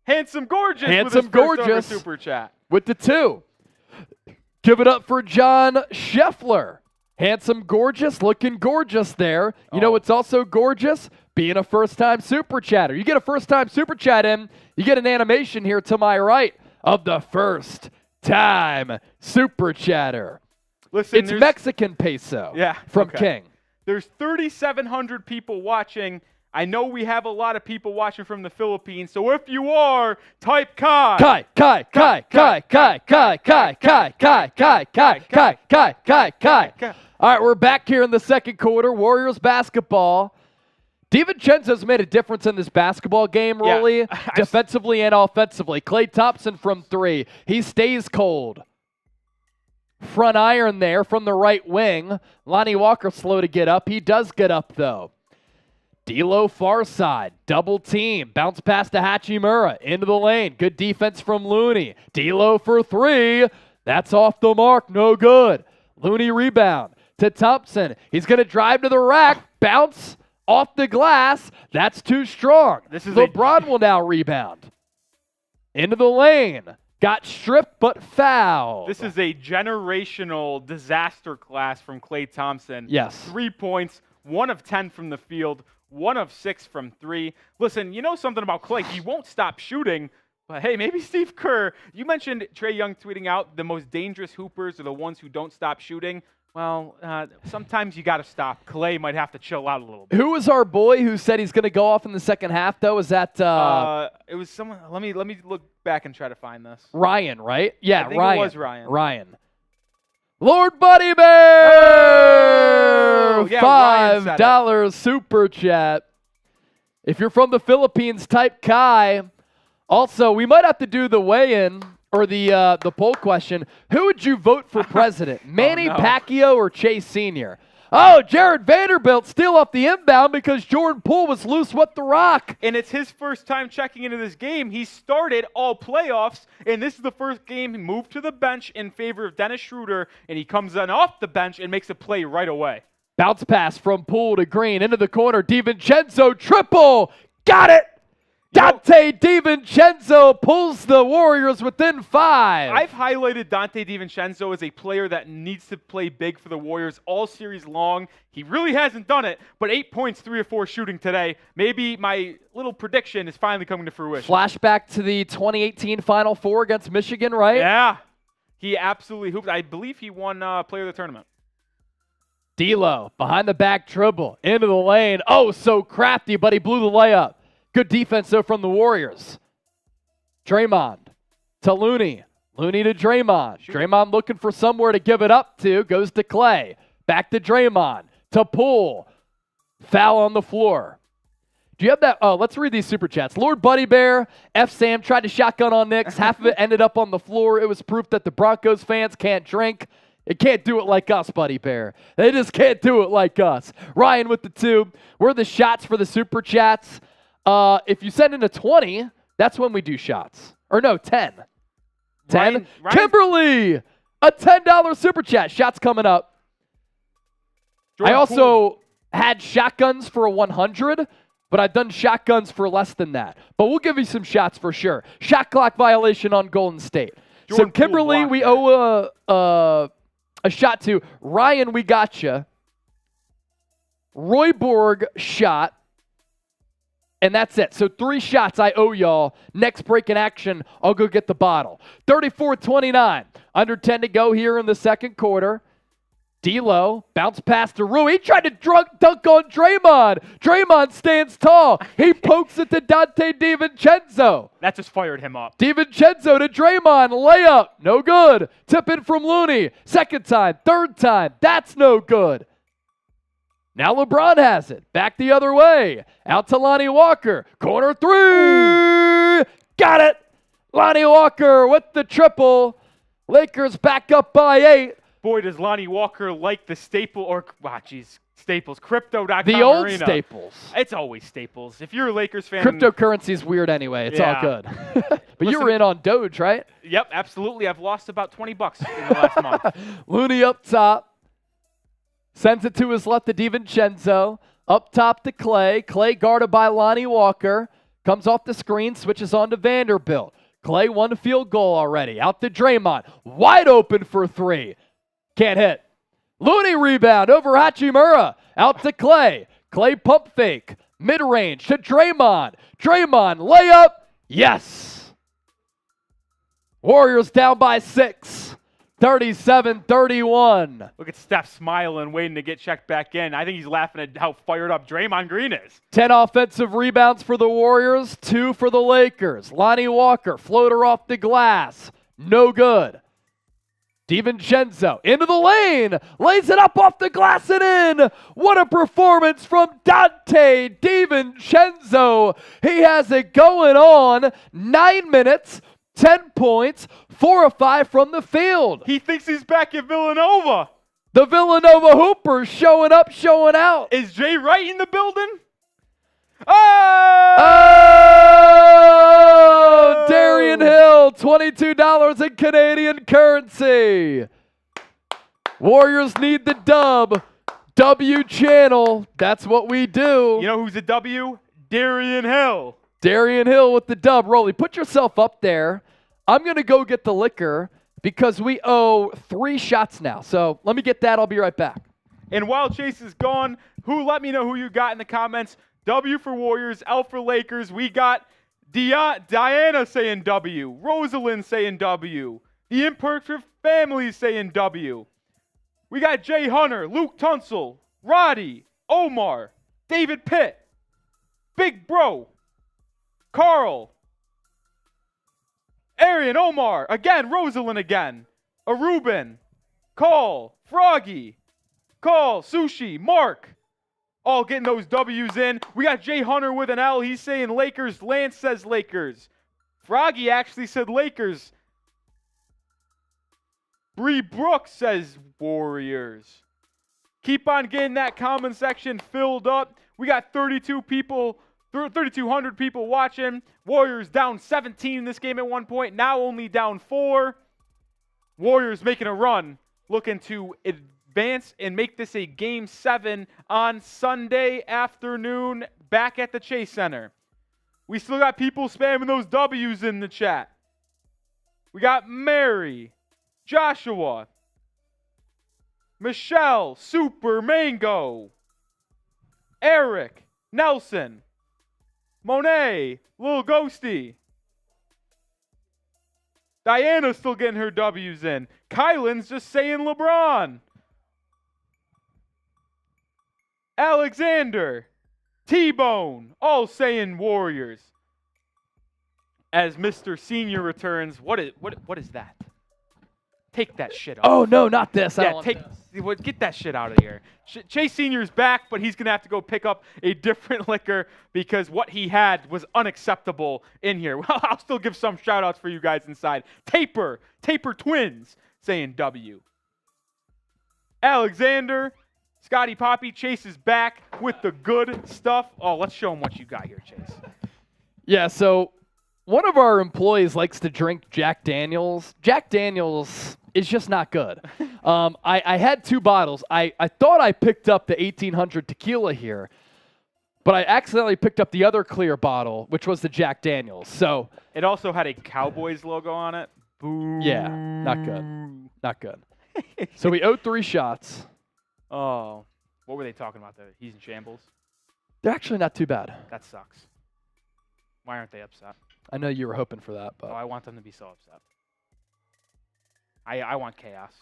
Handsome Gorgeous. Handsome with his first Gorgeous. ever super chat. With the 2. Give it up for John Scheffler. Handsome Gorgeous, looking gorgeous there. You know what's also gorgeous? Being a first-time super chatter. You get a first-time super chat in, you get an animation here to my right of the first-time super chatter. Listen, it's Mexican peso from King. There's 3,700 people watching. I know we have a lot of people watching from the Philippines, so if you are, type Kai. Kai, Kai, Kai, Kai, Kai, Kai, Kai, Kai, Kai, Kai, Kai, Kai, Kai, Kai, Kai. All right, we're back here in the second quarter. Warriors basketball. DiVincenzo's made a difference in this basketball game, really, defensively and offensively. Klay Thompson from 3. He stays cold. Front iron there from the right wing. Lonnie Walker slow to get up. He does get up, though. D'Lo far side. Double team. Bounce pass to Hachimura. Into the lane. Good defense from Looney. D'Lo for 3. That's off the mark. No good. Looney rebound to Thompson. He's going to drive to the rack. Bounce off the glass. That's too strong. LeBron will now rebound. Into the lane. Got stripped but fouled. This is a generational disaster class from Klay Thompson. Yes. 3 points, 1 of 10 from the field, 1 of 6 from 3. Listen, you know something about Klay. He won't stop shooting. But hey, maybe Steve Kerr. You mentioned Trae Young tweeting out the most dangerous hoopers are the ones who don't stop shooting. Well, sometimes you got to stop. Klay might have to chill out a little bit. Who was our boy who said he's going to go off in the second half, though? Is that it was someone. Let me look back and try to find this. Ryan, right? Yeah, I think Ryan. It was Ryan. Ryan. Lord Buddy Bear! Oh, yeah, $5 super chat. If you're from the Philippines, type Kai. Also, we might have to do the weigh-in. Or the poll question, who would you vote for president, Manny Pacquiao or Chase Sr.? Oh, Jared Vanderbilt still off the inbound because Jordan Poole was loose with the rock. And it's his first time checking into this game. He started all playoffs, and this is the first game he moved to the bench in favor of Dennis Schroeder, and he comes in off the bench and makes a play right away. Bounce pass from Poole to Green into the corner. DiVincenzo triple. Got it. Dante DiVincenzo pulls the Warriors within 5. I've highlighted Dante DiVincenzo as a player that needs to play big for the Warriors all series long. He really hasn't done it, but 8 points, 3 or 4 shooting today. Maybe my little prediction is finally coming to fruition. Flashback to the 2018 Final Four against Michigan, right? Yeah. He absolutely hooped. I believe he won player of the tournament. D'Lo behind the back dribble into the lane. Oh, so crafty, but he blew the layup. Good defense, though, from the Warriors. Draymond to Looney. Looney to Draymond. Draymond looking for somewhere to give it up to. Goes to Klay. Back to Draymond. To Poole. Foul on the floor. Do you have that? Oh, let's read these super chats. Lord Buddy Bear, F. Sam tried to shotgun on Knicks. Half of it ended up on the floor. It was proof that the Broncos fans can't drink. It can't do it like us, Buddy Bear. They just can't do it like us. Ryan with the 2. We're the shots for the super chats. If you send in a 20, that's when we do shots. Or no, 10. 10. Kimberly, a $10 super chat. Shots coming up. I also had shotguns for a 100, but I've done shotguns for less than that. But we'll give you some shots for sure. Shot clock violation on Golden State. So Kimberly, we owe a shot to. Ryan, we got you. Roy Borg shot. And that's it. So 3 shots I owe y'all. Next break in action, I'll go get the bottle. 34-29. Under 10 to go here in the second quarter. D'Lo, bounce pass to Rui. He tried to dunk on Draymond. Draymond stands tall. He pokes it to Dante DiVincenzo. That just fired him up. DiVincenzo to Draymond. Layup. No good. Tip in from Looney. Second time. Third time. That's no good. Now LeBron has it. Back the other way. Out to Lonnie Walker. Corner 3. Got it. Lonnie Walker with the triple. Lakers back up by 8. Boy, does Lonnie Walker like the Staples, Crypto.com The old arena. Staples. It's always Staples. If you're a Lakers fan. Cryptocurrency's weird anyway. It's all good. But you were in on Doge, right? Yep, absolutely. I've lost about $20 in the last month. Looney up top. Sends it to his left to DiVincenzo. Up top to Klay. Klay guarded by Lonnie Walker. Comes off the screen, switches on to Vanderbilt. Klay 1 field goal already. Out to Draymond. Wide open for 3. Can't hit. Looney rebound over Hachimura. Out to Klay. Klay pump fake. Mid-range to Draymond. Draymond layup. Yes. Warriors down by 6. 37-31. Look at Steph smiling, waiting to get checked back in. I think he's laughing at how fired up Draymond Green is. 10 offensive rebounds for the Warriors, 2 for the Lakers. Lonnie Walker, floater off the glass. No good. DiVincenzo into the lane, lays it up off the glass and in. What a performance from Dante DiVincenzo. He has it going on. 9 minutes, 10 points, 4 of 5 from the field. He thinks he's back at Villanova. The Villanova Hoopers showing up, showing out. Is Jay Wright in the building? Oh! Darian Hill, $22 in Canadian currency. Warriors need the dub. W channel. That's what we do. You know who's a W? Darian Hill. Darian Hill with the dub. Rolly, put yourself up there. I'm going to go get the liquor because we owe 3 shots now. So let me get that. I'll be right back. And while Chase is gone, let me know who you got in the comments. W for Warriors, L for Lakers. We got Diana saying W. Rosalind saying W. The Imperfect Family saying W. We got Jay Hunter, Luke Tunsil, Roddy, Omar, David Pitt, Big Bro, Carl, Arian, Omar, again, Rosalind again, Aruben, Call, Froggy, Call, Sushi, Mark, all getting those W's in. We got Jay Hunter with an L. He's saying Lakers. Lance says Lakers. Froggy actually said Lakers. Bree Brooks says Warriors. Keep on getting that comment section filled up. We got 3,200 people watching. Warriors down 17 in this game at one point. Now only down 4. Warriors making a run. Looking to advance and make this a Game 7 on Sunday afternoon back at the Chase Center. We still got people spamming those W's in the chat. We got Mary, Joshua, Michelle, Super Mango, Eric, Nelson, Monet, Lil Ghosty. Diana's still getting her W's in. Kylan's just saying LeBron. Alexander, T-Bone, all saying Warriors. As Mr. Senior returns, what is that? Take that shit off. Oh, no, not this. I don't want this. Get that shit out of here. Chase Senior's back, but he's going to have to go pick up a different liquor because what he had was unacceptable in here. Well, I'll still give some shout-outs for you guys inside. Taper Twins saying W. Alexander, Scotty Poppy, Chase is back with the good stuff. Oh, let's show him what you got here, Chase. Yeah, so one of our employees likes to drink Jack Daniels. Jack Daniels is just not good. I had 2 bottles. I thought I picked up the 1800 tequila here, but I accidentally picked up the other clear bottle, which was the Jack Daniels. So it also had a Cowboys logo on it. Boo. Yeah, not good. Not good. So we owed 3 shots. Oh, what were they talking about there? He's in shambles? They're actually not too bad. That sucks. Why aren't they upset? I know you were hoping for that, but I want them to be so upset. I want chaos.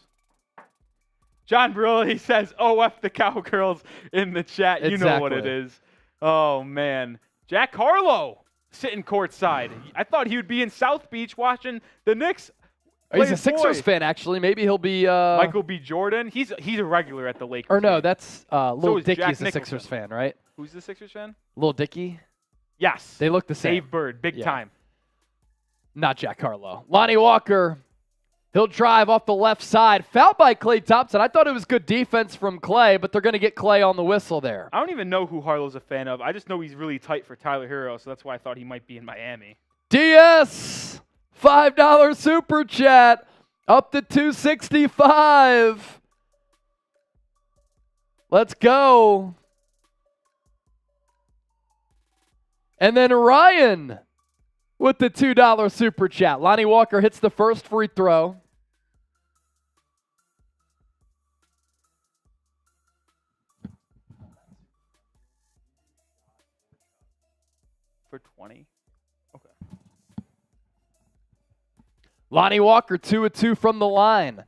John Brillo, he says, "OF the Cowgirls" in the chat. You know what it is. Oh, man. Jack Harlow sitting courtside. I thought he would be in South Beach watching the Knicks. He's a Sixers fan, actually. Maybe he'll be Michael B. Jordan. He's a regular at the Lakers. Or no, that's Lil Dicky's a Nicholson. Sixers fan, right? Who's the Sixers fan? Lil Dicky? Yes. They look the same. Dave Bird, big time. Not Jack Harlow. Lonnie Walker, he'll drive off the left side. Fouled by Klay Thompson. I thought it was good defense from Klay, but they're going to get Klay on the whistle there. I don't even know who Harlow's a fan of. I just know he's really tight for Tyler Hero, so that's why I thought he might be in Miami. DS, $5 super chat, up to 265. Let's go. And then Ryan with the $2 super chat. Lonnie Walker hits the first free throw. For 20? Okay. Lonnie Walker, 2 of 2 from the line.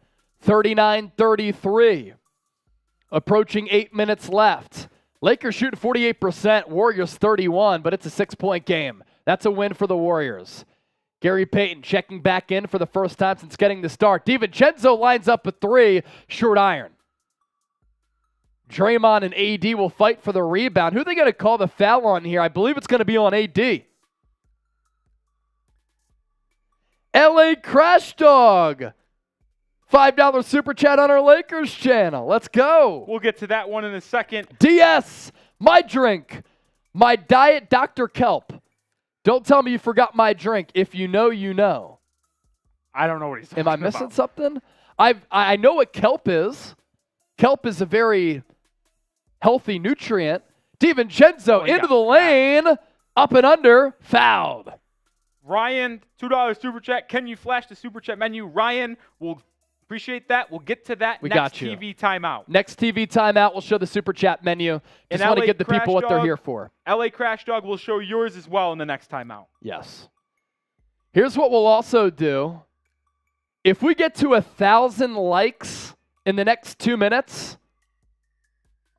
39-33. Approaching 8 minutes left. Lakers shooting 48%, Warriors 31, but it's a 6-point game. That's a win for the Warriors. Gary Payton checking back in for the first time since getting the start. DiVincenzo lines up a three, short iron. Draymond and AD will fight for the rebound. Who are they going to call the foul on here? I believe it's going to be on AD. LA Crash Dog. $5 super chat on our Lakers channel. Let's go. We'll get to that one in a second. DS, my drink, my diet Dr. Kelp. Don't tell me you forgot my drink. If you know, you know. I don't know what he's talking Am I about. missing something? I know what kelp is. Kelp is a very healthy nutrient. DiVincenzo into the lane, up and under, fouled. Ryan, $2 super chat. Can you flash the super chat menu? Ryan, we'll appreciate that. We'll get to that next TV timeout. Next TV timeout, we'll show the super chat menu. Just want to give the people what they're here for. LA Crash Dog will show yours as well in the next timeout. Yes. Here's what we'll also do. If we get to 1,000 likes in the next 2 minutes,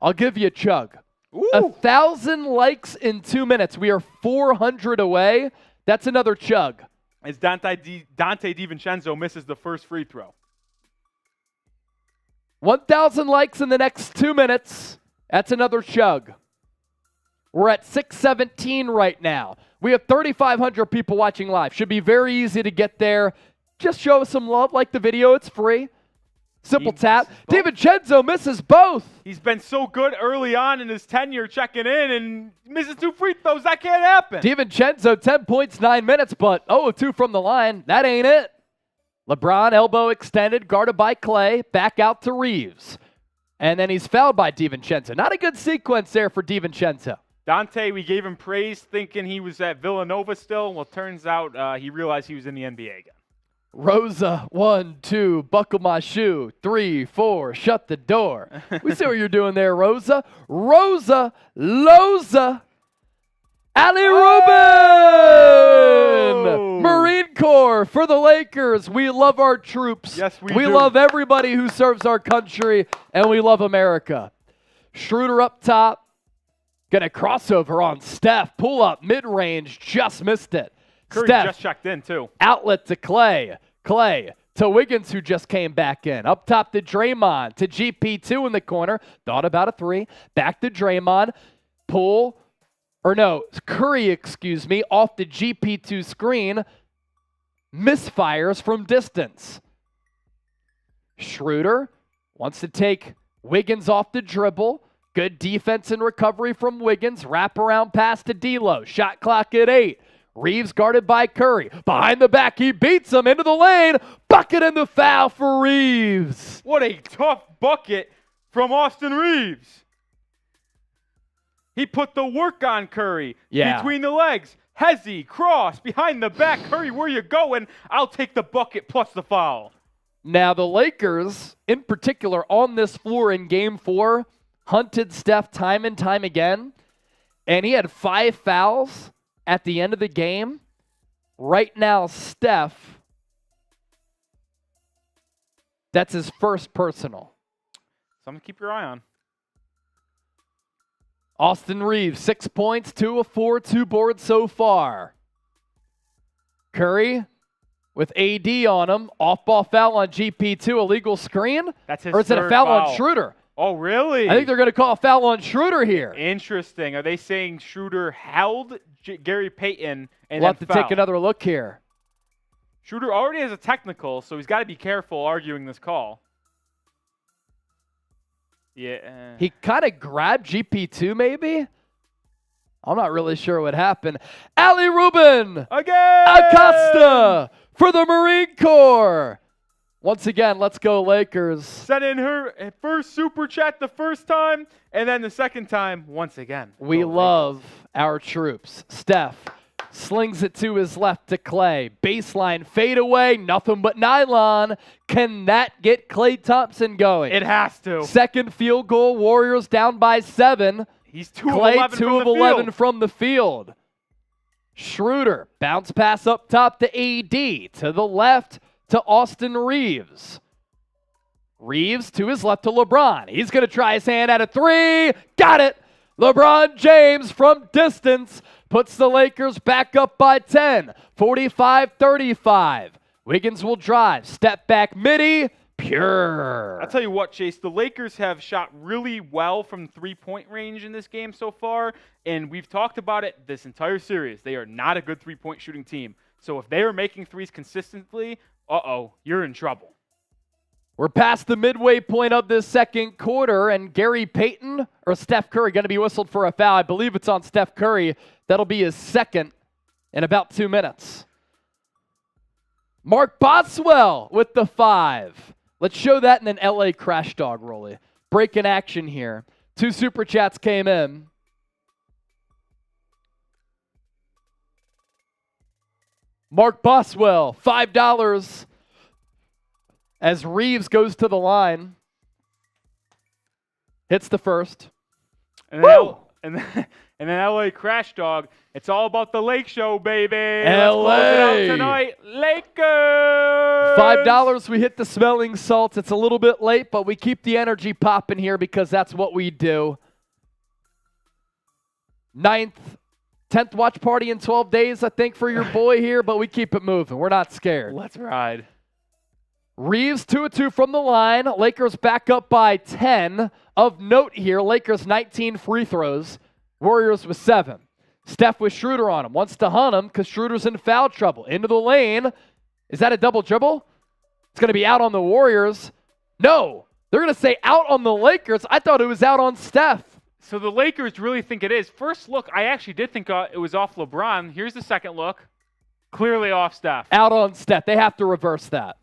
I'll give you a chug. 1,000 likes in 2 minutes. We are 400 away. That's another chug. As Dante DiVincenzo misses the first free throw. 1,000 likes in the next 2 minutes. That's another chug. We're at 617 right now. We have 3,500 people watching live. Should be very easy to get there. Just show us some love. Like the video. It's free. Simple tap. DiVincenzo misses both. He's been so good early on in his tenure checking in and misses 2 free throws. That can't happen. DiVincenzo, 10 points, 9 minutes, but 0 of 2 from the line. That ain't it. LeBron, elbow extended, guarded by Klay, back out to Reeves. And then he's fouled by DiVincenzo. Not a good sequence there for DiVincenzo. Dante, we gave him praise thinking he was at Villanova still. Well, turns out he realized he was in the NBA again. Rosa, 1, 2, buckle my shoe. 3, 4, shut the door. We see what you're doing there, Rosa. Rosa, Loza, Ali Rubin! Marine Corps for the Lakers. We love our troops. Yes, we do. We love everybody who serves our country, and we love America. Schroeder up top. Gonna crossover on Steph. Pull up, mid-range, just missed it. Curry Steph, just checked in, too. Outlet to Klay. Klay to Wiggins, who just came back in. Up top to Draymond. To GP2 in the corner. Thought about a three. Back to Draymond. Curry, excuse me, off the GP2 screen. Misfires from distance. Schroeder wants to take Wiggins off the dribble. Good defense and recovery from Wiggins. Wraparound pass to D'Lo. Shot clock at 8. Reeves guarded by Curry. Behind the back, he beats him into the lane. Bucket and the foul for Reeves. What a tough bucket from Austin Reeves. He put the work on Curry. Yeah. Between the legs. Hezzy, cross, behind the back. Curry, where you going? I'll take the bucket plus the foul. Now the Lakers, in particular on this floor in Game 4, hunted Steph time and time again. And he had 5 fouls at the end of the game. Right now, Steph, that's his first personal. Something to keep your eye on. Austin Reeves, 6 points, 2 of 4, 2 boards so far. Curry with AD on him. Off-ball foul on GP2, illegal screen? That's his Or is it a foul on Schroeder? Oh, really? I think they're going to call a foul on Schroeder here. Interesting. Are they saying Schroeder held Gary Payton and We'll have then to take another look here. Schroeder already has a technical, so he's got to be careful arguing this call. Yeah. He kind of grabbed GP2 maybe? I'm not really sure what happened. Ali Rubin! Again! Acosta for the Marine Corps! Once again, let's go Lakers. Sent in her first super chat the first time, and then the second time once again. We love our troops. Steph slings it to his left to Klay. Baseline fadeaway, nothing but nylon. Can that get Klay Thompson going? It has to. Second field goal, Warriors down by 7. He's 2 Klay, of 11 2 from of the 11 field. from the field. Schroeder, bounce pass up top to AD. To the left to Austin Reeves. Reeves to his left to LeBron. He's going to try his hand at a 3. Got it. LeBron James from distance puts the Lakers back up by 10, 45-35. Wiggins will drive, step back midi, pure. I'll tell you what, Chase, the Lakers have shot really well from three-point range in this game so far, and we've talked about it this entire series. They are not a good three-point shooting team. So if they are making threes consistently, you're in trouble. We're past the midway point of this second quarter, and Gary Payton or Steph Curry going to be whistled for a foul. I believe it's on Steph Curry. That'll be his second in about 2 minutes. Mark Boswell with the 5. Let's show that in an LA crash dog, Rolly. Breaking action here. 2 super chats came in. Mark Boswell, $5. As Reeves goes to the line, hits the first. And then LA Crash Dog, it's all about the Lake Show, baby. LA. Let's close it out tonight. Lakers. $5, we hit the smelling salts. It's a little bit late, but we keep the energy popping here because that's what we do. 10th watch party in 12 days, I think, for your boy here, but we keep it moving. We're not scared. Let's ride. Reeves 2-2 from the line. Lakers back up by 10. Of note here, Lakers 19 free throws. Warriors with 7. Steph with Schroeder on him. Wants to hunt him because Schroeder's in foul trouble. Into the lane. Is that a double dribble? It's going to be out on the Warriors. No. They're going to say out on the Lakers. I thought it was out on Steph. So the Lakers really think it is. First look, I actually did think it was off LeBron. Here's the second look. Clearly off Steph. Out on Steph. They have to reverse that.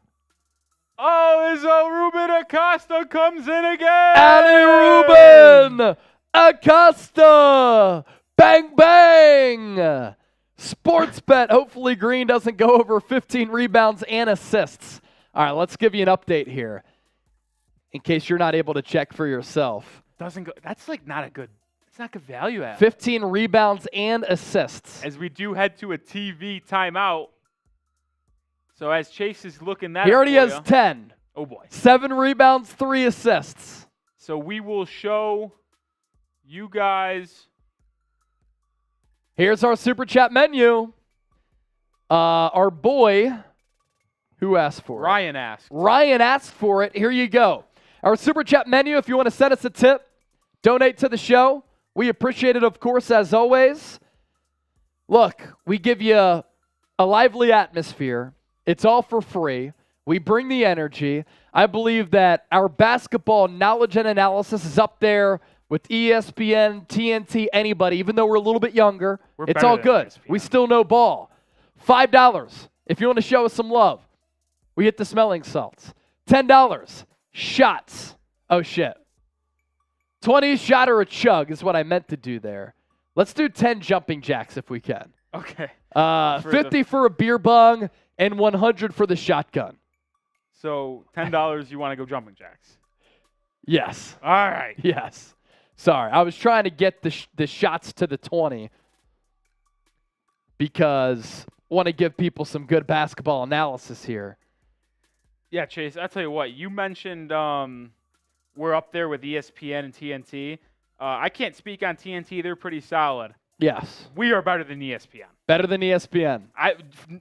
Oh, Izzo Ruben Acosta comes in again. Ali Ruben Acosta. Bang, bang. Sports bet. Hopefully Green doesn't go over 15 rebounds and assists. All right, let's give you an update here in case you're not able to check for yourself. Doesn't go. That's like not a good. It's not good value at. 15 rebounds and assists. As we do head to a TV timeout. So as Chase is looking that He already has you, 10. Oh boy. 7 rebounds, 3 assists. So we will show you guys. Here's our super chat menu. Our boy, who asked for it? Ryan asked. Ryan asked for it. Here you go. Our super chat menu, if you want to send us a tip, donate to the show. We appreciate it, of course, as always. Look, we give you a lively atmosphere. It's all for free. We bring the energy. I believe that our basketball knowledge and analysis is up there with ESPN, TNT, anybody, even though we're a little bit younger. It's all good. ESPN. We still know ball. $5 if you want to show us some love. We hit the smelling salts. $10, shots. Oh, shit. 20 shot or a chug is what I meant to do there. Let's do 10 jumping jacks if we can. Okay. 50 for a beer bong and 100 for the shotgun. So $10 you want to go jumping jacks? Yes. All right. Yes. Sorry. I was trying to get the shots to the 20 because I want to give people some good basketball analysis here. Yeah, Chase, I'll tell you what. You mentioned we're up there with ESPN and TNT. I can't speak on TNT. They're pretty solid. Yes. We are better than ESPN. Better than ESPN.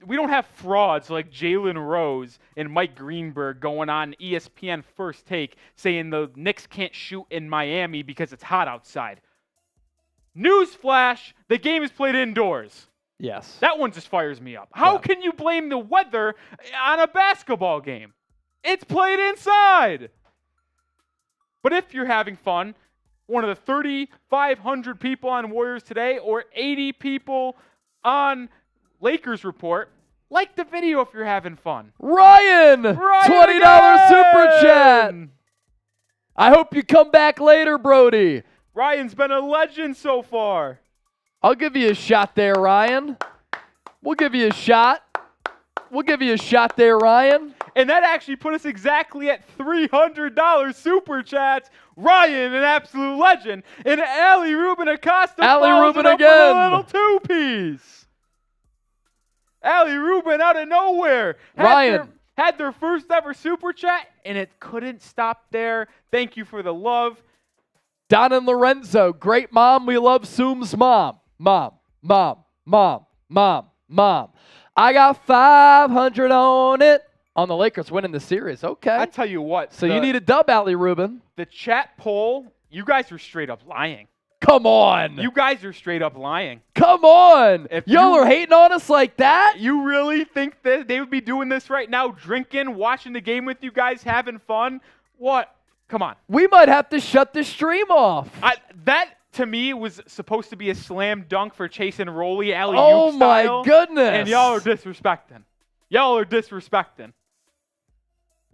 We don't have frauds like Jalen Rose and Mike Greenberg going on ESPN First Take saying the Knicks can't shoot in Miami because it's hot outside. Newsflash, the game is played indoors. Yes. That one just fires me up. How can you blame the weather on a basketball game? It's played inside. But if you're having fun, one of the 3,500 people on Warriors Today or 80 people on Lakers Report, like the video if you're having fun. Ryan $20 super chat. I hope you come back later, Brody. Ryan's been a legend so far. I'll give you a shot there, Ryan. We'll give you a shot. We'll give you a shot there, Ryan. And that actually put us exactly at $300 super chats. Ryan, an absolute legend. And Ali Ruben Acosta follows it up with a little two-piece. Ali Ruben out of nowhere. Had their first ever super chat, and it couldn't stop there. Thank you for the love. Don and Lorenzo, great mom. We love Soom's mom. Mom. I got 500 on it. On the Lakers winning the series. Okay. I tell you what. So you need a dub, Allie Rubin. The chat poll, you guys are straight up lying. Come on. You guys are straight up lying. Come on. Y'all are hating on us like that? You really think that they would be doing this right now, drinking, watching the game with you guys, having fun? What? Come on. We might have to shut the stream off. That, to me, was supposed to be a slam dunk for Chase and Rolly, alley-oop Oh, style, my goodness. And y'all are disrespecting.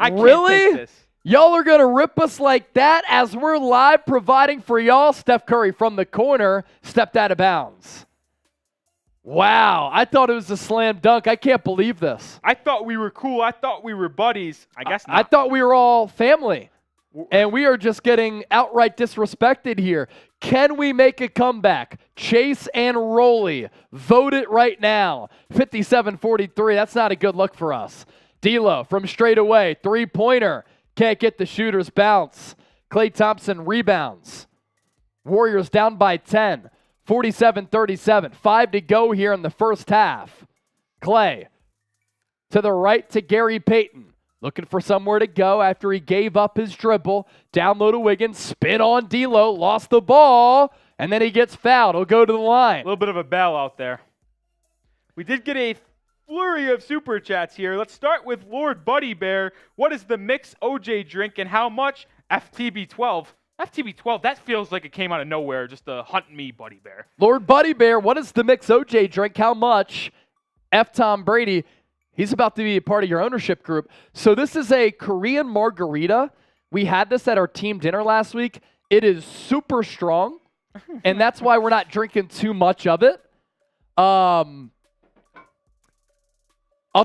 I can't really? take this. Y'all are going to rip us like that as we're live providing for y'all? Steph Curry from the corner stepped out of bounds. Wow. I thought it was a slam dunk. I can't believe this. I thought we were cool. I thought we were buddies. I guess not. I thought we were all family. And we are just getting outright disrespected here. Can we make a comeback? Chase and Rolly. Vote it right now. 57-43. That's not a good look for us. D'Lo from straight away. Three-pointer. Can't get the shooter's bounce. Klay Thompson rebounds. Warriors down by 10. 47-37. 5 to go here in the first half. Klay to the right to Gary Payton. Looking for somewhere to go after he gave up his dribble. Down low to Wiggins. Spin on D'Lo. Lost the ball. And then he gets fouled. He'll go to the line. A little bit of a bailout there. We did get a flurry of super chats here. Let's start with Lord Buddy Bear. What is the mix OJ drink and how much? FTB12. FTB12, that feels like it came out of nowhere. Just to hunt me, Buddy Bear. Lord Buddy Bear, what is the mix OJ drink? How much? F. Tom Brady. He's about to be a part of your ownership group. So this is a Korean margarita. We had this at our team dinner last week. It is super strong, and that's why we're not drinking too much of it. I'll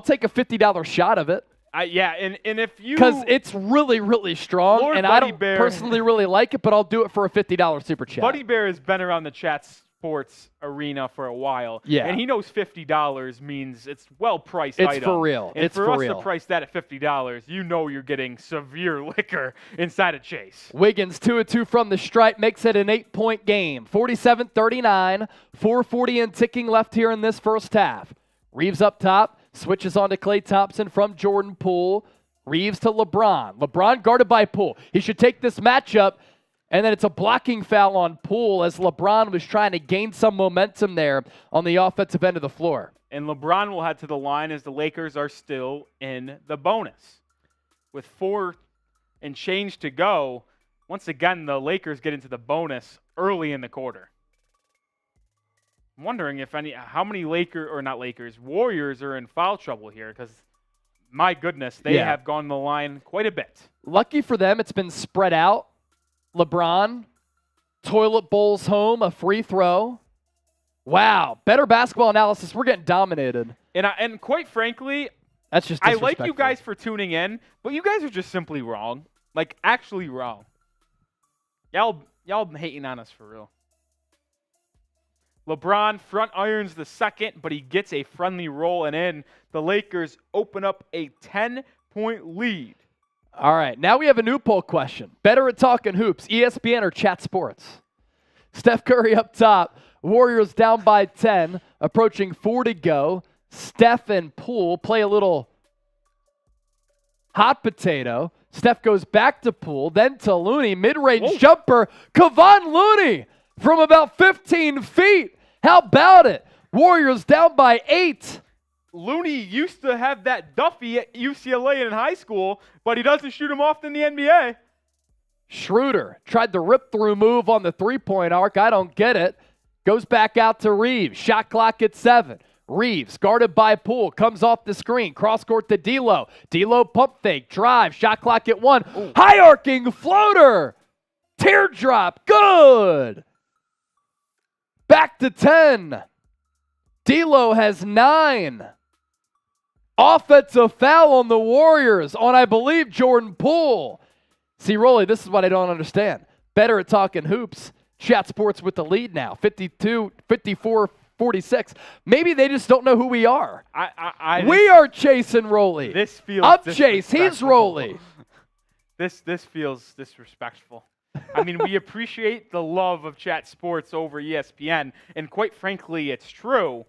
take a $50 shot of it. Yeah, and if you... Because it's really, really strong, Lord and Buddy I don't Bear, personally really like it, but I'll do it for a $50 super chat. Buddy Bear has been around the chat sports arena for a while. Yeah. And he knows $50 means it's well-priced It's item. for real. And It's for for us real. to price that at $50, you know you're getting severe liquor inside of Chase. Wiggins, 2-2 from the stripe, makes it an 8-point game. 47-39, 4:40 and ticking left here in this first half. Reeves up top, switches on to Klay Thompson from Jordan Poole. Reeves to LeBron. LeBron guarded by Poole. He should take this matchup, and then it's a blocking foul on Poole as LeBron was trying to gain some momentum there on the offensive end of the floor. And LeBron will head to the line as the Lakers are still in the bonus. With 4 and change to go, once again, the Lakers get into the bonus early in the quarter. I'm wondering how many Warriors are in foul trouble here, because my goodness, they have gone the line quite a bit. Lucky for them, it's been spread out. LeBron, toilet bowls home, a free throw. Wow, better basketball analysis. We're getting dominated. And quite frankly, that's just I like you guys for tuning in, but you guys are just simply wrong. Like, actually wrong. Y'all hating on us for real. LeBron front irons the second, but he gets a friendly roll and in. The Lakers open up a 10-point lead. All right, now we have a new poll question. Better at talking hoops, ESPN or Chat Sports? Steph Curry up top. Warriors down by 10, approaching 4 to go. Steph and Poole play a little hot potato. Steph goes back to Poole, then to Looney. Mid-range jumper. Kevon Looney from about 15 feet. How about it? Warriors down by 8. Looney used to have that Duffy at UCLA in high school, but he doesn't shoot him off in the NBA. Schroeder tried the rip-through move on the three-point arc. I don't get it. Goes back out to Reeves. Shot clock at 7. Reeves, guarded by Poole, comes off the screen. Cross-court to D'Lo. D'Lo pump fake. Drive. Shot clock at 1. Ooh. High-arcing floater. Teardrop. Good. Back to 10. D'Lo has 9. Offensive foul on the Warriors on, I believe, Jordan Poole. See, Rolly, this is what I don't understand. Better at talking hoops. Chat Sports with the lead now, 54-46. Maybe they just don't know who we are. We are Chase and Rolly. This feels I'm Chase. He's Rolly. This feels disrespectful. I mean, we appreciate the love of chat sports over ESPN, and quite frankly, it's true.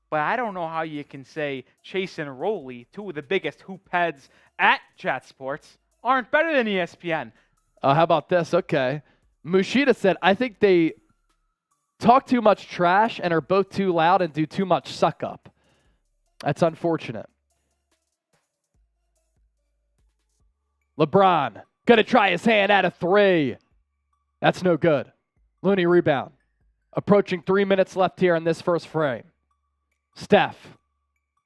But I don't know how you can say Chase and Roley, two of the biggest hoop heads at chat sports, aren't better than ESPN. How about this? Okay. Mushida said, I think they talk too much trash and are both too loud and do too much suck up. That's unfortunate. LeBron, gonna try his hand at a three. That's no good. Looney rebound. Approaching 3 minutes left here in this first frame. Steph,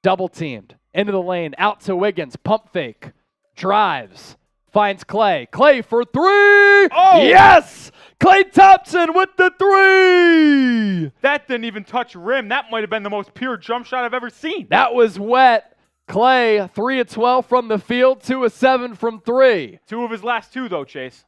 double teamed, into the lane, out to Wiggins, pump fake, drives, finds Klay. Klay for three! Oh! Yes! Klay Thompson with the three! That didn't even touch rim. That might have been the most pure jump shot I've ever seen. That was wet. Klay, 3 of 12 from the field, 2 of 7 from 3. 2 of his last 2, though, Chase.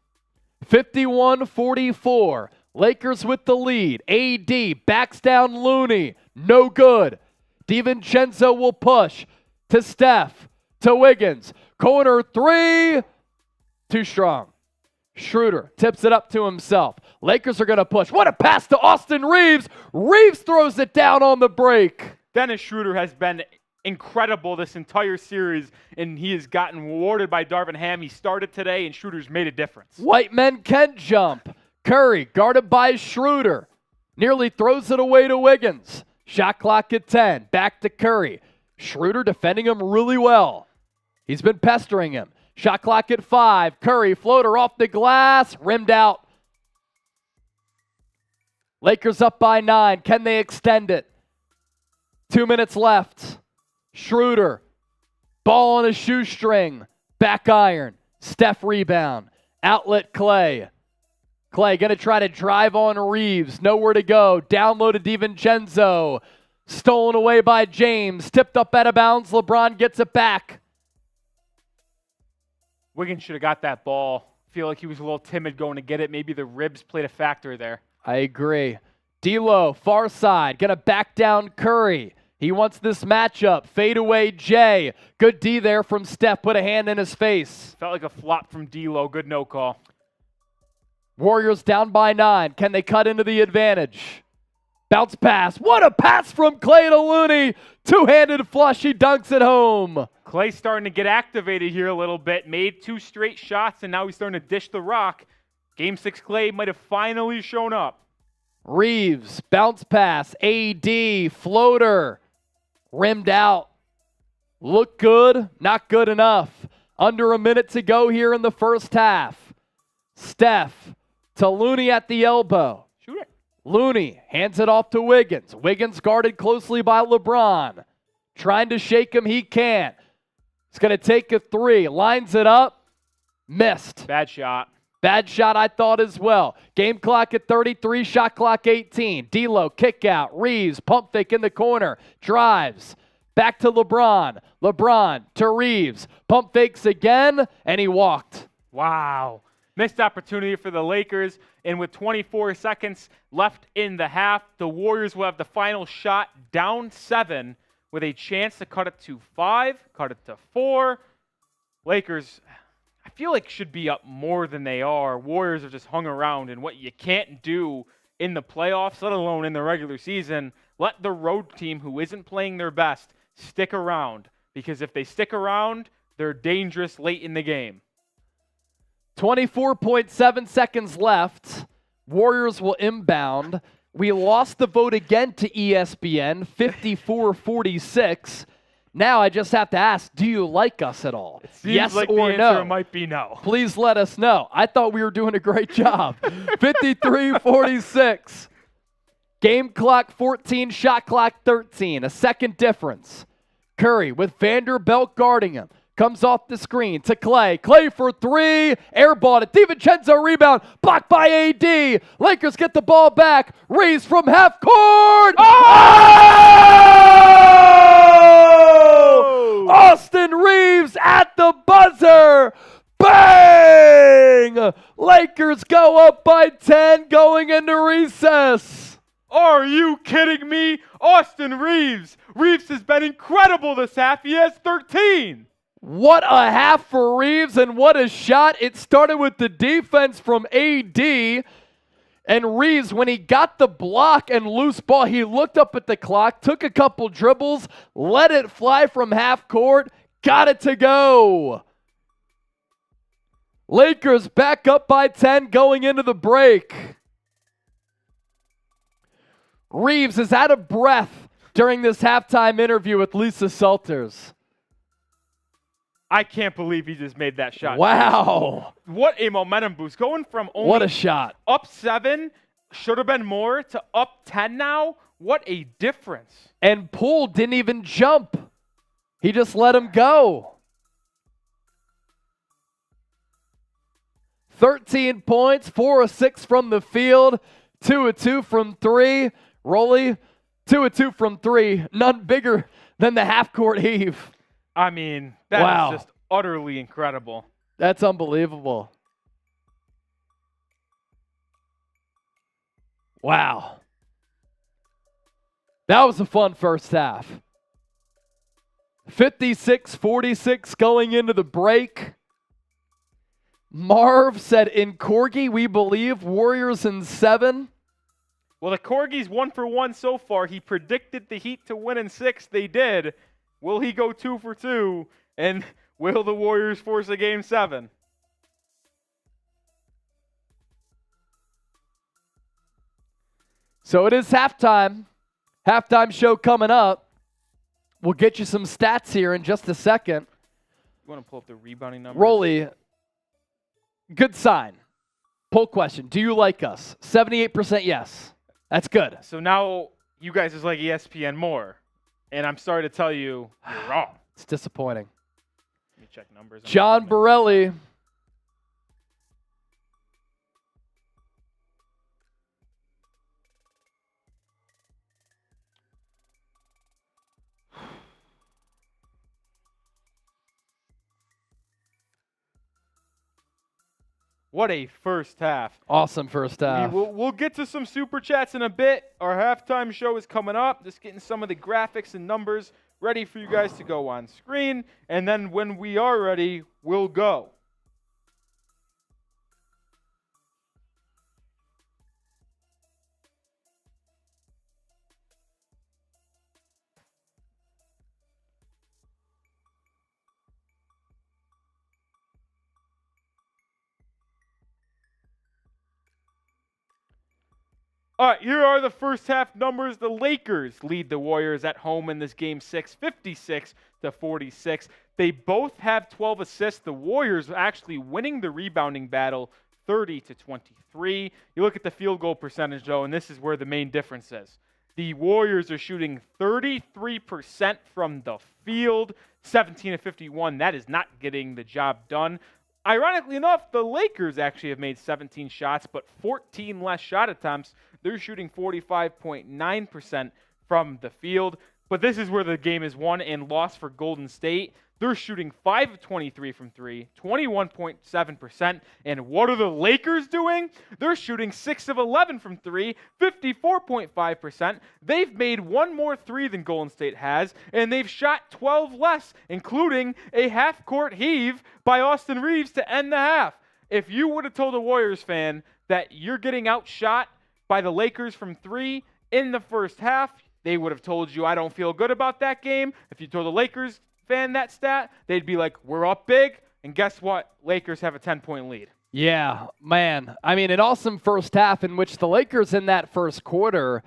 51-44. Lakers with the lead. AD backs down Looney. No good. DiVincenzo will push to Steph, to Wiggins. Corner 3. Too strong. Schroeder tips it up to himself. Lakers are going to push. What a pass to Austin Reeves. Reeves throws it down on the break. Dennis Schroeder has been incredible this entire series, and he has gotten rewarded by Darvin Ham. He started today, and Schroeder's made a difference. White men can jump. Curry guarded by Schroeder. Nearly throws it away to Wiggins. Shot clock at 10. Back to Curry. Schroeder defending him really well. He's been pestering him. Shot clock at 5. Curry, floater off the glass, rimmed out. Lakers up by 9. Can they extend it? 2 minutes left. Schroeder, ball on a shoestring, back iron. Steph rebound. Outlet Klay. Klay going to try to drive on Reeves. Nowhere to go. Down low to DiVincenzo. Stolen away by James. Tipped up out of bounds. LeBron gets it back. Wiggins should have got that ball. Feel like he was a little timid going to get it. Maybe the ribs played a factor there. I agree. D'Lo, far side, going to back down Curry. He wants this matchup. Fade away Jay. Good D there from Steph. Put a hand in his face. Felt like a flop from D'Lo. Good no call. Warriors down by 9. Can they cut into the advantage? Bounce pass. What a pass from Klay to Looney. Two-handed flush. He dunks it home. Klay starting to get activated here a little bit. Made 2 straight shots, and now he's starting to dish the rock. Game 6 Klay might have finally shown up. Reeves, bounce pass. AD, floater. Rimmed out. Look good, not good enough. Under a minute to go here in the first half. Steph to Looney at the elbow. Shoot it. Looney hands it off to Wiggins. Wiggins guarded closely by LeBron. Trying to shake him, he can't. He's going to take a 3. Lines it up. Missed. Bad shot. Bad shot, I thought as well. Game clock at 33, shot clock 18. D'Lo, kick out. Reeves, pump fake in the corner. Drives. Back to LeBron. LeBron to Reeves. Pump fakes again, and he walked. Wow. Missed opportunity for the Lakers. And with 24 seconds left in the half, the Warriors will have the final shot down 7 with a chance to cut it to 5, cut it to 4. Lakers, I feel like, should be up more than they are. Warriors have just hung around, and what you can't do in the playoffs, let alone in the regular season, let the road team who isn't playing their best stick around. Because if they stick around, they're dangerous late in the game. 24.7 seconds left. Warriors will inbound. We lost the vote again to ESPN, 54-46. Now I just have to ask, do you like us at all? It seems yes like or the no? answer might be no. Please let us know. I thought we were doing a great job. 53-46. Game clock 14, shot clock 13. A second difference. Curry with Vanderbilt guarding him. Comes off the screen to Klay. Klay for 3. Airball to DiVincenzo. Rebound. Blocked by AD. Lakers get the ball back. Reeves from half court. Oh! Austin Reeves at the buzzer. Bang! Lakers go up by 10 going into recess. Are you kidding me? Austin Reeves. Reeves has been incredible this half. He has 13. What a half for Reeves, and what a shot. It started with the defense from AD. And Reeves, when he got the block and loose ball, he looked up at the clock, took a couple dribbles, let it fly from half court, got it to go. Lakers back up by 10 going into the break. Reeves is out of breath during this halftime interview with Lisa Salters. I can't believe he just made that shot. Wow. What a momentum boost. Going from only What a shot. up 7, should have been more, to up 10 now. What a difference. And Poole didn't even jump. He just let him go. 13 points, 4 of 6 from the field, 2 of 2 from 3. Rolly, 2 of 2 from 3. None bigger than the half-court heave. I mean, that is just utterly incredible. That's unbelievable. Wow. That was a fun first half. 56-46 going into the break. Marv said, in Corgi, we believe Warriors in 7. Well, the Corgis 1 for 1 so far. He predicted the Heat to win in 6. They did. Will he go 2 for 2? And will the Warriors force a game 7? So it is halftime. Halftime show coming up. We'll get you some stats here in just a second. You want to pull up the rebounding numbers? Rolly, good sign. Poll question. Do you like us? 78% yes. That's good. So now you guys is like ESPN more. And I'm sorry to tell you, you're wrong. It's disappointing. Let me check numbers. John Borelli. What a first half. Awesome first half. We'll get to some super chats in a bit. Our halftime show is coming up. Just getting some of the graphics and numbers ready for you guys to go on screen. And then when we are ready, we'll go. All right, here are the first half numbers. The Lakers lead the Warriors at home in this game 6, 56-46. They both have 12 assists. The Warriors actually winning the rebounding battle 30-23. You look at the field goal percentage, though, and this is where the main difference is. The Warriors are shooting 33% from the field, 17-51. That is not getting the job done. Ironically enough, the Lakers actually have made 17 shots, but 14 less shot attempts. They're shooting 45.9% from the field. But this is where the game is won and lost for Golden State. They're shooting 5 of 23 from 3, 21.7%. And what are the Lakers doing? They're shooting 6 of 11 from 3, 54.5%. They've made one more 3 than Golden State has, and they've shot 12 less, including a half-court heave by Austin Reeves to end the half. If you would have told a Warriors fan that you're getting outshot by the Lakers from 3 in the first half, they would have told you, I don't feel good about that game. If you told the Lakers fan that stat, they'd be like, we're up big, and guess what? Lakers have a 10-point lead. Yeah, man. I mean, an awesome first half in which the Lakers in that first quarter,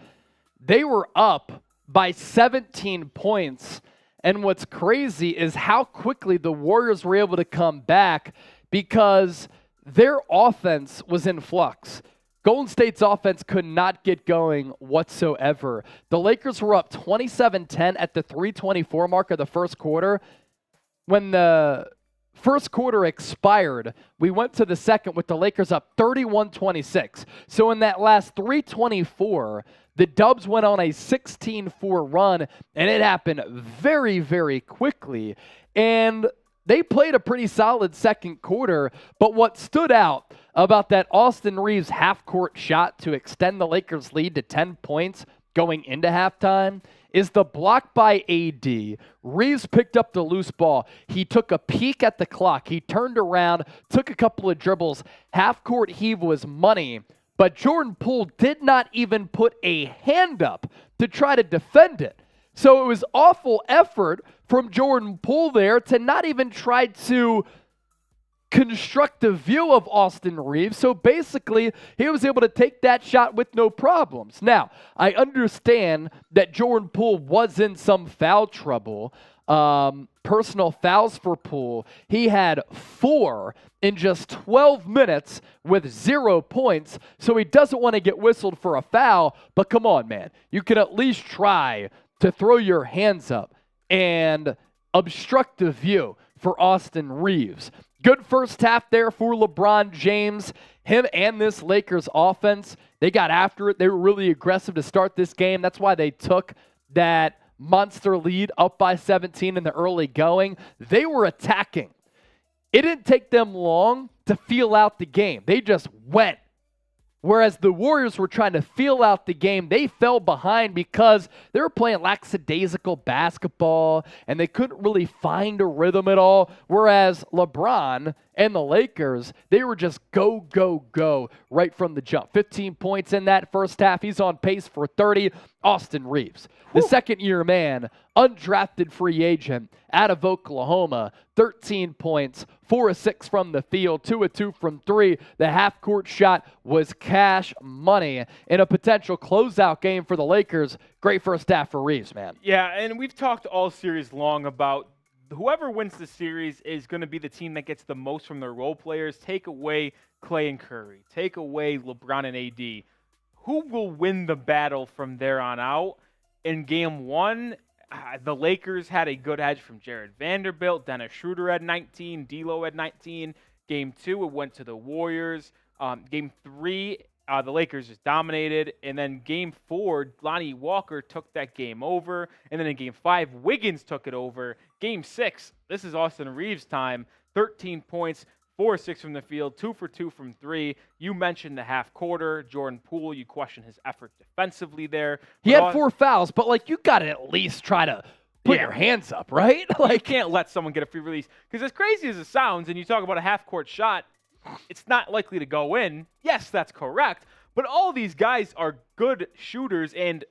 they were up by 17 points. And what's crazy is how quickly the Warriors were able to come back because their offense was in flux. Golden State's offense could not get going whatsoever. The Lakers were up 27-10 at the 3:24 mark of the first quarter. When the first quarter expired, we went to the second with the Lakers up 31-26. So in that last 3:24, the Dubs went on a 16-4 run, and it happened very, very quickly. And they played a pretty solid second quarter, but what stood out about that Austin Reeves half-court shot to extend the Lakers' lead to 10 points going into halftime is the block by AD. Reeves picked up the loose ball. He took a peek at the clock. He turned around, took a couple of dribbles. Half-court heave was money, but Jordan Poole did not even put a hand up to try to defend it. So it was awful effort from Jordan Poole there to not even try to construct a view of Austin Reeves. So basically, he was able to take that shot with no problems. Now, I understand that Jordan Poole was in some foul trouble. Personal fouls for Poole. He had 4 in just 12 minutes with 0 points, so he doesn't want to get whistled for a foul. But come on, man. You can at least try to throw your hands up and obstruct the view for Austin Reeves. Good first half there for LeBron James. Him and this Lakers offense, they got after it. They were really aggressive to start this game. That's why they took that monster lead up by 17 in the early going. They were attacking. It didn't take them long to feel out the game. They just went. Whereas the Warriors were trying to feel out the game, they fell behind because they were playing lackadaisical basketball and they couldn't really find a rhythm at all. Whereas LeBron and the Lakers, they were just go, go, go right from the jump. 15 points in that first half. He's on pace for 30. Austin Reeves, the second-year man, undrafted free agent out of Oklahoma, 13 points, 4 of 6 from the field, 2 of 2 from 3. The half-court shot was cash money in a potential closeout game for the Lakers. Great first half for Reeves, man. Yeah, and we've talked all series long about whoever wins the series is going to be the team that gets the most from their role players. Take away Klay and Curry. Take away LeBron and AD. Who will win the battle from there on out? In game 1, the Lakers had a good edge from Jared Vanderbilt. Dennis Schroeder had 19. D'Lo had 19. Game 2, it went to the Warriors. Game 3, the Lakers just dominated. And then game 4, Lonnie Walker took that game over. And then in game 5, Wiggins took it over. Game 6, this is Austin Reeves' time. 13 points. 4 of 6 from the field, 2 for 2 from 3. You mentioned the half quarter. Jordan Poole, you question his effort defensively there. He had 4 fouls, but you got to at least try to put your hands up, right? You can't let someone get a free release. Because as crazy as it sounds, and you talk about a half court shot, it's not likely to go in. Yes, that's correct. But all these guys are good shooters and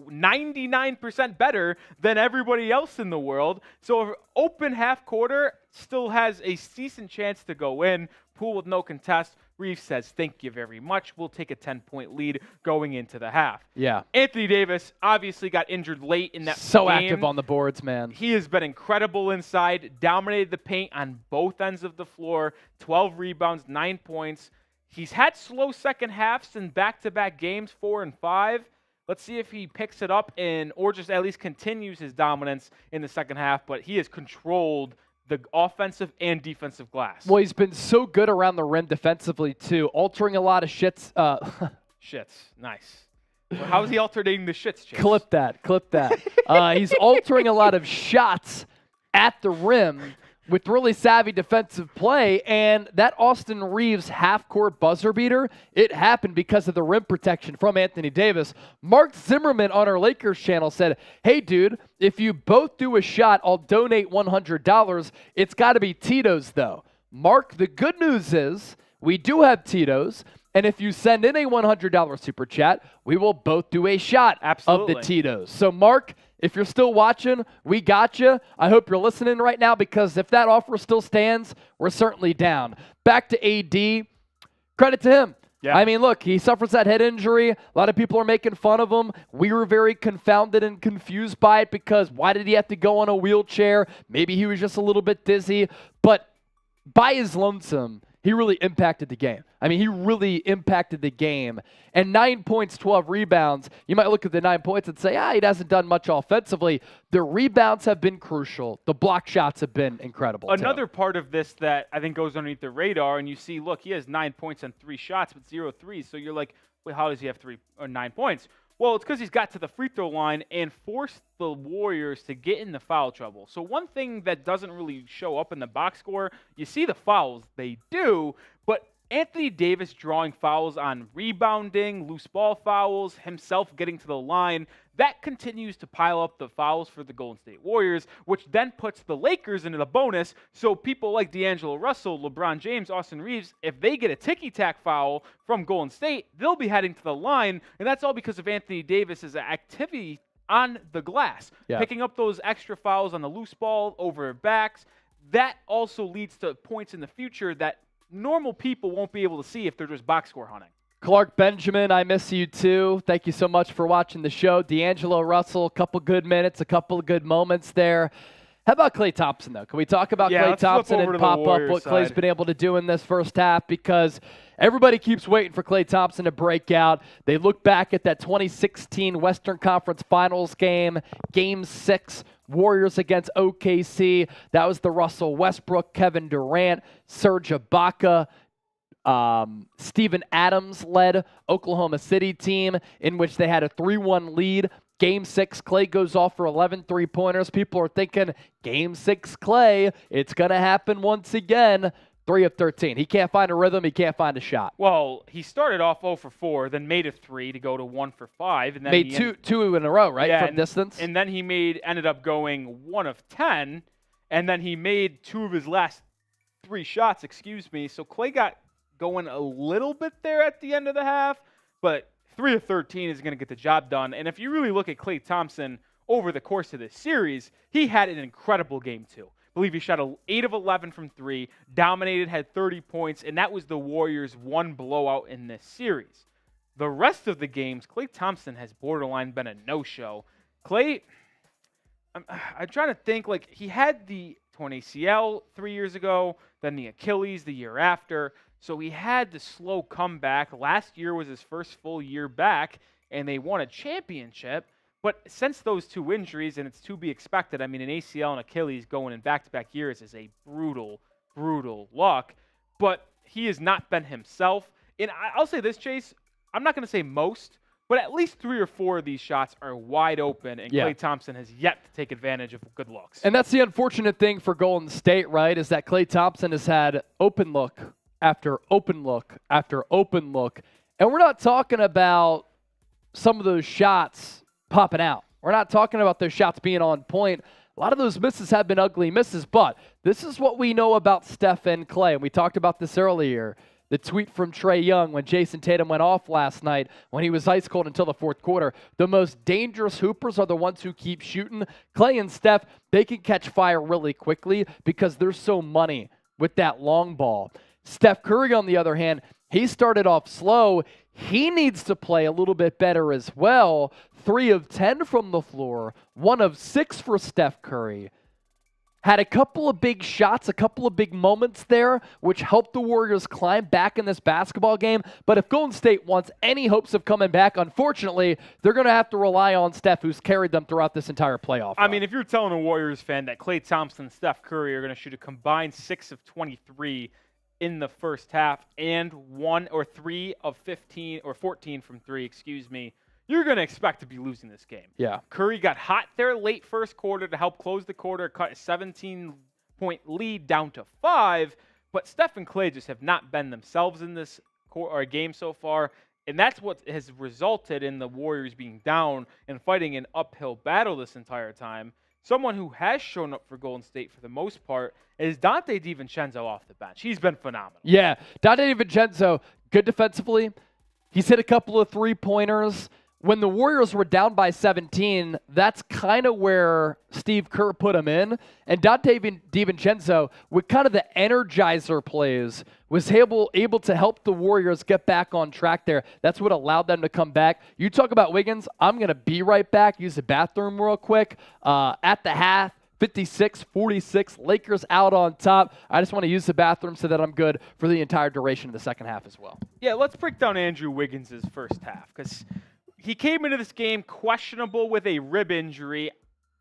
99% better than everybody else in the world. So an open half quarter still has a decent chance to go in. Poole with no contest. Reeves says, thank you very much. We'll take a 10-point lead going into the half. Yeah. Anthony Davis obviously got injured late in that so game. Active on the boards, man. He has been incredible inside, dominated the paint on both ends of the floor, 12 rebounds, 9 points. He's had slow second halves in back-to-back games, 4 and 5. Let's see if he picks it up or just at least continues his dominance in the second half. But he has controlled the offensive and defensive glass. Well, he's been so good around the rim defensively, too, altering a lot of shits. Shits. Nice. Well, how is he alternating the shits, Chase? Clip that. He's altering a lot of shots at the rim with really savvy defensive play, and that Austin Reeves half-court buzzer beater, it happened because of the rim protection from Anthony Davis. Mark Zimmerman on our Lakers channel said, hey, dude, if you both do a shot, I'll donate $100. It's got to be Tito's, though. Mark, the good news is we do have Tito's, and if you send in a $100 super chat, we will both do a shot of the Tito's. So, Mark, if you're still watching, we got you. I hope you're listening right now because if that offer still stands, we're certainly down. Back to AD. Credit to him. Yeah. I mean, look, he suffers that head injury. A lot of people are making fun of him. We were very confounded and confused by it because why did he have to go on a wheelchair? Maybe he was just a little bit dizzy. But by his lonesome, he really impacted the game. I mean, he really impacted the game. And 9 points, 12 rebounds. You might look at the 9 points and say, he hasn't done much offensively. The rebounds have been crucial. The block shots have been incredible. Another part of this that I think goes underneath the radar, and you see, look, he has 9 points and 3 shots, but 0 threes. So you're like, wait, how does he have 9 points? Well, it's because he's got to the free throw line and forced the Warriors to get into foul trouble. So one thing that doesn't really show up in the box score, you see the fouls, they do, but Anthony Davis drawing fouls on rebounding, loose ball fouls, himself getting to the line, that continues to pile up the fouls for the Golden State Warriors, which then puts the Lakers into the bonus. So people like D'Angelo Russell, LeBron James, Austin Reeves, if they get a ticky-tack foul from Golden State, they'll be heading to the line, and that's all because of Anthony Davis's activity on the glass, picking up those extra fouls on the loose ball over backs. That also leads to points in the future that normal people won't be able to see if they're just box score hunting. Clark Benjamin, I miss you too. Thank you so much for watching the show. D'Angelo Russell, a couple good minutes, a couple of good moments there. How about Klay Thompson, though? Can we talk about Klay Thompson and pop up what Klay's been able to do in this first half? Because everybody keeps waiting for Klay Thompson to break out. They look back at that 2016 Western Conference Finals game, Game 6, Warriors against OKC. That was the Russell Westbrook, Kevin Durant, Serge Ibaka, Steven Adams-led Oklahoma City team in which they had a 3-1 lead. Game 6, Klay goes off for 11 three-pointers. People are thinking, Game 6, Klay, it's going to happen once again. 3 of 13. He can't find a rhythm. He can't find a shot. Well, he started off 0 for 4, then made a 3 to go to 1 for 5. And then made two in a row, right, from distance? And then he ended up going 1 of 10, and then he made 2 of his last 3 shots, So Klay got going a little bit there at the end of the half, but 3 of 13 is going to get the job done. And if you really look at Klay Thompson over the course of this series, he had an incredible game 2. I believe he shot 8 of 11 from 3, dominated, had 30 points, and that was the Warriors' one blowout in this series. The rest of the games, Klay Thompson has borderline been a no-show. Klay, I'm trying to think, like, he had the torn ACL 3 years ago, then the Achilles the year after, so he had the slow comeback. Last year was his first full year back, and they won a championship. But since those 2 injuries, and it's to be expected, I mean, an ACL and Achilles going in back-to-back years is a brutal, brutal luck. But he has not been himself. And I'll say this, Chase, I'm not going to say most, but at least 3 or 4 of these shots are wide open, and Klay Thompson has yet to take advantage of good looks. And that's the unfortunate thing for Golden State, right, is that Klay Thompson has had open look after open look after open look. And we're not talking about some of those shots popping out. We're not talking about those shots being on point. A lot of those misses have been ugly misses, but this is what we know about Steph and Klay. And we talked about this earlier. The tweet from Trae Young when Jason Tatum went off last night when he was ice cold until the fourth quarter. The most dangerous hoopers are the ones who keep shooting. Klay and Steph, they can catch fire really quickly because they're so money with that long ball. Steph Curry, on the other hand, he started off slow. He needs to play a little bit better as well. 3 of 10 from the floor, 1 of 6 for Steph Curry. Had a couple of big shots, a couple of big moments there, which helped the Warriors climb back in this basketball game. But if Golden State wants any hopes of coming back, unfortunately, they're going to have to rely on Steph, who's carried them throughout this entire playoff run. I mean, if you're telling a Warriors fan that Klay Thompson and Steph Curry are going to shoot a combined 6 of 23 in the first half and 1 or 3 of 15 or 14 from 3, you're going to expect to be losing this game. Yeah. Curry got hot there late first quarter to help close the quarter, cut a 17-point lead down to 5, but Steph and Klay just have not been themselves in this game so far, and that's what has resulted in the Warriors being down and fighting an uphill battle this entire time. Someone who has shown up for Golden State for the most part is Dante DiVincenzo off the bench. He's been phenomenal. Yeah, Dante DiVincenzo, good defensively. He's hit a couple of three-pointers. When the Warriors were down by 17, that's kind of where Steve Kerr put him in. And Dante DiVincenzo, with kind of the energizer plays, was able to help the Warriors get back on track there. That's what allowed them to come back. You talk about Wiggins, I'm going to be right back. Use the bathroom real quick. At the half, 56-46, Lakers out on top. I just want to use the bathroom so that I'm good for the entire duration of the second half as well. Yeah, let's break down Andrew Wiggins' first half, because he came into this game questionable with a rib injury.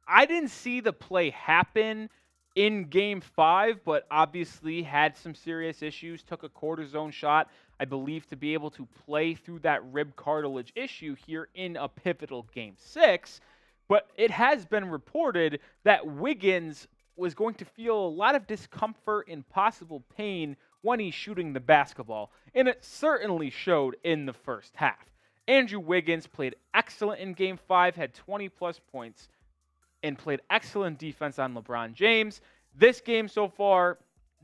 I didn't see the play happen in Game 5, but obviously had some serious issues, took a cortisone shot, I believe, to be able to play through that rib cartilage issue here in a pivotal Game 6. But it has been reported that Wiggins was going to feel a lot of discomfort and possible pain when he's shooting the basketball, and it certainly showed in the first half. Andrew Wiggins played excellent in Game 5, had 20-plus points, and played excellent defense on LeBron James. This game so far,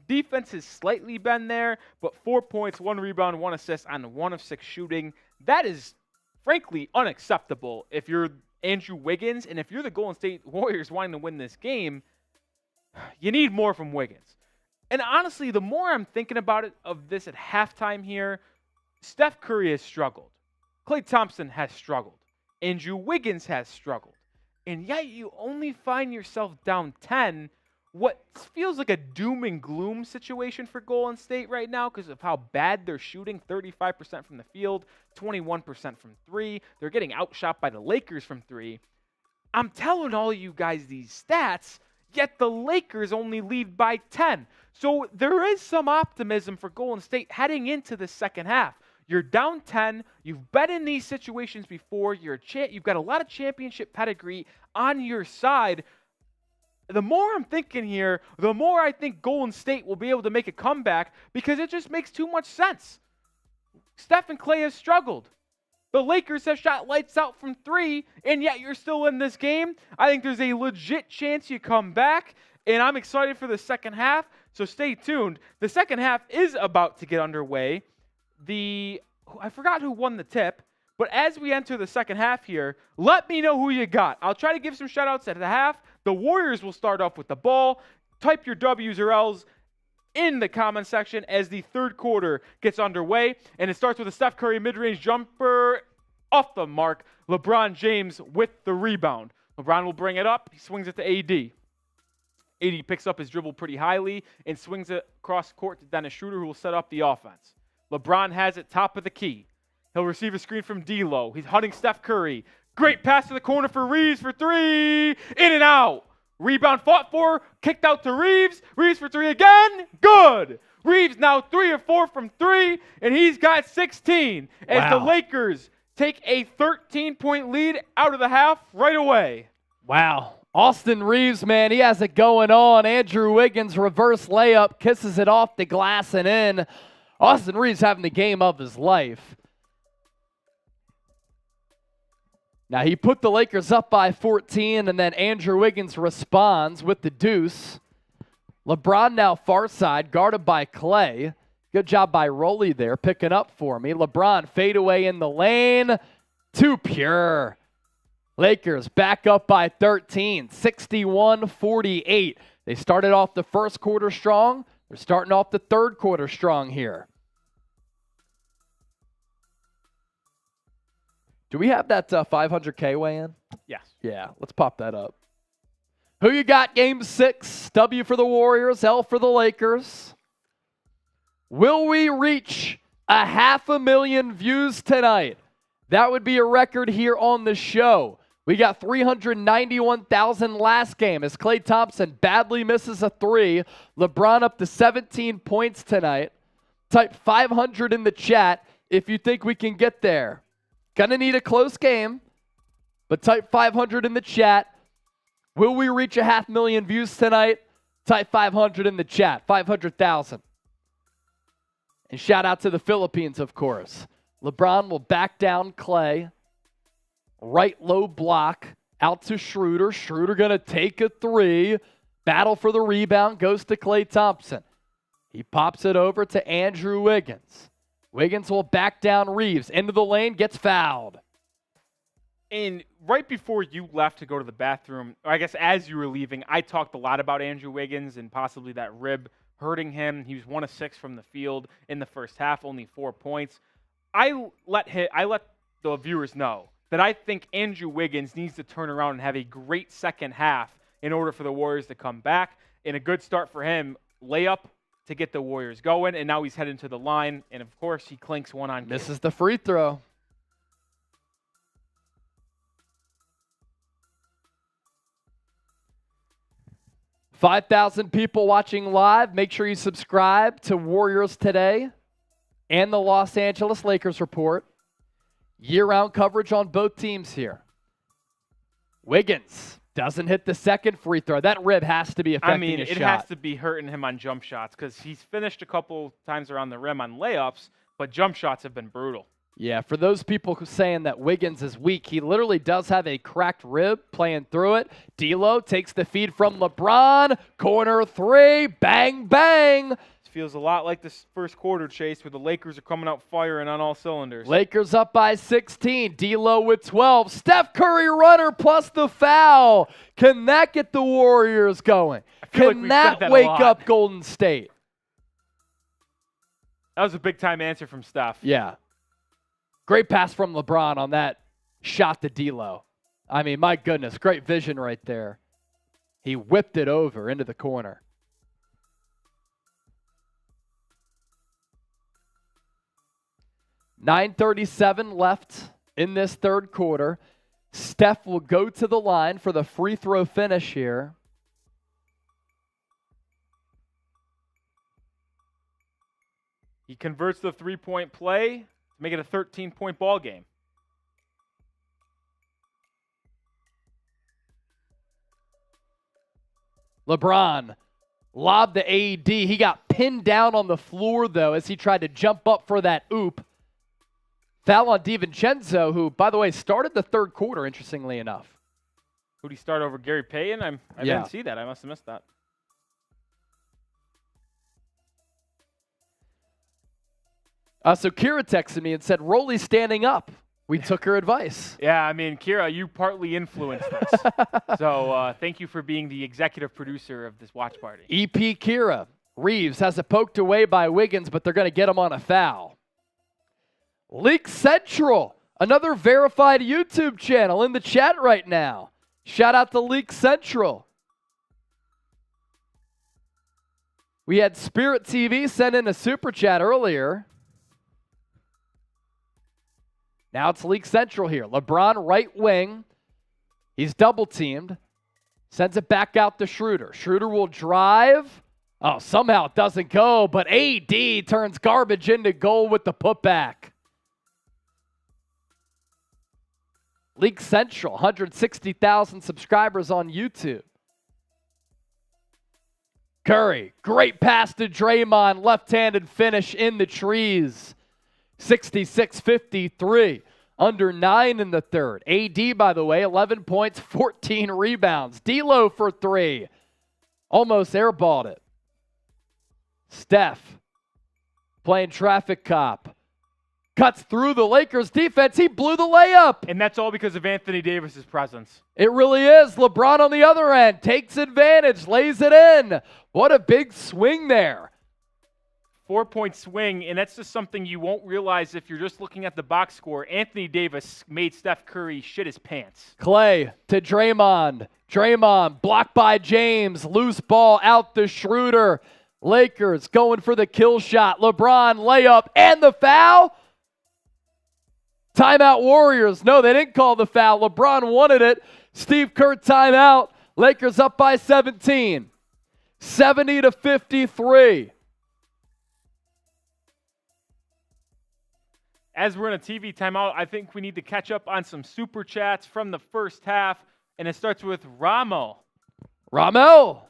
defense has slightly been there, but 4 points, 1 rebound, 1 assist on 1 of 6 shooting. That is, frankly, unacceptable if you're Andrew Wiggins, and if you're the Golden State Warriors wanting to win this game, you need more from Wiggins. And honestly, the more I'm thinking about it of this at halftime here, Steph Curry has struggled. Klay Thompson has struggled. Andrew Wiggins has struggled. And yet you only find yourself down 10, what feels like a doom and gloom situation for Golden State right now because of how bad they're shooting, 35% from the field, 21% from 3. They're getting outshot by the Lakers from 3. I'm telling all you guys these stats, yet the Lakers only lead by 10. So there is some optimism for Golden State heading into the second half. You're down 10. You've been in these situations before. You've got a lot of championship pedigree on your side. The more I'm thinking here, the more I think Golden State will be able to make a comeback because it just makes too much sense. Steph and Klay have struggled. The Lakers have shot lights out from 3, and yet you're still in this game. I think there's a legit chance you come back, and I'm excited for the second half, so stay tuned. The second half is about to get underway. I forgot who won the tip, but as we enter the second half here, let me know who you got. I'll try to give some shout-outs at the half. The Warriors will start off with the ball. Type your W's or L's in the comment section as the third quarter gets underway, and it starts with a Steph Curry mid-range jumper off the mark. LeBron James with the rebound. LeBron will bring it up. He swings it to AD. AD picks up his dribble pretty highly and swings it across court to Dennis Schroeder, who will set up the offense. LeBron has it top of the key. He'll receive a screen from D'Lo. He's hunting Steph Curry. Great pass to the corner for Reeves for 3. In and out. Rebound fought for. Kicked out to Reeves. Reeves for 3 again. Good. Reeves now 3 or 4 from 3, and he's got 16 as the Lakers take a 13-point lead out of the half right away. Wow. Austin Reeves, man, he has it going on. Andrew Wiggins reverse layup, kisses it off the glass and in. Austin Reeves having the game of his life. Now, he put the Lakers up by 14, and then Andrew Wiggins responds with the deuce. LeBron now far side, guarded by Klay. Good job by Rolly there, picking up for me. LeBron fadeaway in the lane. Too pure. Lakers back up by 13, 61-48. They started off the first quarter strong. They're starting off the third quarter strong here. Do we have that 500K weigh in? Yes. Yeah, let's pop that up. Who you got game 6? W for the Warriors, L for the Lakers. Will we reach 500,000 views tonight? That would be a record here on the show. We got 391,000 last game as Klay Thompson badly misses a 3. LeBron up to 17 points tonight. Type 500 in the chat if you think we can get there. Gonna need a close game, but type 500 in the chat. Will we reach 500,000 views tonight? Type 500 in the chat, 500,000. And shout out to the Philippines, of course. LeBron will back down Klay. Right low block, out to Schroeder. Schroeder going to take a 3. Battle for the rebound goes to Klay Thompson. He pops it over to Andrew Wiggins. Wiggins will back down Reeves. Into the lane, gets fouled. And right before you left to go to the bathroom, or I guess as you were leaving, I talked a lot about Andrew Wiggins and possibly that rib hurting him. He was 1 of 6 from the field in the first half, only 4 points. I let the viewers know that I think Andrew Wiggins needs to turn around and have a great second half in order for the Warriors to come back. And a good start for him, layup to get the Warriors going, and now he's heading to the line, and of course he clinks one on. This is the free throw. $5,000 people watching live. Make sure you subscribe to Warriors Today and the Los Angeles Lakers Report. Year-round coverage on both teams here. Wiggins Doesn't hit the second free throw. That rib has to be affecting his shot. It has to be hurting him on jump shots because he's finished a couple times around the rim on layups, but jump shots have been brutal. Yeah, for those people who saying that Wiggins is weak, he literally does have a cracked rib playing through it. D'Lo takes the feed from LeBron. Corner three. Bang, bang. It feels a lot like this first quarter, Chase, where the Lakers are coming out firing on all cylinders. Lakers up by 16. D'Lo with 12. Steph Curry runner plus the foul. Can that get the Warriors going? Can that wake up Golden State? That was a big-time answer from Steph. Yeah. Great pass from LeBron on that shot to D'Lo. I mean, my goodness, great vision right there. He whipped it over into the corner. .9:37 left in this third quarter. Steph will go to the line for the free throw finish here. He converts the three-point play to make it a 13-point ball game. LeBron lobbed the AD. He got pinned down on the floor, though, as he tried to jump up for that oop. Foul on DiVincenzo, who, by the way, started the third quarter, interestingly enough. Who did he start over, Gary Payton? I didn't see that. I must have missed that. So Kira texted me and said, Rolly's standing up. We took her advice. Yeah, I mean, Kira, you partly influenced this. So thank you for being the executive producer of this watch party. EP Kira. Reeves has it poked away by Wiggins, but they're going to get him on a foul. Leak Central, another verified YouTube channel in the chat right now. Shout out to Leak Central. We had Spirit TV send in a super chat earlier. Now it's Leak Central here. LeBron right wing. He's double teamed. Sends it back out to Schroeder. Schroeder will drive. Oh, somehow it doesn't go, but AD turns garbage into goal with the putback. League Central, 160,000 subscribers on YouTube. Curry, great pass to Draymond, left-handed finish in the trees. 66-53, under 9 in the third. AD, by the way, 11 points, 14 rebounds. D'Lo for 3, almost airballed it. Steph, playing traffic cop. Cuts through the Lakers defense. He blew the layup. And that's all because of Anthony Davis's presence. It really is. LeBron on the other end takes advantage, lays it in. What a big swing there. 4-point swing, and that's just something you won't realize if you're just looking at the box score. Anthony Davis made Steph Curry shit his pants. Klay to Draymond. Draymond blocked by James. Loose ball out to Schroeder. Lakers going for the kill shot. LeBron layup and the foul. Timeout Warriors. No, they didn't call the foul. LeBron wanted it. Steve Kerr timeout. Lakers up by 17. 70-53. As we're in a TV timeout, I think we need to catch up on some super chats from the first half. And it starts with Ramo. Ramel.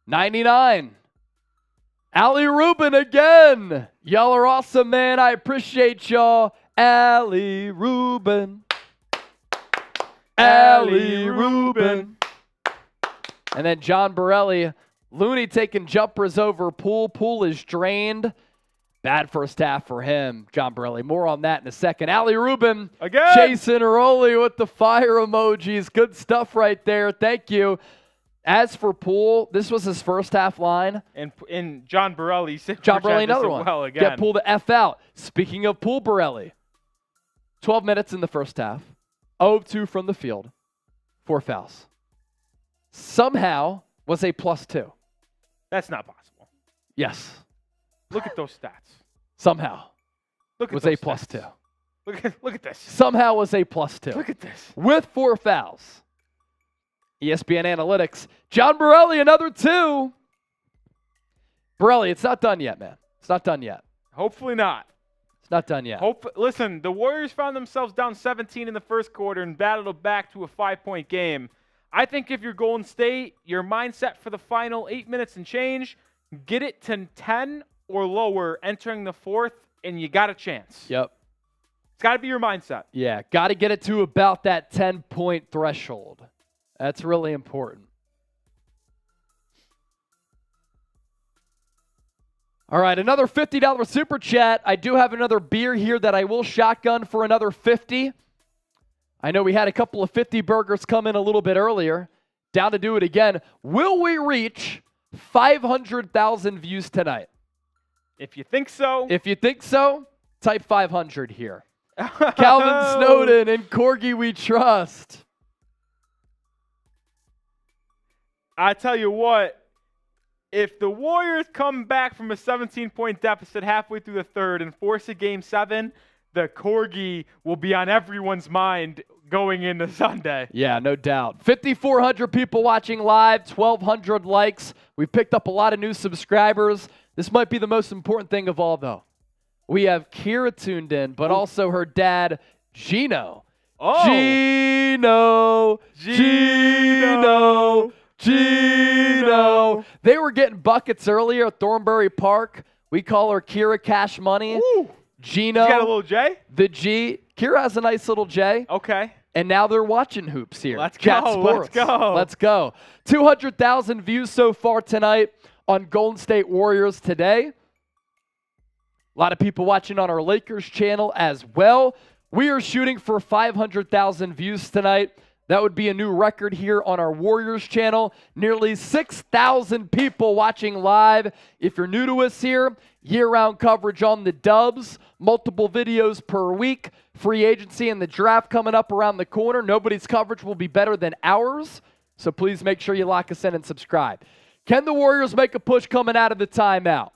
99. Ali Rubin again. Y'all are awesome, man. I appreciate y'all. Ali Rubin. Ali Rubin. And then John Borelli. Looney taking jumpers over Poole. Poole is drained. Bad first half for him, John Borelli. More on that in a second. Ali Rubin. Again. Jason Rowley with the fire emojis. Good stuff right there. Thank you. As for Poole, this was his first half line. And John Borelli. John Borelli, another one. Well again. Get Poole to F out. Speaking of Poole, Borelli. 12 minutes in the first half. 0-2 from the field. 4 fouls. Somehow was a +2. That's not possible. Yes. Look at those stats. Somehow. Look at was those a stats. +2. Look at this. Somehow was a +2. Look at this. With 4 fouls. ESPN Analytics. John Borelli, another 2. Borelli, it's not done yet, man. It's not done yet. Hopefully not. It's not done yet. Listen, the Warriors found themselves down 17 in the first quarter and battled back to a 5-point game. I think if you're Golden State, your mindset for the final 8 minutes and change, get it to 10 or lower entering the fourth, and you got a chance. Yep. It's got to be your mindset. Yeah, got to get it to about that 10-point threshold. That's really important. All right, another $50 super chat. I do have another beer here that I will shotgun for another 50. I know we had a couple of 50 burgers come in a little bit earlier. Down to do it again. Will we reach 500,000 views tonight? If you think so. If you think so, type 500 here. Calvin Snowden and Corgi we trust. I tell you what, if the Warriors come back from a 17-point deficit halfway through the third and force a Game 7, the Corgi will be on everyone's mind going into Sunday. Yeah, no doubt. 5,400 people watching live, 1,200 likes. We've picked up a lot of new subscribers. This might be the most important thing of all, though. We have Kira tuned in, but also her dad, Gino. Oh. Gino. They were getting buckets earlier at Thornbury Park. We call her Kira Cash Money. Ooh. Gino. You got a little J? The G. Kira has a nice little J. Okay. And now they're watching hoops here. Let's Chat go. Sports. Let's go. 200,000 views so far tonight on Golden State Warriors today. A lot of people watching on our Lakers channel as well. We are shooting for 500,000 views tonight. That would be a new record here on our Warriors channel. Nearly 6,000 people watching live. If you're new to us here, year-round coverage on the Dubs, multiple videos per week, free agency and the draft coming up around the corner. Nobody's coverage will be better than ours, so please make sure you lock us in and subscribe. Can the Warriors make a push coming out of the timeout?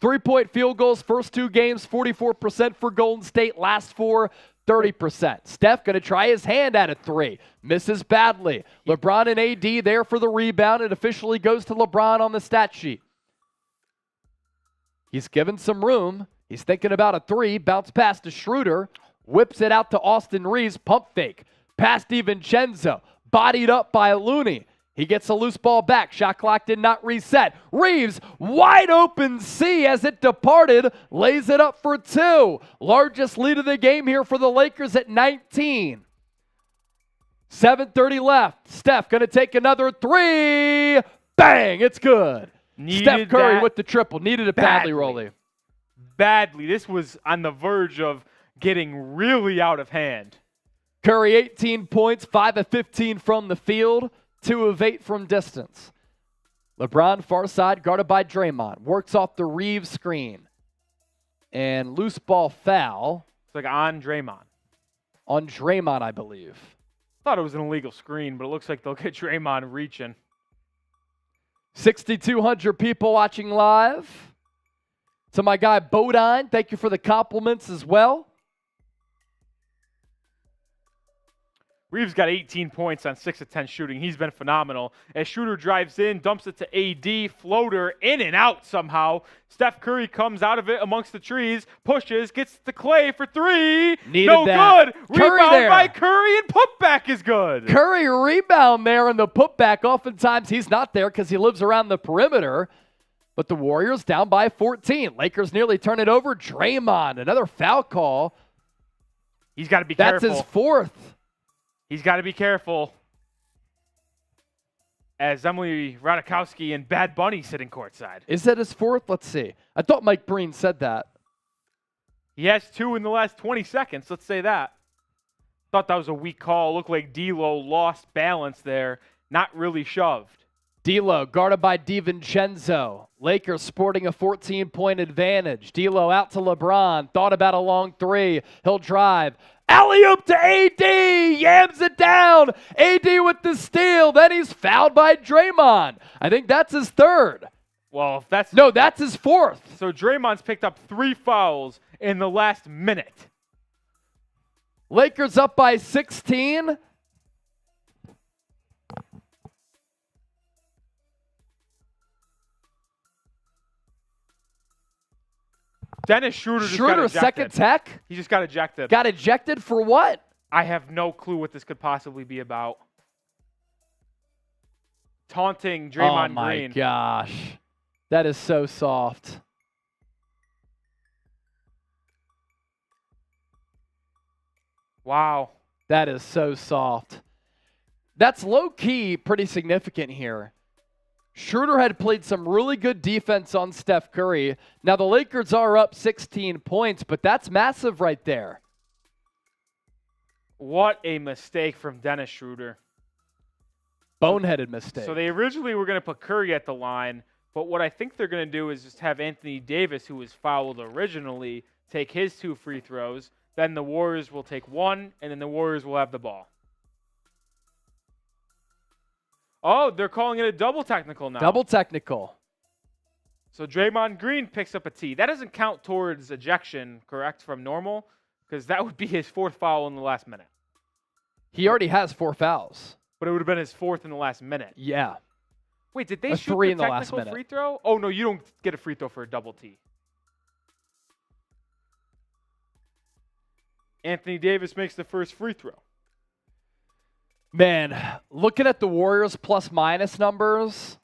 3-point field goals, first 2 games, 44% for Golden State, last 4, 30%. Steph going to try his hand at a 3. Misses badly. LeBron and AD there for the rebound. It officially goes to LeBron on the stat sheet. He's given some room. He's thinking about a 3. Bounce pass to Schroeder. Whips it out to Austin Reeves. Pump fake. Pass DiVincenzo. Bodied up by Looney. He gets a loose ball back. Shot clock did not reset. Reeves, wide open C as it departed, lays it up for 2. Largest lead of the game here for the Lakers at 19. 7:30 left. Steph going to take another 3. Bang, it's good. Steph Curry with the triple. Needed it badly, Rolly. Badly. This was on the verge of getting really out of hand. Curry 18 points, 5 of 15 from the field. 2 of 8 from distance. LeBron, far side, guarded by Draymond. Works off the Reeves screen. And loose ball foul. It's like on Draymond. On Draymond, I believe. Thought it was an illegal screen, but it looks like they'll get Draymond reaching. 6,200 people watching live. To my guy, Bodine, thank you for the compliments as well. Reeves got 18 points on 6 of 10 shooting. He's been phenomenal. As Schroeder drives in, dumps it to AD, floater, in and out somehow. Steph Curry comes out of it amongst the trees, pushes, gets to Klay for 3. Needed that. Good. Rebound by Curry, and putback is good. Curry rebound there, and the putback, oftentimes he's not there because he lives around the perimeter. But the Warriors down by 14. Lakers nearly turn it over. Draymond, another foul call. He's got to be careful. That's his 4th. He's got to be careful. As Emily Ratajkowski and Bad Bunny sitting courtside. Is that his 4th? Let's see. I thought Mike Breen said that. He has 2 in the last 20 seconds. Let's say that. Thought that was a weak call. Looked like D'Lo lost balance there. Not really shoved. D'Lo guarded by DiVincenzo. Lakers sporting a 14-point advantage. D'Lo out to LeBron. Thought about a long 3. He'll drive. Alley-oop to AD, yams it down. AD with the steal. Then he's fouled by Draymond. I think that's his 3rd. Well, if that's no, that's his 4th. So Draymond's picked up 3 fouls in the last minute. Lakers up by 16. Dennis Schroeder just got ejected. Second tech? He just got ejected. Got ejected for what? I have no clue what this could possibly be about. taunting Draymond Oh my Green. gosh. That is so soft. Wow. That is so soft. That's low-key pretty significant here. Schroeder had played some really good defense on Steph Curry. Now, the Lakers are up 16 points, but that's massive right there. What a mistake from Dennis Schroeder. Boneheaded mistake. So they originally were going to put Curry at the line, but what I think they're going to do is just have Anthony Davis, who was fouled originally, take his 2 free throws. Then the Warriors will take 1, and then the Warriors will have the ball. Oh, they're calling it a double technical now. Double technical. So Draymond Green picks up a T. That doesn't count towards ejection, correct, from normal? Because that would be his 4th foul in the last minute. He already has 4 fouls. But it would have been his 4th in the last minute. Yeah. Wait, did they A shoot 3 the in the last technical minute. free throw? Oh, no, you don't get a free throw for a double T. Anthony Davis makes the first free throw. Man, looking at the Warriors plus-minus numbers,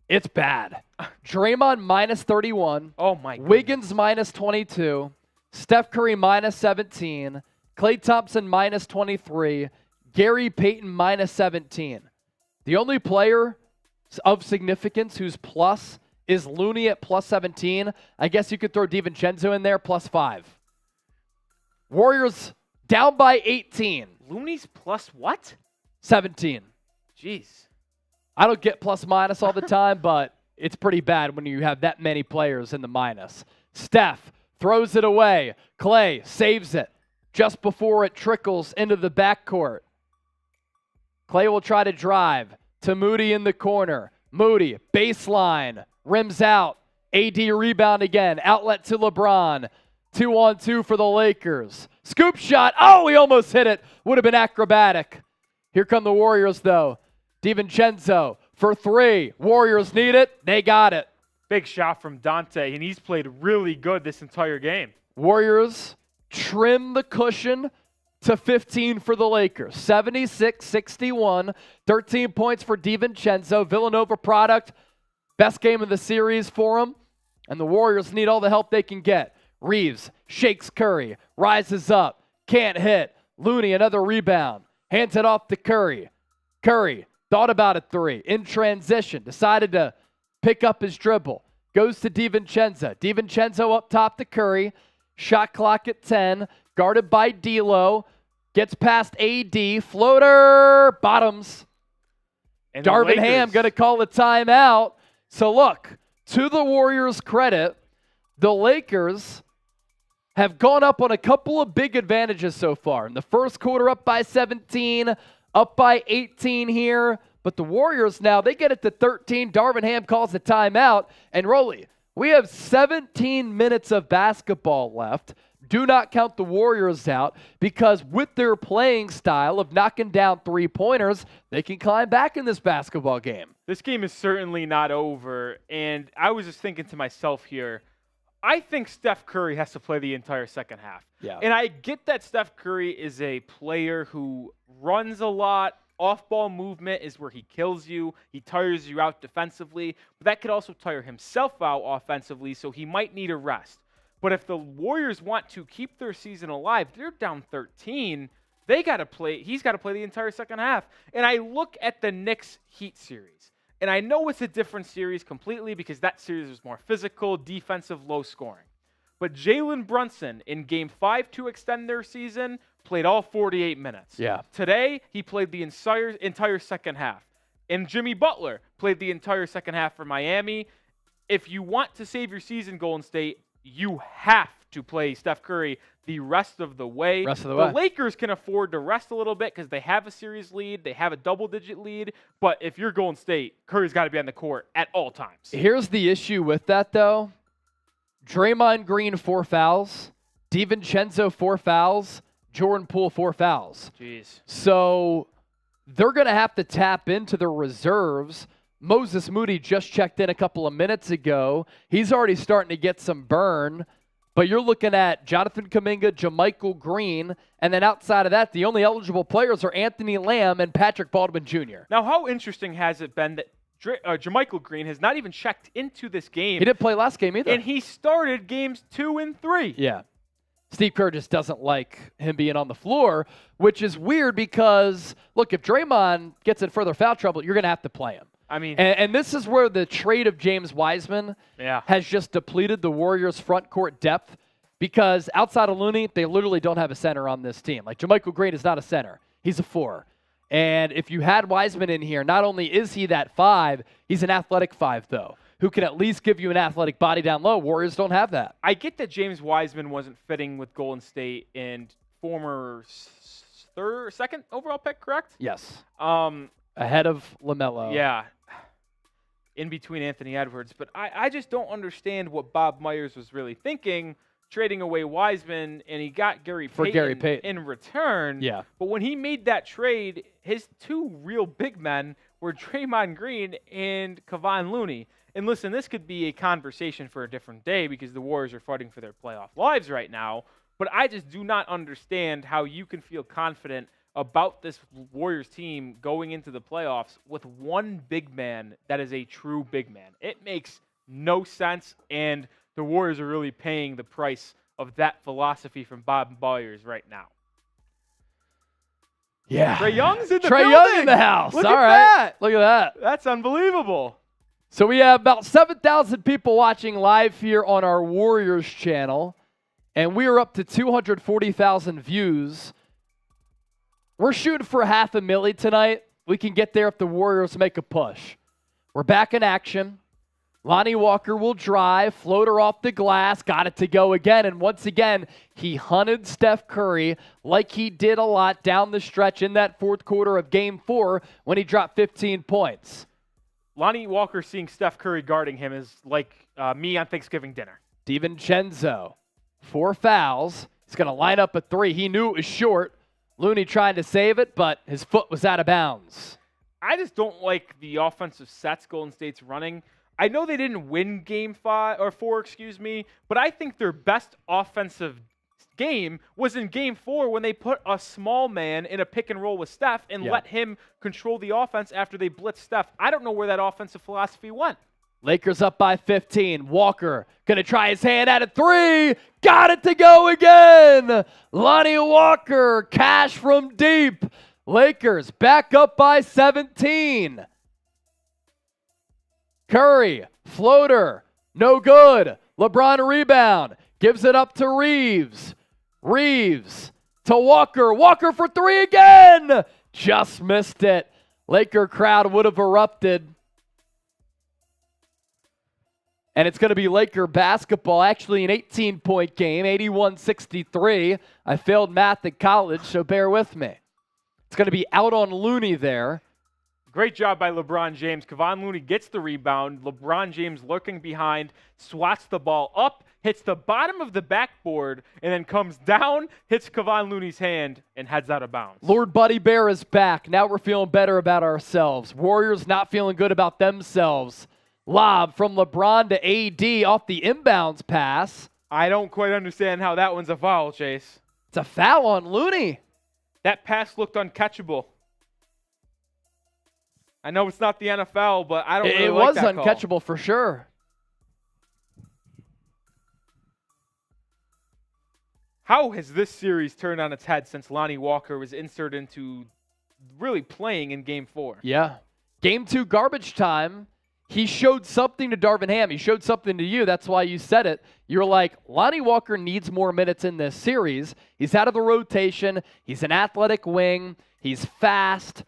it's bad. Draymond minus 31. Oh, my goodness. Wiggins minus 22. Steph Curry minus 17. Klay Thompson minus 23. Gary Payton minus 17. The only player of significance who's plus is Looney at plus 17. I guess you could throw DiVincenzo in there, plus 5. Warriors down by 18. Looney's plus what? 17. Jeez. I don't get plus minus all the time, but it's pretty bad when you have that many players in the minus. Steph throws it away. Klay saves it just before it trickles into the backcourt. Klay will try to drive to Moody in the corner. Moody, baseline, rims out. AD rebound again. Outlet to LeBron. 2-on-2 for the Lakers. Scoop shot. Oh, he almost hit it. Would have been acrobatic. Here come the Warriors, though. DiVincenzo for 3. Warriors need it. They got it. Big shot from Dante, and he's played really good this entire game. Warriors trim the cushion to 15 for the Lakers. 76-61. 13 points for DiVincenzo. Villanova product. Best game of the series for him. And the Warriors need all the help they can get. Reeves shakes Curry. Rises up. Can't hit. Looney, another rebound. Hands it off to Curry. Curry thought about a 3. In transition. Decided to pick up his dribble. Goes to DiVincenzo. DiVincenzo up top to Curry. Shot clock at 10. Guarded by D'Lo. Gets past AD. Floater. Bottoms. And Darvin Ham going to call a timeout. So look, to the Warriors' credit, the Lakers have gone up on a couple of big advantages so far. In the first quarter, up by 17, up by 18 here. But the Warriors now, they get it to 13. Darvin Ham calls the timeout. And Rolly, we have 17 minutes of basketball left. Do not count the Warriors out because with their playing style of knocking down 3-pointers, they can climb back in this basketball game. This game is certainly not over. And I was just thinking to myself here, I think Steph Curry has to play the entire second half. Yeah. And I get that Steph Curry is a player who runs a lot. Off-ball movement is where he kills you. He tires you out defensively. But that could also tire himself out offensively, so he might need a rest. But if the Warriors want to keep their season alive, they're down 13. He's got to play the entire second half. And I look at the Knicks Heat series. And I know it's a different series completely because that series was more physical, defensive, low scoring. But Jalen Brunson in Game 5 to extend their season played all 48 minutes. Yeah. Today, he played the entire second half. And Jimmy Butler played the entire second half for Miami. If you want to save your season, Golden State, you have to play Steph Curry the rest of the way. The Lakers can afford to rest a little bit because they have a series lead. They have a double-digit lead. But if you're Golden State, Curry's got to be on the court at all times. Here's the issue with that, though. Draymond Green, 4 fouls. DiVincenzo, 4 fouls. Jordan Poole, 4 fouls. Jeez. So they're going to have to tap into their reserves. Moses Moody just checked in a couple of minutes ago. He's already starting to get some burn. But you're looking at Jonathan Kuminga, JaMychal Green, and then outside of that, the only eligible players are Anthony Lamb and Patrick Baldwin Jr. Now, how interesting has it been that JaMychal Green has not even checked into this game? He didn't play last game either. And he started games 2 and 3. Yeah. Steve Kerr just doesn't like him being on the floor, which is weird because, look, if Draymond gets in further foul trouble, you're going to have to play him. I mean, and this is where the trade of James Wiseman has just depleted the Warriors' front court depth because outside of Looney, they literally don't have a center on this team. Like, JaMychal Green is not a center. He's a 4. And if you had Wiseman in here, not only is he that 5, he's an athletic 5, though, who can at least give you an athletic body down low. Warriors don't have that. I get that James Wiseman wasn't fitting with Golden State and former second overall pick, correct? Yes. Ahead of LaMelo. Yeah. In between Anthony Edwards. But I just don't understand what Bob Myers was really thinking, trading away Wiseman, and he got Gary Payton in return. Yeah. But when he made that trade, his 2 real big men were Draymond Green and Kevon Looney. And listen, this could be a conversation for a different day because the Warriors are fighting for their playoff lives right now. But I just do not understand how you can feel confident about this Warriors team going into the playoffs with one big man that is a true big man. It makes no sense, and the Warriors are really paying the price of that philosophy from Bob Myers right now. Yeah. Trae Young's in the building. Young in the house. Look All at right. that. Look at that. That's unbelievable. So we have about 7,000 people watching live here on our Warriors channel, and we are up to 240,000 views. We're shooting for $500,000 tonight. We can get there if the Warriors make a push. We're back in action. Lonnie Walker will drive, floater off the glass, got it to go again. And once again, he hunted Steph Curry like he did a lot down the stretch in that fourth quarter of Game 4 when he dropped 15 points. Lonnie Walker seeing Steph Curry guarding him is like me on Thanksgiving dinner. DiVincenzo, 4 fouls. He's going to line up a 3. He knew it was short. Looney trying to save it, but his foot was out of bounds. I just don't like the offensive sets Golden State's running. I know they didn't win Game 4, but I think their best offensive game was in Game 4 when they put a small man in a pick and roll with Steph and let him control the offense after they blitzed Steph. I don't know where that offensive philosophy went. Lakers up by 15. Walker going to try his hand at a 3. Got it to go again. Lonnie Walker, cash from deep. Lakers back up by 17. Curry, floater, no good. LeBron rebound, gives it up to Reeves. Reeves to Walker. Walker for 3 again. Just missed it. Laker crowd would have erupted. And it's going to be Laker basketball, actually an 18-point game, 81-63. I failed math at college, so bear with me. It's going to be out on Looney there. Great job by LeBron James. Kevon Looney gets the rebound. LeBron James lurking behind, swats the ball up, hits the bottom of the backboard, and then comes down, hits Kevon Looney's hand, and heads out of bounds. Lord Buddy Bear is back. Now we're feeling better about ourselves. Warriors not feeling good about themselves. Lob from LeBron to AD off the inbounds pass. I don't quite understand how that one's a foul, Chase. It's a foul on Looney. That pass looked uncatchable. I know it's not the NFL, but I don't really like that call. It was uncatchable for sure. How has this series turned on its head since Lonnie Walker was inserted into really playing in Game 4? Yeah. Game 2 garbage time. He showed something to Darvin Ham. He showed something to you. That's why you said it. You're like, Lonnie Walker needs more minutes in this series. He's out of the rotation. He's an athletic wing. He's fast.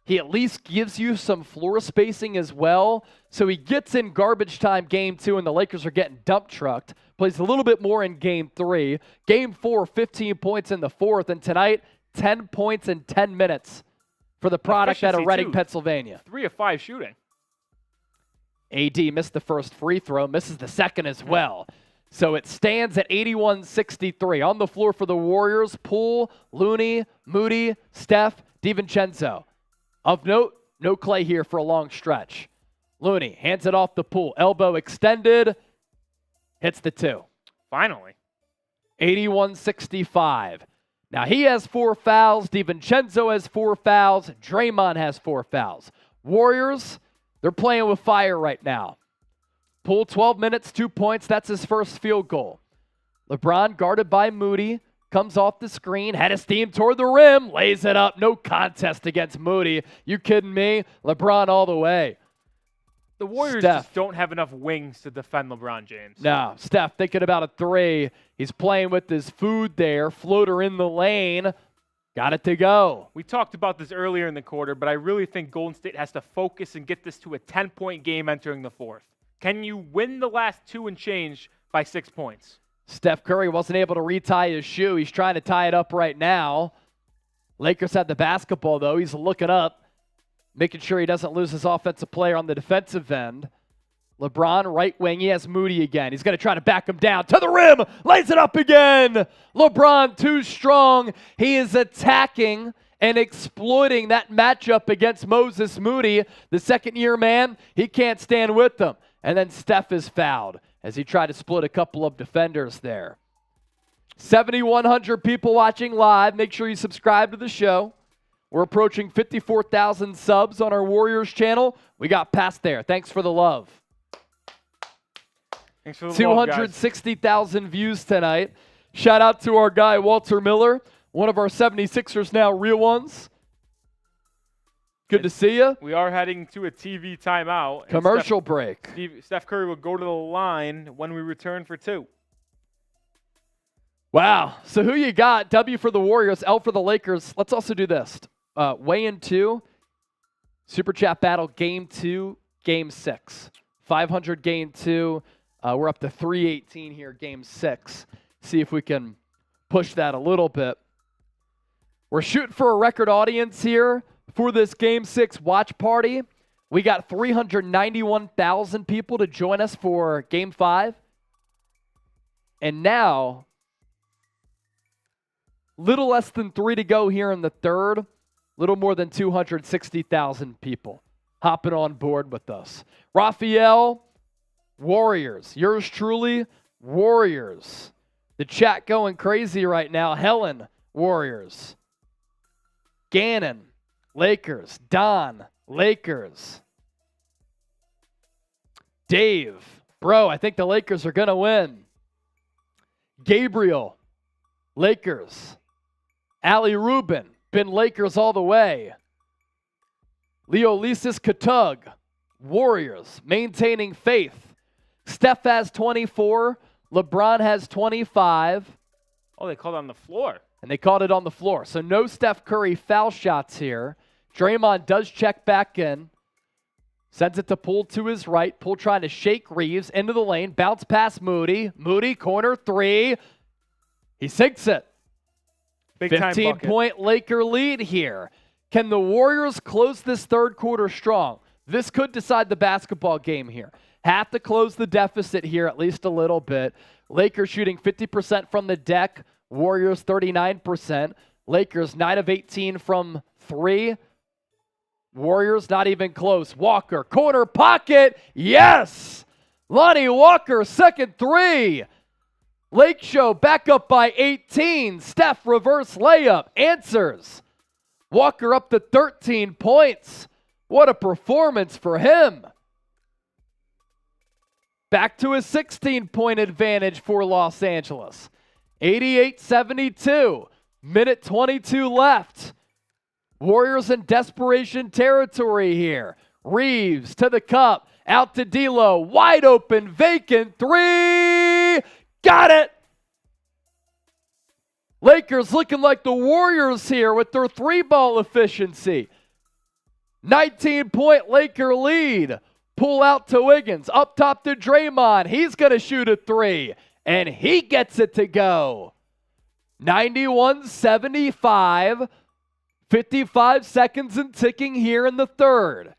He at least gives you some floor spacing as well. So he gets in garbage time Game 2, and the Lakers are getting dump trucked. Plays a little bit more in Game 3. Game 4, 15 points in the fourth. And tonight, 10 points in 10 minutes for the product out of Reading, Pennsylvania. 3 of 5 shooting. AD missed the first free throw, misses the second as well. So it stands at 81-63. On the floor for the Warriors, Poole, Looney, Moody, Steph, DiVincenzo. Of note, no Klay here for a long stretch. Looney hands it off to Poole. Elbow extended, hits the 2. Finally. 81-65. Now he has 4 fouls. DiVincenzo has 4 fouls. Draymond has 4 fouls. Warriors, they're playing with fire right now. Poole, 12 minutes, 2 points. That's his first field goal. LeBron, guarded by Moody, comes off the screen, head of steam toward the rim, lays it up. No contest against Moody. You kidding me? LeBron all the way. The Warriors Steph. just don't have enough wings to defend LeBron James. No, Steph thinking about a 3. He's playing with his food there. Floater in the lane. Got it to go. We talked about this earlier in the quarter, but I really think Golden State has to focus and get this to a 10-point game entering the fourth. Can you win the last 2 and change by 6 points? Steph Curry wasn't able to retie his shoe. He's trying to tie it up right now. Lakers have the basketball, though. He's looking up, making sure he doesn't lose his offensive player on the defensive end. LeBron, right wing. He has Moody again. He's going to try to back him down to the rim. Lays it up again. LeBron too strong. He is attacking and exploiting that matchup against Moses Moody. The second-year man, he can't stand with them. And then Steph is fouled as he tried to split a couple of defenders there. 7,100 people watching live. Make sure you subscribe to the show. We're approaching 54,000 subs on our Warriors channel. We got past there. Thanks for the love. Thanks for the 260,000 views tonight. Shout out to our guy, Walter Miller, one of our 76ers now, real ones. Good to see you. We are heading to a TV timeout. Commercial break. Steph Curry will go to the line when we return for 2. Wow. So who you got? W for the Warriors, L for the Lakers. Let's also do this. Weigh in 2. Super Chat Battle, Game 2, Game 6. 500 Game 2. We're up to 318 here, Game 6. See if we can push that a little bit. We're shooting for a record audience here for this Game 6 watch party. We got 391,000 people to join us for Game 5. And now, little less than 3 to go here in the third. Little more than 260,000 people hopping on board with us. Raphael, Warriors. Yours truly, Warriors. The chat going crazy right now. Helen, Warriors. Gannon, Lakers. Don, Lakers. Dave, bro, I think the Lakers are going to win. Gabriel, Lakers. Ali Rubin, been Lakers all the way. Leo Lisis Katug, Warriors, maintaining faith. Steph has 24. LeBron has 25. Oh, they called it on the floor. And they called it on the floor. So no Steph Curry foul shots here. Draymond does check back in. Sends it to Poole to his right. Poole trying to shake Reeves into the lane. Bounce past Moody. Moody, corner 3. He sinks it. 15-point Laker lead here. Can the Warriors close this third quarter strong? This could decide the basketball game here. Have to close the deficit here at least a little bit. Lakers shooting 50% from the deck. Warriors 39%. Lakers 9 of 18 from 3. Warriors not even close. Walker, corner pocket. Yes! Lonnie Walker, second 3. Lake Show back up by 18. Steph reverse layup. Answers. Walker up to 13 points. What a performance for him. Back to a 16-point advantage for Los Angeles. 88-72. Minute 22 left. Warriors in desperation territory here. Reeves to the cup. Out to D'Lo. Wide open, vacant 3. Got it! Lakers looking like the Warriors here with their 3-ball efficiency. 19-point Laker lead. Pull out to Wiggins. Up top to Draymond. He's going to shoot a 3. And he gets it to go. 91-75. 55 seconds and ticking here in the third.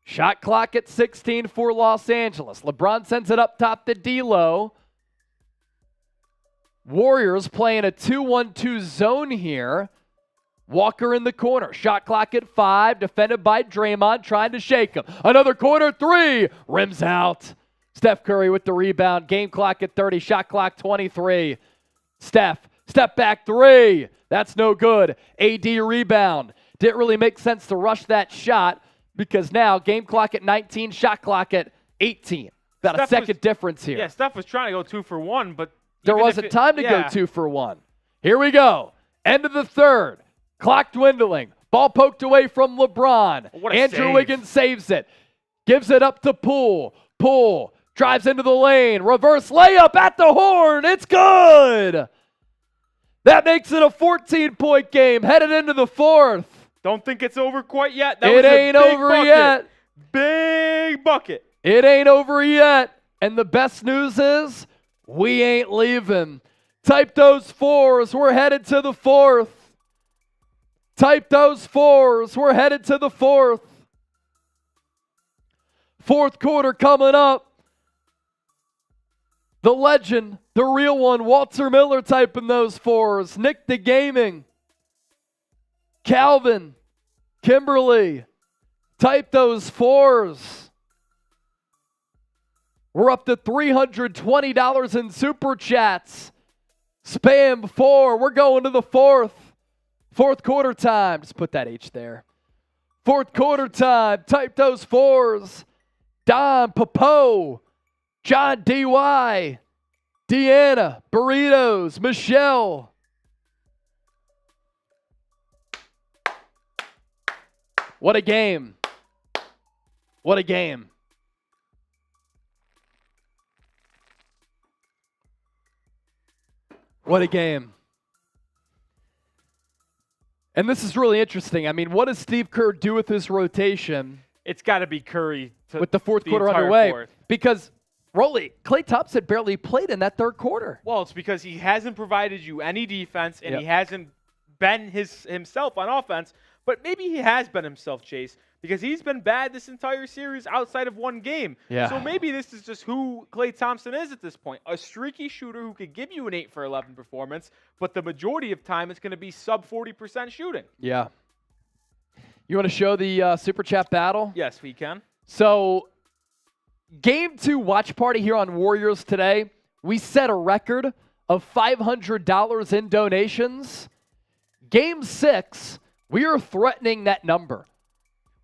Shot clock at 16 for Los Angeles. LeBron sends it up top to D'Lo. Warriors playing a 2-1-2 zone here. Walker in the corner. Shot clock at 5. Defended by Draymond. Trying to shake him. Another corner 3. Rims out. Steph Curry with the rebound. Game clock at 30, shot clock 23. Steph, step back three. That's no good. AD rebound. Didn't really make sense to rush that shot because now game clock at 19, shot clock at 18. About a second difference here. Yeah, Steph was trying to go 2 for 1, but there wasn't time to go 2 for 1. Here we go. End of the third. Clock dwindling. Ball poked away from LeBron. Andrew Wiggins saves it. Gives it up to Poole. Poole drives into the lane. Reverse layup at the horn. It's good. That makes it a 14-point game headed into the fourth. Don't think it's over quite yet. It ain't over yet. Big bucket. It ain't over yet. And the best news is we ain't leaving. Type those fours. We're headed to the fourth. Type those fours. We're headed to the fourth. Fourth quarter coming up. The legend, the real one, Walter Miller typing those fours. Nick the Gaming. Calvin. Kimberly. Type those fours. We're up to $320 in super chats. Spam 4. We're going to the fourth. Fourth quarter time. Just put that H there. Fourth quarter time. Type those fours. Don Popo. John D.Y. Deanna. Burritos. Michelle. What a game. What a game. What a game. And this is really interesting. I mean, what does Steve Kerr do with his rotation? It's got to be Curry with the fourth quarter underway. Because, Rolly, Klay Thompson barely played in that third quarter. Well, it's because he hasn't provided you any defense, and he hasn't been himself on offense. But maybe he has been himself, Chase, because he's been bad this entire series outside of one game. Yeah. So maybe this is just who Klay Thompson is at this point. A streaky shooter who could give you an 8 for 11 performance, but the majority of time it's going to be sub 40% shooting. Yeah. You want to show the Super Chat battle? Yes, we can. So, Game 2 watch party here on Warriors today. We set a record of $500 in donations. Game 6, we are threatening that number.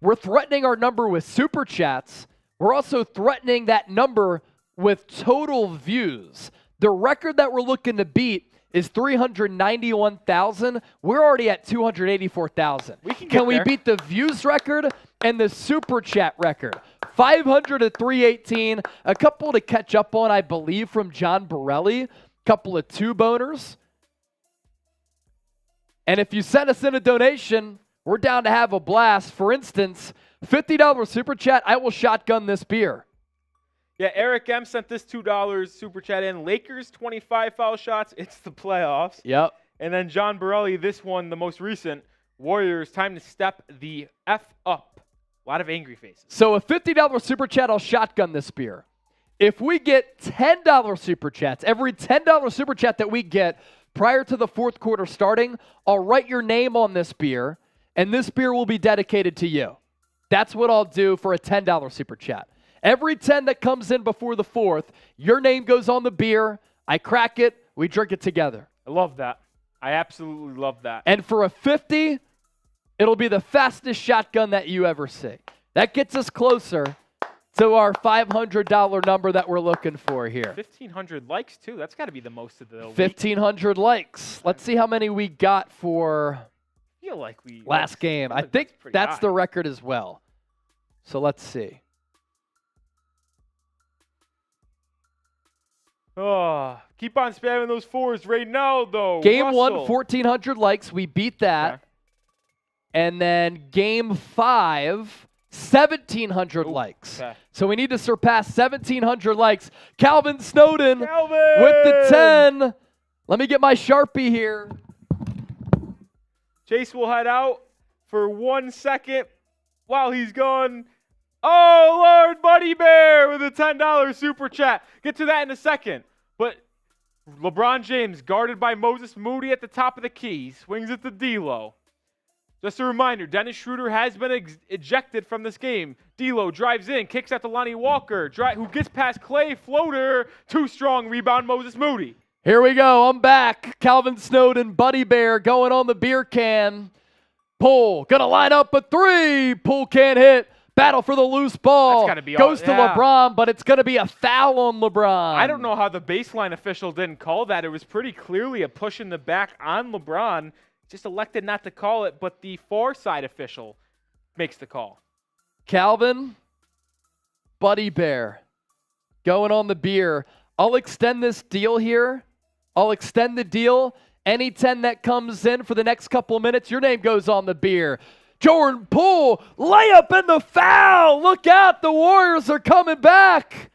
We're threatening our number with Super Chats. We're also threatening that number with total views. The record that we're looking to beat is 391,000. We're already at 284,000. Can we beat the views record and the Super Chat record? 500 to 318. A couple to catch up on, I believe, from John Borelli. Couple of 2-boners. And if you send us in a donation, we're down to have a blast. For instance, $50 Super Chat, I will shotgun this beer. Yeah, Eric M. sent this $2 Super Chat in. Lakers, 25 foul shots. It's the playoffs. Yep. And then John Borelli, this one, the most recent. Warriors, time to step the F up. A lot of angry faces. So a $50 Super Chat, I'll shotgun this beer. If we get $10 Super Chats, every $10 Super Chat that we get prior to the fourth quarter starting, I'll write your name on this beer, and this beer will be dedicated to you. That's what I'll do for a $10 Super Chat. Every 10 that comes in before the fourth, your name goes on the beer, I crack it, we drink it together. I love that. I absolutely love that. And for a 50, it'll be the fastest shotgun that you ever see. That gets us closer to our $500 number that we're looking for here. 1,500 likes, too. That's got to be the most of the 1,500 likes. Let's see how many we got for feel like we last game. I think that's the record as well. So let's see. Oh, keep on spamming those fours right now, though. Game Russell. 1, 1,400 likes. We beat that. Okay. And then game 5, 1,700 likes. Okay. So we need to surpass 1,700 likes. Calvin Snowden with Calvin! the 10. Let me get my Sharpie here. Chase will head out for 1 second while he's gone. Oh, Lord, Buddy Bear with a $10 Super Chat. Get to that in a second. But LeBron James, guarded by Moses Moody at the top of the key, swings it to D'Lo. Just a reminder, Dennis Schroeder has been ejected from this game. D'Lo drives in, kicks out to Lonnie Walker, who gets past Klay, floater, too strong, rebound Moses Moody. Here we go, I'm back. Calvin Snowden, Buddy Bear going on the beer can. Poole, gonna line up a three. Poole can't hit. Battle for the loose ball. That's gotta be Goes to LeBron, but it's gonna be a foul on LeBron. I don't know how the baseline official didn't call that. It was pretty clearly a push in the back on LeBron. Just elected not to call it, but the far side official makes the call. Calvin, Buddy Bear, going on the beer. I'll extend this deal here. I'll extend the deal. Any 10 that comes in for the next couple of minutes, your name goes on the beer. Jordan Poole, layup and the foul. Look out, the Warriors are coming back.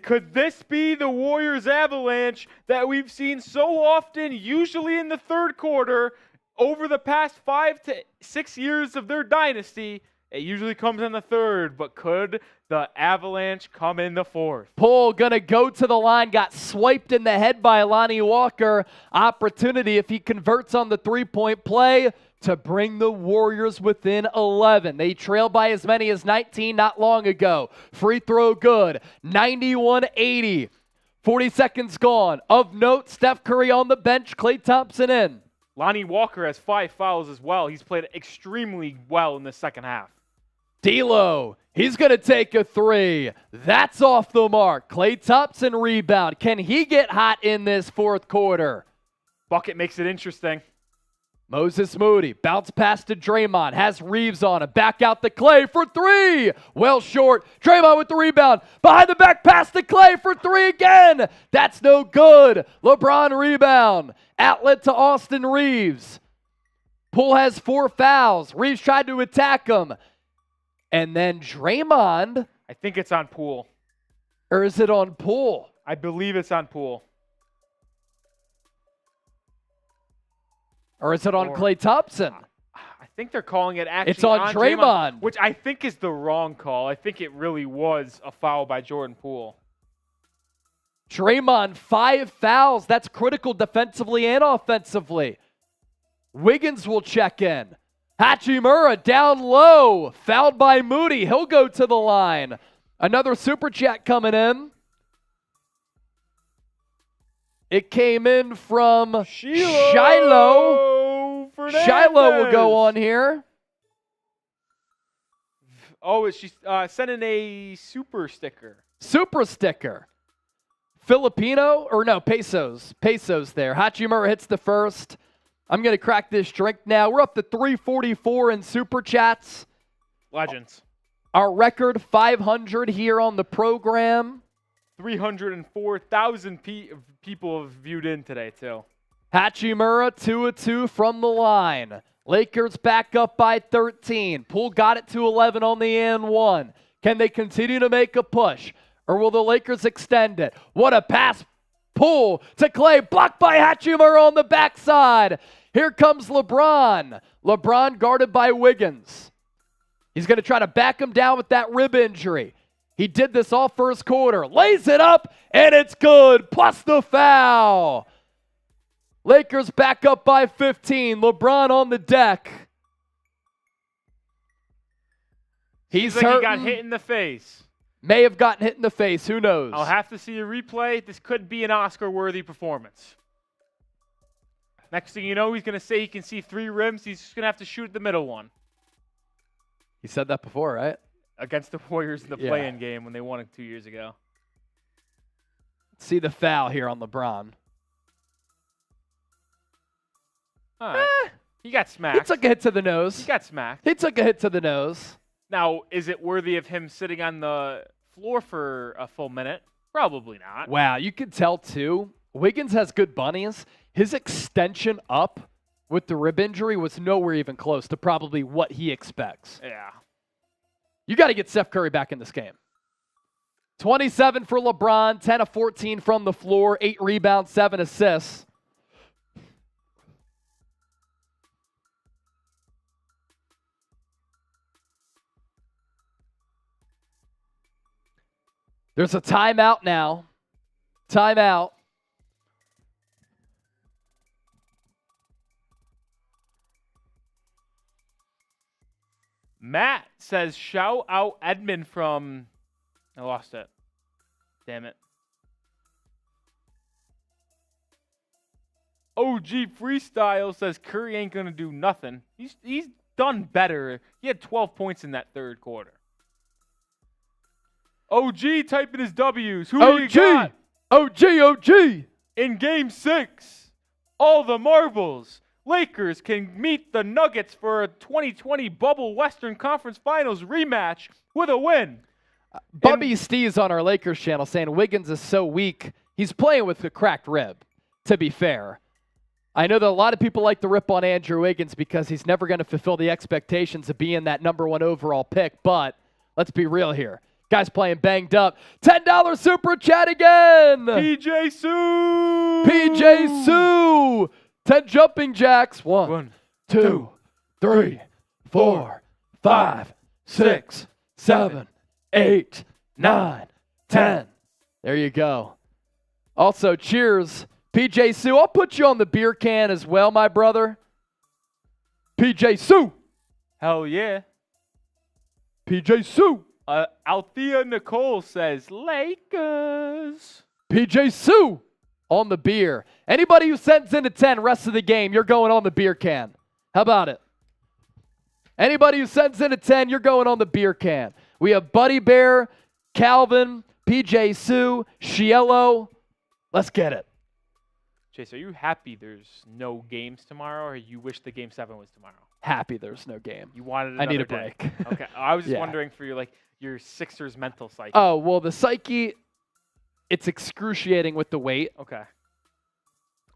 Could this be the Warriors avalanche that we've seen so often, usually in the third quarter, over the past 5 to 6 years of their dynasty? It usually comes in the third, but could the avalanche come in the fourth? Poole gonna go to the line, got swiped in the head by Lonnie Walker. Opportunity if he converts on the three-point play to bring the Warriors within 11. They trailed by as many as 19 not long ago. Free throw good, 91-80. 40 seconds gone. Of note, Steph Curry on the bench, Klay Thompson in. Lonnie Walker has 5 fouls as well. He's played extremely well in the second half. D'Lo, he's going to take a three. That's off the mark. Klay Thompson rebound. Can he get hot in this fourth quarter? Bucket makes it interesting. Moses Moody, bounce pass to Draymond, has Reeves on him, back out to Klay for three. Well short, Draymond with the rebound, behind the back pass to Klay for three again. That's no good. LeBron rebound, outlet to Austin Reeves. Poole has 4 fouls. Reeves tried to attack him. And then Draymond. I think it's on Poole. Or is it on Poole? I believe it's on Poole. Or is it on Klay Thompson? I think they're calling it actually it's on Draymond. Which I think is the wrong call. I think it really was a foul by Jordan Poole. Draymond, 5 fouls. That's critical defensively and offensively. Wiggins will check in. Hachimura down low. Fouled by Moody. He'll go to the line. Another super chat coming in. It came in from Shiloh. Shiloh will go on here. Oh, she's sending a super sticker. Super sticker. Filipino, or no, pesos. Pesos there. Hachimura hits the first. I'm going to crack this drink now. We're up to 344 in super chats. Legends. Our record 500 here on the program. 304,000 people have viewed in today, too. Hachimura, 2-2 from the line. Lakers back up by 13. Poole got it to 11 on the and one. Can they continue to make a push? Or will the Lakers extend it? What a pass. Poole to Klay. Blocked by Hachimura on the backside. Here comes LeBron. LeBron guarded by Wiggins. He's going to try to back him down with that rib injury. He did this all first quarter. Lays it up, and it's good. Plus the foul. Lakers back up by 15. LeBron on the deck. He's like hurting. He got hit in the face. May have gotten hit in the face. Who knows? I'll have to see a replay. This could be an Oscar-worthy performance. Next thing you know, he's going to say he can see 3 rims. He's just going to have to shoot the middle one. He said that before, right? Against the Warriors in the play-in game when they won it 2 years ago. See the foul here on LeBron. All right. He got smacked. He took a hit to the nose. He got smacked. He took a hit to the nose. Now, is it worthy of him sitting on the floor for a full minute? Probably not. Wow, you can tell, too. Wiggins has good bunnies. His extension up with the rib injury was nowhere even close to probably what he expects. Yeah. You got to get Steph Curry back in this game. 27 for LeBron, 10 of 14 from the floor, 8 rebounds, 7 assists. There's a timeout now. Timeout. Matt says, shout out Edmund from... I lost it. Damn it. OG Freestyle says Curry ain't going to do nothing. He's done better. He had 12 points in that third quarter. OG typing his W's. Who do you got? OG. In Game 6, all the marbles. Lakers can meet the Nuggets for a 2020 bubble Western Conference Finals rematch with a win. Bubby Steve's on our Lakers channel saying Wiggins is so weak. He's playing with a cracked rib, to be fair. I know that a lot of people like to rip on Andrew Wiggins because he's never going to fulfill the expectations of being that #1 overall pick, but let's be real here. Guy's playing banged up. $10 super chat again. PJ Sue. 10 jumping jacks. 1, 2, 3, 4, 5, 6, 7, 8, 9, 10. There you go. Also, cheers, PJ Sue. I'll put you on the beer can as well, my brother. PJ Sue. Hell yeah. PJ Sue. Althea Nicole says, Lakers. PJ Sue on the beer. Anybody who sends in a 10 rest of the game, you're going on the beer can. How about it? Anybody who sends in a 10, you're going on the beer can. We have Buddy Bear, Calvin, PJ Sue, Shielo. Let's get it. Chase, are you happy there's no games tomorrow, or you wish the Game 7 was tomorrow? Happy there's no game. You wanted another I need a day. break. Okay, I was just Yeah. wondering for your Sixers mental psyche. Oh, well, the psyche, it's excruciating with the weight. Okay.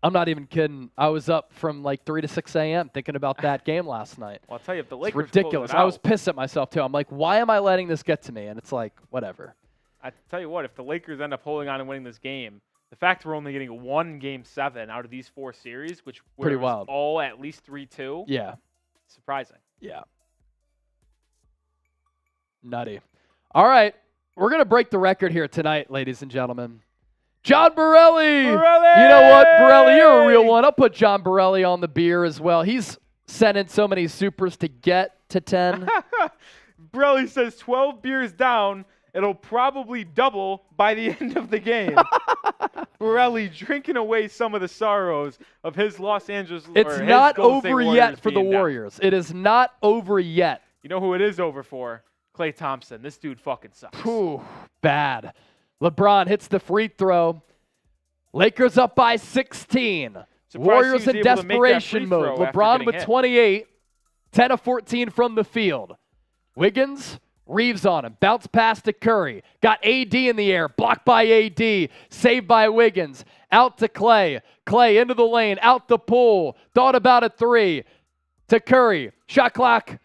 I'm not even kidding. I was up from like 3 to 6 a.m. thinking about that game last night. Well, I'll tell you, if the It's Lakers ridiculous. close it I was out- pissed at myself, too. I'm like, why am I letting this get to me? And it's like, whatever. I tell you what, if the Lakers end up holding on and winning this game, the fact we're only getting one Game 7 out of these 4 series, which Pretty was wild. all at least 3-2, Yeah. surprising. Yeah. Nutty. All right. We're going to break the record here tonight, ladies and gentlemen. John Borelli! Borelli! You know what, Borelli? You're a real one. I'll put John Borelli on the beer as well. He's sent in so many supers to get to 10. Borelli says 12 beers down. It'll probably double by the end of the game. Borelli drinking away some of the sorrows of his Los Angeles. It's his not Golden State over Warriors yet for the being down. Warriors. It is not over yet. You know who it is over for? Klay Thompson. This dude fucking sucks. Whew, bad. LeBron hits the free throw. Lakers up by 16. Surprised Warriors he was in able to make that desperation free throw mode. after LeBron getting with hit. 28. 10 of 14 from the field. Wiggins, Reeves on him. Bounce pass to Curry. Got AD in the air. Blocked by AD. Saved by Wiggins. Out to Klay. Klay into the lane. Out the pool. Thought about a 3. To Curry. Shot clock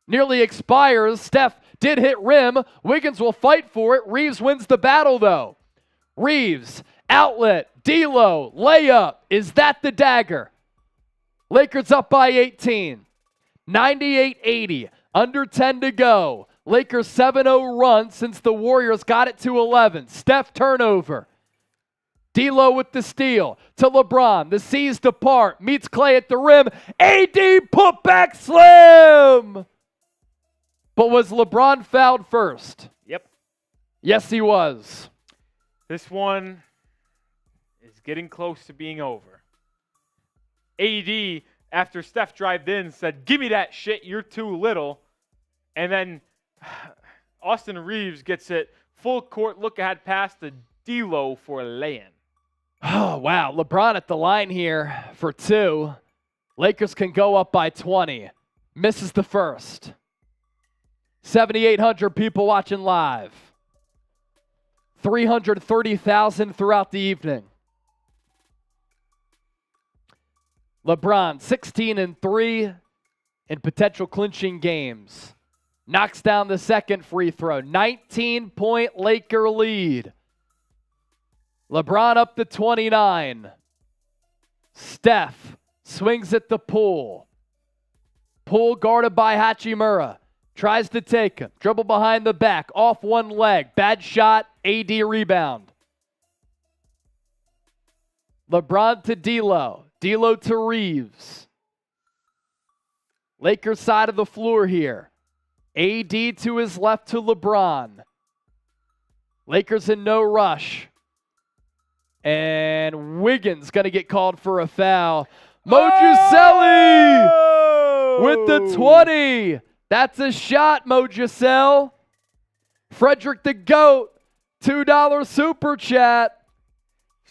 nearly expires. Steph did hit rim. Wiggins will fight for it. Reeves wins the battle, though. Reeves, outlet, D'Lo, layup. Is that the dagger? Lakers up by 18. 98-80. Under 10 to go. Lakers 7-0 run since the Warriors got it to 11. Steph turnover. D'Lo with the steal to LeBron. The C's depart. Meets Klay at the rim. AD putback slam. But was LeBron fouled first? Yep. Yes, he was. This one is getting close to being over. AD, after Steph drived in, said, "Give me that shit, you're too little." And then Austin Reeves gets it full court look ahead pass to D'Lo for a lay-in. Oh, wow. LeBron at the line here for 2. Lakers can go up by 20. Misses the first. 7,800 people watching live. 330,000 throughout the evening. LeBron, 16-3 in potential clinching games. Knocks down the second free throw. 19-point Laker lead. LeBron up to 29. Steph swings at the pool. Pool guarded by Hachimura. Tries to take him. Dribble behind the back. Off one leg. Bad shot. AD rebound. LeBron to D'Lo. D'Lo to Reeves. Lakers side of the floor here. AD to his left to LeBron. Lakers in no rush. And Wiggins going to get called for a foul. Mojuselli with the 20. That's a shot, Mojusel. Frederick the GOAT, $2 super chat.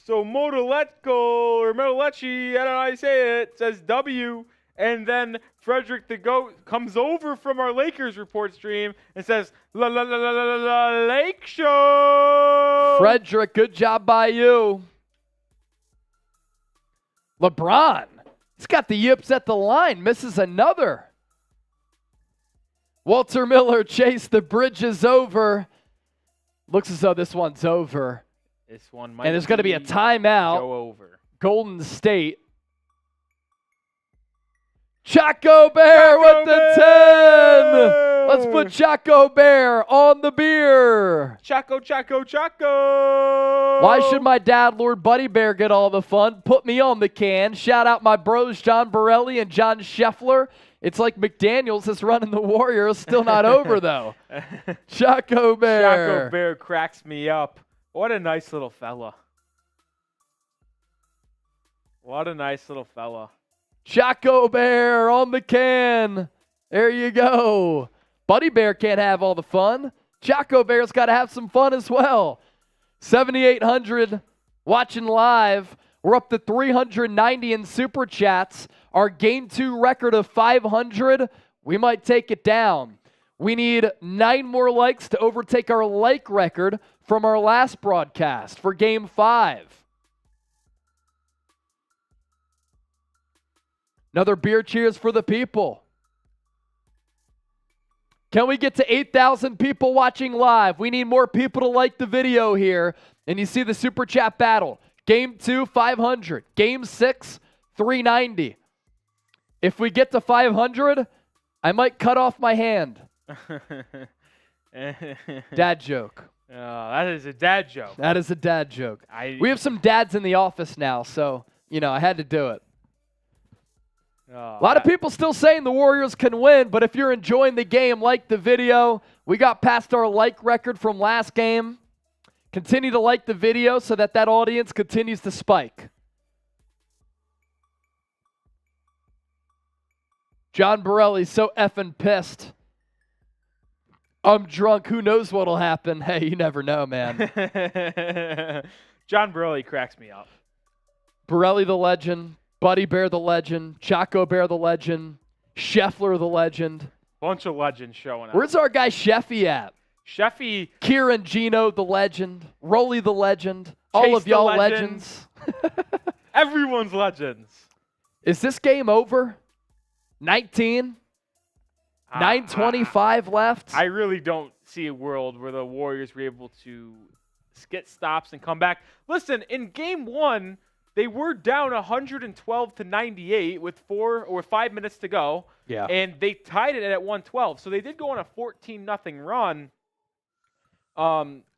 So Modoletko or Modolecci, I don't know how you say it, says W. And then Frederick the GOAT comes over from our Lakers report stream and says, la la la la la la Lake Show. Frederick, good job by you. LeBron, he's got the yips at the line, misses another. Walter Miller chased, the bridge is over. Looks as though this one's over. This one might and there's going to be a timeout. Go over. Golden State. Chaco Bear with the 10. Let's put Chaco Bear on the beer. Chaco, Chaco, Chaco. Why should my dad, Lord Buddy Bear, get all the fun? Put me on the can. Shout out my bros, John Borelli and John Scheffler. It's like McDaniels is running the Warriors. Still not over, though. Chaco Bear. Chaco Bear cracks me up. What a nice little fella. What a nice little fella. Chaco Bear on the can. There you go. Buddy Bear can't have all the fun. Chaco Bear's got to have some fun as well. 7,800 watching live. We're up to 390 in Super Chats. Our Game 2 record of 500, we might take it down. We need 9 more likes to overtake our like record from our last broadcast for Game 5. Another beer cheers for the people. Can we get to 8,000 people watching live? We need more people to like the video here. And you see the Super Chat battle. Game 2, 500. Game 6, 390. If we get to 500, I might cut off my hand. Dad joke. That is a dad joke. That is a dad joke. We have some dads in the office now, so, I had to do it. A lot of people still saying the Warriors can win, but if you're enjoying the game, like the video. We got past our like record from last game. Continue to like the video so that audience continues to spike. John Borelli's so effing pissed. I'm drunk. Who knows what'll happen? Hey, you never know, man. John Borelli cracks me up. Borelli the legend. Buddy Bear the legend. Chaco Bear the legend. Scheffler the legend. Bunch of legends showing up. Where's our guy Sheffy at? Sheffy. Kieran Gino the legend. Rolly the legend. All of y'all legends. Everyone's legends. Is this game over? 19? 9:25 left? I really don't see a world where the Warriors were able to get stops and come back. Listen, in Game 1, they were down 112-98 with 5 minutes to go. Yeah. And they tied it at 112. So they did go on a 14-0 run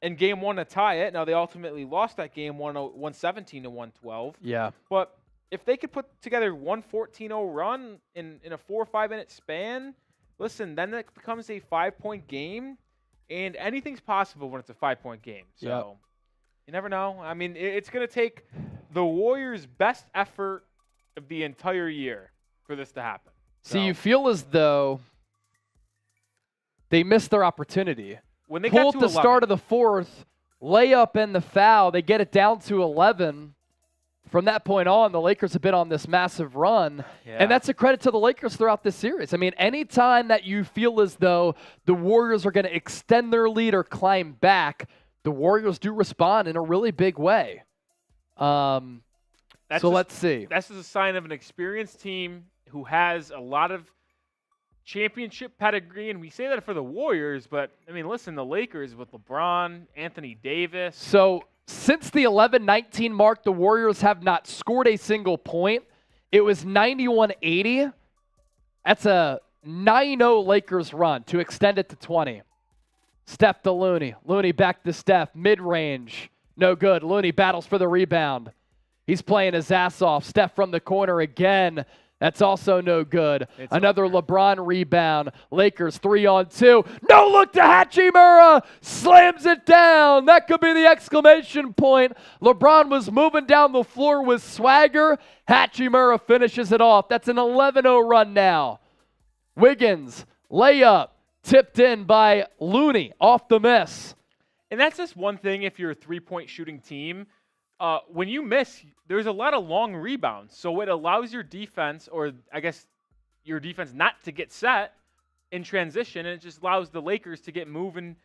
in Game 1 to tie it. Now, they ultimately lost that game 117-112. Yeah. But if they could put together 114-0 run in a 4 or 5 minute span, listen, then it becomes a 5-point game, and anything's possible when it's a 5-point game. So you never know. I mean, it's going to take the Warriors' best effort of the entire year for this to happen. So you feel as though they missed their opportunity. When they pull got at to the 11, start of the fourth, layup and the foul, they get it down to 11. From that point on, the Lakers have been on this massive run, and that's a credit to the Lakers throughout this series. I mean, anytime that you feel as though the Warriors are going to extend their lead or climb back, the Warriors do respond in a really big way. Let's see. That's just a sign of an experienced team who has a lot of championship pedigree, and we say that for the Warriors, but, I mean, listen, the Lakers with LeBron, Anthony Davis. So since the 11-19 mark, the Warriors have not scored a single point. It was 91-80. That's a 9-0 Lakers run to extend it to 20. Steph to Looney. Looney back to Steph. Mid-range. No good. Looney battles for the rebound. He's playing his ass off. Steph from the corner again. That's also no good. It's Another LeBron rebound. Lakers 3-on-2. No look to Hachimura. Slams it down. That could be the exclamation point. LeBron was moving down the floor with swagger. Hachimura finishes it off. That's an 11-0 run now. Wiggins, layup, tipped in by Looney off the miss. And that's just one thing if you're a three-point shooting team. When you miss, there's a lot of long rebounds. So it allows your defense, or I guess your defense, not to get set in transition. And it just allows the Lakers to get moving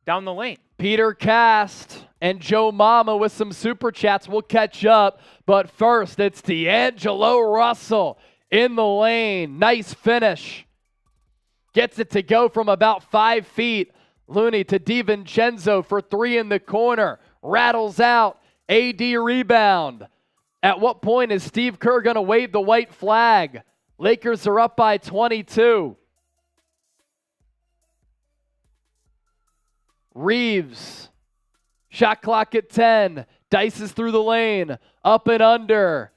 down the lane. Peter Cast and Joe Mama with some super chats. We'll catch up. But first, it's D'Angelo Russell in the lane. Nice finish. Gets it to go from about 5 feet. Looney to DiVincenzo for 3 in the corner. Rattles out. AD rebound. At what point is Steve Kerr going to wave the white flag? Lakers are up by 22. Reeves. Shot clock at 10. Dices through the lane. Up and under.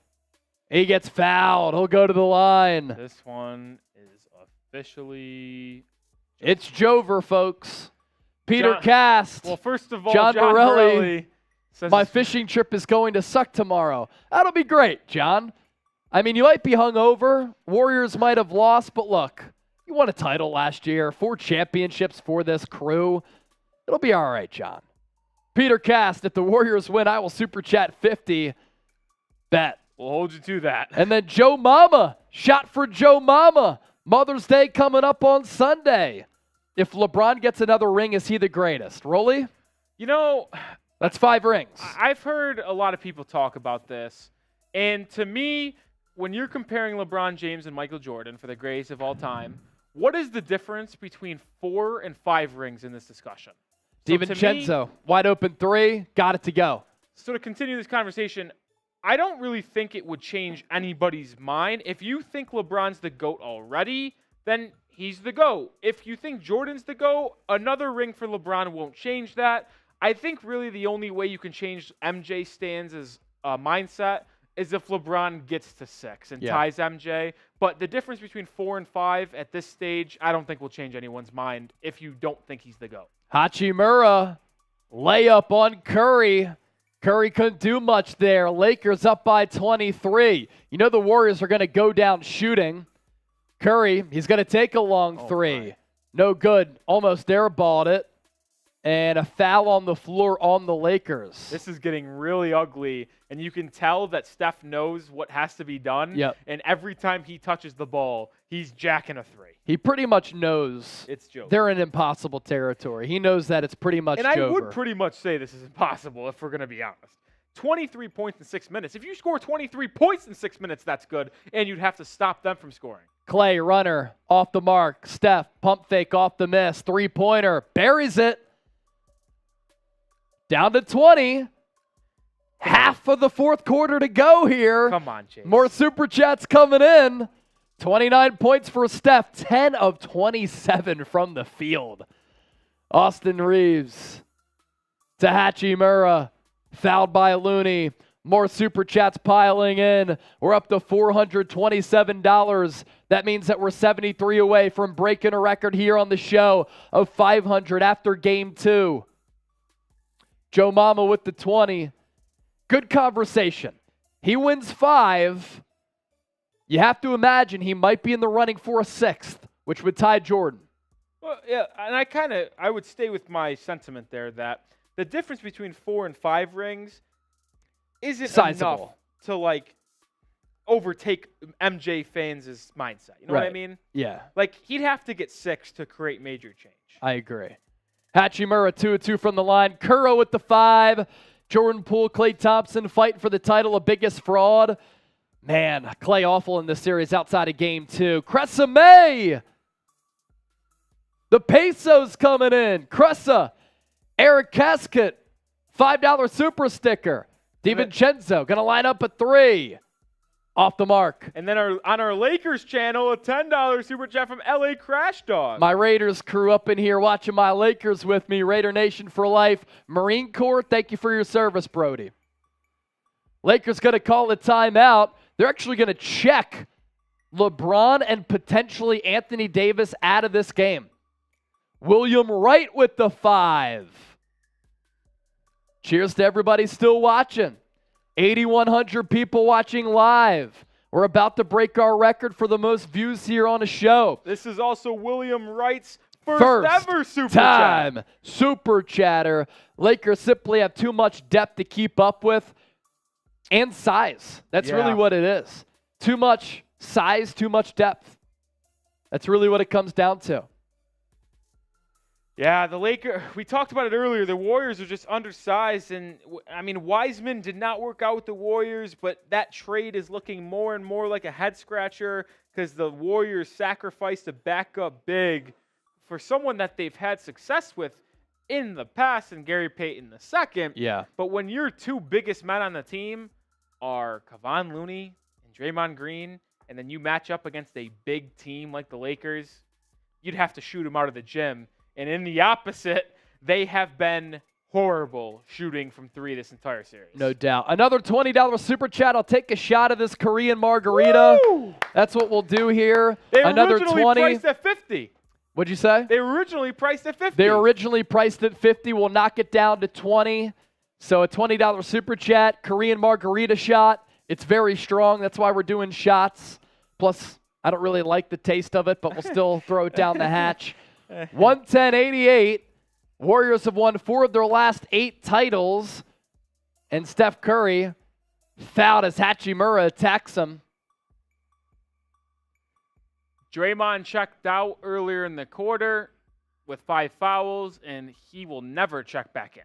He gets fouled. He'll go to the line. This one is officially... It's Jover, folks. Peter Cast. Well, first of all, John Morelli Morelli. says My fishing trip is going to suck tomorrow. That'll be great, John. I mean, you might be hungover. Warriors might have lost, but look, you won a title last year. 4 championships for this crew. It'll be all right, John. Peter Cast, if the Warriors win, I will super chat 50. Bet. We'll hold you to that. And then Joe Mama. Shot for Joe Mama. Mother's Day coming up on Sunday. If LeBron gets another ring, is he the greatest? Rolly? You know... That's 5 rings. I've heard a lot of people talk about this. And to me, when you're comparing LeBron James and Michael Jordan for the greatest of all time, what is the difference between 4 and 5 rings in this discussion? DiVincenzo, wide open 3, got it to go. So to continue this conversation, I don't really think it would change anybody's mind. If you think LeBron's the GOAT already, then he's the GOAT. If you think Jordan's the GOAT, another ring for LeBron won't change that. I think really the only way you can change MJ Stans' mindset is if LeBron gets to 6 and ties MJ. But the difference between 4 and 5 at this stage, I don't think will change anyone's mind if you don't think he's the GOAT. Hachimura, layup on Curry. Curry couldn't do much there. Lakers up by 23. You know the Warriors are going to go down shooting. Curry, he's going to take a long 3. No good. Almost airballed it. And a foul on the floor on the Lakers. This is getting really ugly, and you can tell that Steph knows what has to be done. Yep. And every time he touches the ball, he's jacking a 3. He pretty much knows it's Jover. They're in impossible territory. He knows that it's pretty much And Jover. I would pretty much say this is impossible if we're going to be honest. 23 points in 6 minutes. If you score 23 points in 6 minutes, that's good, and you'd have to stop them from scoring. Klay, runner, off the mark. Steph, pump fake off the miss. 3-pointer, buries it. Down to 20. Half of the 4th quarter to go here. Come on, Chase. More super chats coming in. 29 points for Steph. 10 of 27 from the field. Austin Reeves to Hachimura. Fouled by Looney. More super chats piling in. We're up to $427. That means that we're 73 away from breaking a record here on the show of 500 after game 2. Joe Mama with the 20. Good conversation. He wins 5. You have to imagine he might be in the running for a 6th, which would tie Jordan. Well, yeah, and I would stay with my sentiment there that the difference between 4 and 5 rings isn't sizable enough to like overtake MJ fans' mindset. You know what I mean? Yeah. Like he'd have to get 6 to create major change. I agree. Hachimura 2-2 from the line. Curro with the 5. Jordan Poole, Klay Thompson fighting for the title of biggest fraud. Man, Klay awful in this series outside of game 2. Cressame! The pesos coming in. Cressa. Eric Casket. $5 super sticker. DiVincenzo going to line up at 3. Off the mark. And then on our Lakers channel, a $10 super chat from LA Crash Dog. My Raiders crew up in here watching my Lakers with me. Raider Nation for life. Marine Corps, thank you for your service, Brody. Lakers going to call a timeout. They're actually going to check LeBron and potentially Anthony Davis out of this game. William Wright with the 5. Cheers to everybody still watching. 8,100 people watching live. We're about to break our record for the most views here on a show. This is also William Wright's first ever Super time Chat. Super Chatter. Lakers simply have too much depth to keep up with and size. That's really what it is. Too much size, too much depth. That's really what it comes down to. Yeah, the Lakers, we talked about it earlier. The Warriors are just undersized. And, I mean, Wiseman did not work out with the Warriors, but that trade is looking more and more like a head-scratcher because the Warriors sacrificed a backup big for someone that they've had success with in the past in Gary Payton II. Yeah. But when your two biggest men on the team are Kevon Looney and Draymond Green, and then you match up against a big team like the Lakers, you'd have to shoot them out of the gym. And in the opposite, they have been horrible shooting from 3 this entire series. No doubt. Another $20 Super Chat. I'll take a shot of this Korean margarita. Woo! That's what we'll do here. They Another originally 20. priced at 50. What'd you say? They originally priced at 50. They originally priced at 50. We'll knock it down to 20. So a $20 Super Chat, Korean margarita shot. It's very strong. That's why we're doing shots. Plus, I don't really like the taste of it, but we'll still throw it down the hatch. 110-88. Warriors have won 4 of their last 8 titles. And Steph Curry fouled as Hachimura attacks him. Draymond checked out earlier in the quarter with 5 fouls, and he will never check back in.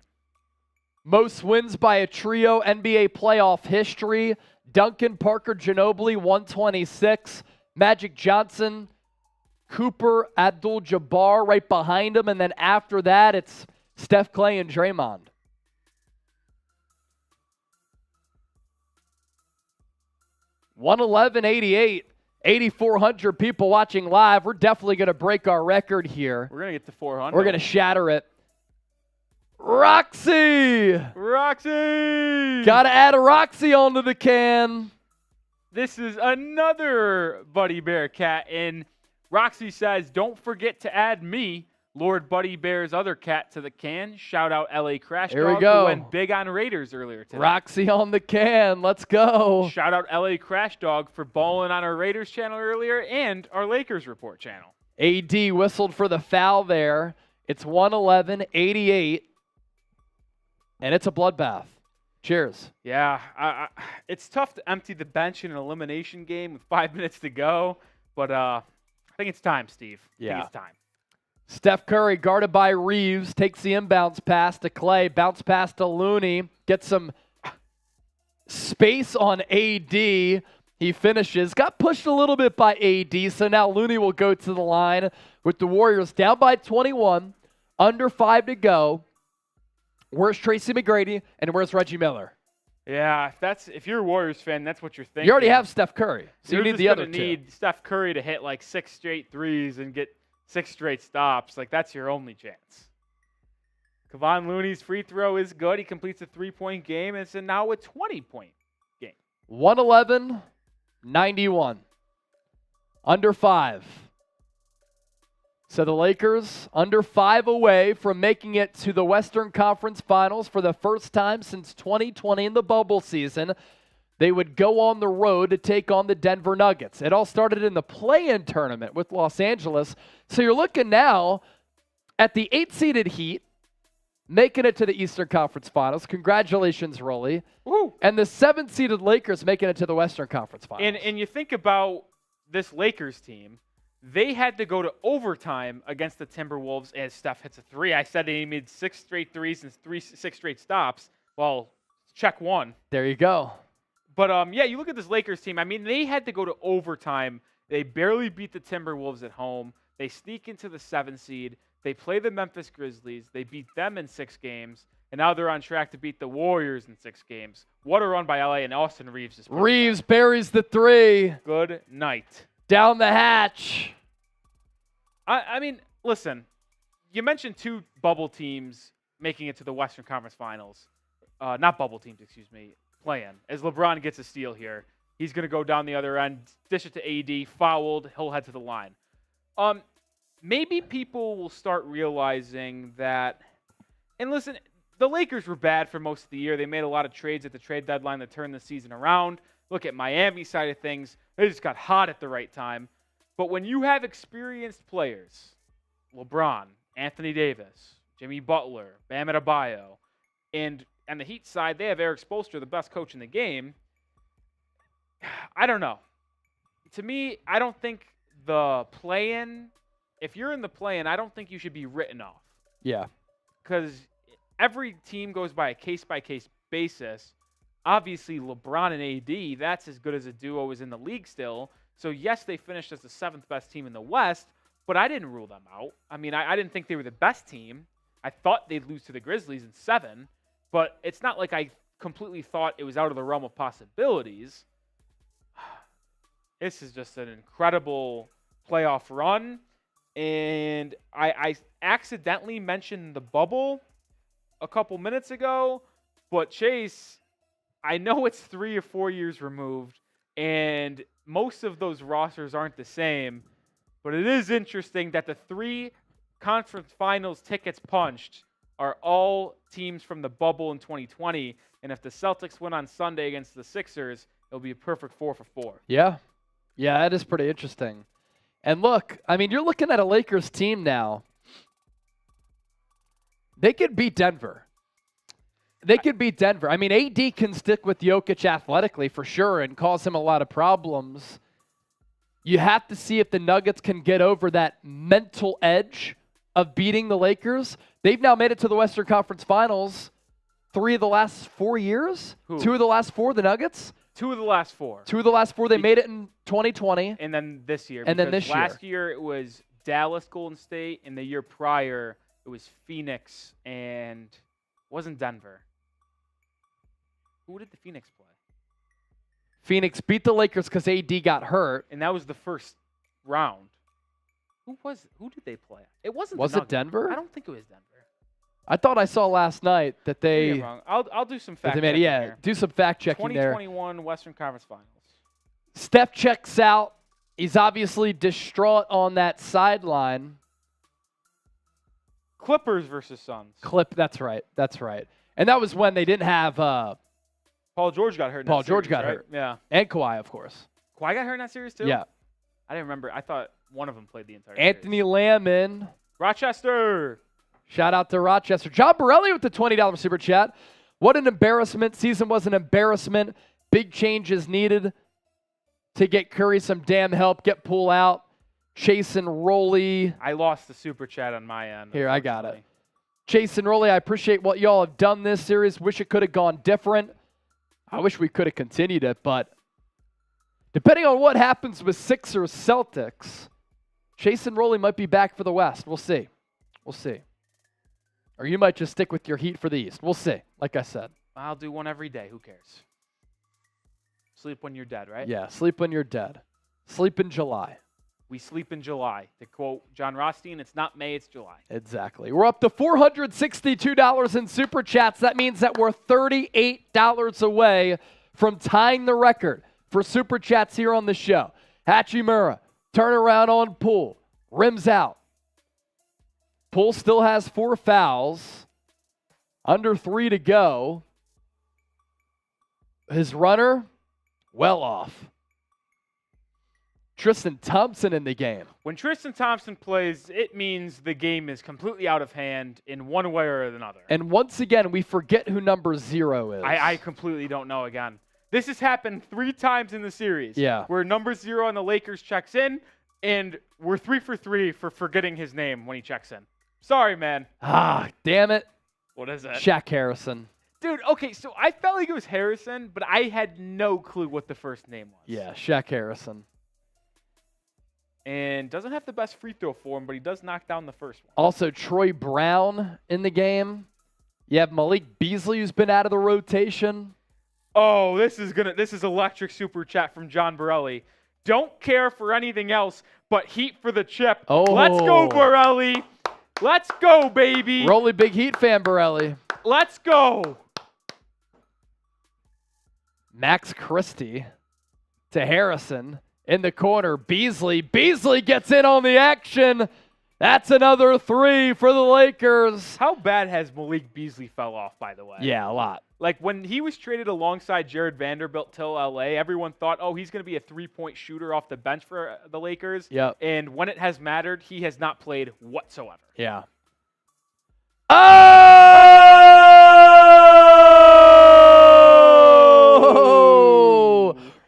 Most wins by a trio, NBA playoff history. Duncan, Parker, Ginobili, 126. Magic Johnson, Cooper, Abdul-Jabbar right behind him. And then after that, it's Steph, Klay, and Draymond. $111.88. 8,400 people watching live. We're definitely going to break our record here. We're going to get to 400. We're going to shatter it. Roxy! Roxy! Got to add a Roxy onto the can. This is another Buddy Bear cat, and Roxy says, don't forget to add me, Lord Buddy Bear's other cat, to the can. Shout out LA Crash Here we Dog, go. who went big on Raiders earlier today. Roxy on the can. Let's go. Shout out LA Crash Dog for balling on our Raiders channel earlier and our Lakers Report channel. AD whistled for the foul there. It's 111-88, and it's a bloodbath. Cheers. Yeah, it's tough to empty the bench in an elimination game with 5 minutes to go, but I think it's time, Steve. Yeah. I think it's time. Steph Curry guarded by Reeves, takes the inbounds pass to Klay, bounce pass to Looney, gets some space on AD. He finishes, got pushed a little bit by AD, so now Looney will go to the line with the Warriors down by 21, under 5 to go. Where's Tracy McGrady and where's Reggie Miller? Yeah, if you're a Warriors fan, that's what you're thinking. You already have Steph Curry, so you're you need the other two. You need Steph Curry to hit like 6 straight threes and get 6 straight stops. Like, that's your only chance. Kevon Looney's free throw is good. He completes a 3-point game, and it's now a 20-point game. 111-91. Under 5. So the Lakers under 5 away from making it to the Western Conference Finals for the first time since 2020 in the bubble season. They would go on the road to take on the Denver Nuggets. It all started in the play-in tournament with Los Angeles. So you're looking now at the 8-seeded Heat making it to the Eastern Conference Finals. Congratulations, Rolly. Woo. And the 7-seeded Lakers making it to the Western Conference Finals. And you think about this Lakers team, they had to go to overtime against the Timberwolves as Steph hits a 3. I said he made 6 straight threes and 6 straight stops. Well, check one. There you go. But, yeah, you look at this Lakers team. I mean, they had to go to overtime. They barely beat the Timberwolves at home. They sneak into the 7 seed. They play the Memphis Grizzlies. They beat them in 6 games. And now they're on track to beat the Warriors in 6 games. What a run by LA, and Austin Reeves is Reeves buries the 3. Good night. Down the hatch. I mean, listen, you mentioned 2 bubble teams making it to the Western Conference Finals. Not bubble teams, excuse me, play-in, as LeBron gets a steal here. He's going to go down the other end, dish it to AD, fouled, he'll head to the line. Maybe people will start realizing that, and listen, the Lakers were bad for most of the year. They made a lot of trades at the trade deadline that turned the season around. Look at Miami side of things. They just got hot at the right time. But when you have experienced players, LeBron, Anthony Davis, Jimmy Butler, Bam Adebayo, and on the Heat side, they have Eric Spoelstra, the best coach in the game. I don't know. To me, I don't think the play-in, if you're in the play-in, I don't think you should be written off. Yeah. Because every team goes by a case-by-case basis. Obviously, LeBron and AD, that's as good as a duo as in the league still. So, yes, they finished as the 7th best team in the West, but I didn't rule them out. I mean, I didn't think they were the best team. I thought they'd lose to the Grizzlies in 7, but it's not like I completely thought it was out of the realm of possibilities. This is just an incredible playoff run, and I accidentally mentioned the bubble a couple minutes ago, but Chase, I know it's 3 or 4 years removed, and most of those rosters aren't the same, but it is interesting that the 3 conference finals tickets punched are all teams from the bubble in 2020, and if the Celtics win on Sunday against the Sixers, it'll be a perfect 4 for 4. Yeah. Yeah, that is pretty interesting. And look, I mean, you're looking at a Lakers team now. They could beat Denver. They could beat Denver. I mean, AD can stick with Jokic athletically for sure and cause him a lot of problems. You have to see if the Nuggets can get over that mental edge of beating the Lakers. They've now made it to the Western Conference Finals 3 of the last 4 years. Who? 2 of the last 4, the Nuggets. 2 of the last 4. 2 of the last 4. They made it in 2020. And then this year. And then this last year it was Dallas, Golden State, and the year prior it was Phoenix and wasn't Denver. Who did the Phoenix play? Phoenix beat the Lakers because AD got hurt. And that was the first round. Who did they play? It wasn't. Was it Denver? I don't think it was Denver. I thought I saw last night that they. Maybe I'm wrong. I'll do some fact checking. checking. Yeah, here. do some fact checking there. 2021 Western Conference Finals. Steph checks out. He's obviously distraught on that sideline. Clippers versus Suns. That's right. That's right. And that was when they didn't have Paul George got hurt. Paul George got hurt. Yeah. And Kawhi, of course. Kawhi got hurt in that series too? Yeah. I didn't remember. I thought one of them played the entire Anthony series. Lamb in. Rochester. Shout out to Rochester. John Borelli with the $20 super chat. What an embarrassment. Season was an embarrassment. Big changes needed to get Curry some damn help. Get Poole out. Chase and Rolly. I lost the super chat on my end. Here, I got it. Chase and Rolly, I appreciate what y'all have done this series. Wish it could have gone different. I wish we could have continued it, but depending on what happens with Sixers Celtics, Chase and Rolly might be back for the West. We'll see. We'll see. Or you might just stick with your Heat for the East. We'll see, like I said. I'll do one every day. Who cares? Sleep when you're dead, right? Yeah, sleep when you're dead. Sleep in July. We sleep in July. To quote John Rothstein, it's not May, it's July. Exactly. We're up to $462 in Super Chats. That means that we're $38 away from tying the record for Super Chats here on the show. Hachimura, turnaround on Poole. Rims out. Poole still has 4 fouls. Under 3 to go. His runner, well off. Tristan Thompson in the game. When Tristan Thompson plays, it means the game is completely out of hand in one way or another. And once again, we forget who number 0 is. I completely don't know again. This has happened 3 times in the series. Yeah. Where number 0 on the Lakers checks in, and we're 3 for 3 for forgetting his name when he checks in. Sorry, man. Ah, damn it. What is it? Shaq Harrison. Dude, okay, so I felt like it was Harrison, but I had no clue what the first name was. Yeah, Shaq Harrison. And doesn't have the best free throw for him, but he does knock down the first one. Also, Troy Brown in the game. You have Malik Beasley, who's been out of the rotation. Oh, this is electric super chat from John Borelli. Don't care for anything else but Heat for the chip. Oh. Let's go, Borelli. Let's go, baby. Rolly big Heat fan, Borelli. Let's go. Max Christie. to Harrison. In the corner, Beasley. Beasley gets in on the action. That's another 3 for the Lakers. How bad has Malik Beasley fell off, by the way? Yeah, a lot. Like, when he was traded alongside Jared Vanderbilt till LA, everyone thought, oh, he's going to be a three-point shooter off the bench for the Lakers. Yep. And when it has mattered, he has not played whatsoever. Yeah. Oh!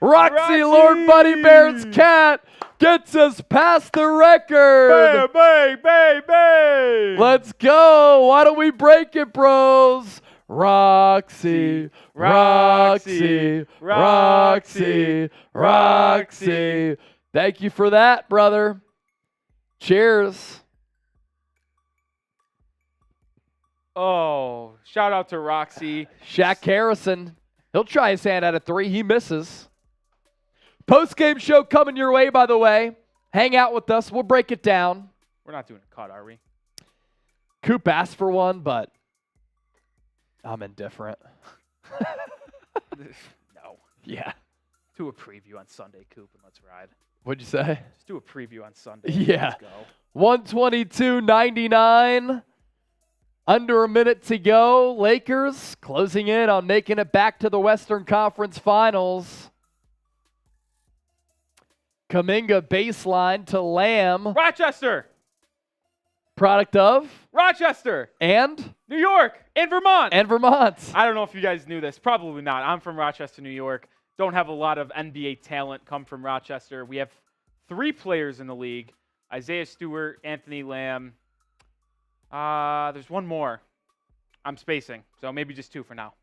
Roxy Lord Buddy Bear's cat gets us past the record. Bang, bang, bang, bang. Let's go. Why don't we break it, bros? Roxy, Roxy, Roxy, Roxy. Thank you for that, brother. Cheers. Oh, shout out to Roxy. Shaq Harrison. He'll try his hand at a 3. He misses. Post-game show coming your way, by the way. Hang out with us. We'll break it down. We're not doing a cut, are we? Coop asked for one, but I'm indifferent. No. Yeah. Do a preview on Sunday, Coop, and let's ride. What'd you say? Just do a preview on Sunday. Yeah. Let's go. 122-99. Under a minute to go. Lakers closing in on making it back to the Western Conference Finals. Kuminga baseline to Lamb. Rochester. Product of? Rochester. And? New York. And Vermont. And Vermont. I don't know if you guys knew this. Probably not. I'm from Rochester, New York. Don't have a lot of NBA talent come from Rochester. We have 3 players in the league. Isaiah Stewart, Anthony Lamb. There's one more. I'm spacing, so maybe just 2 for now.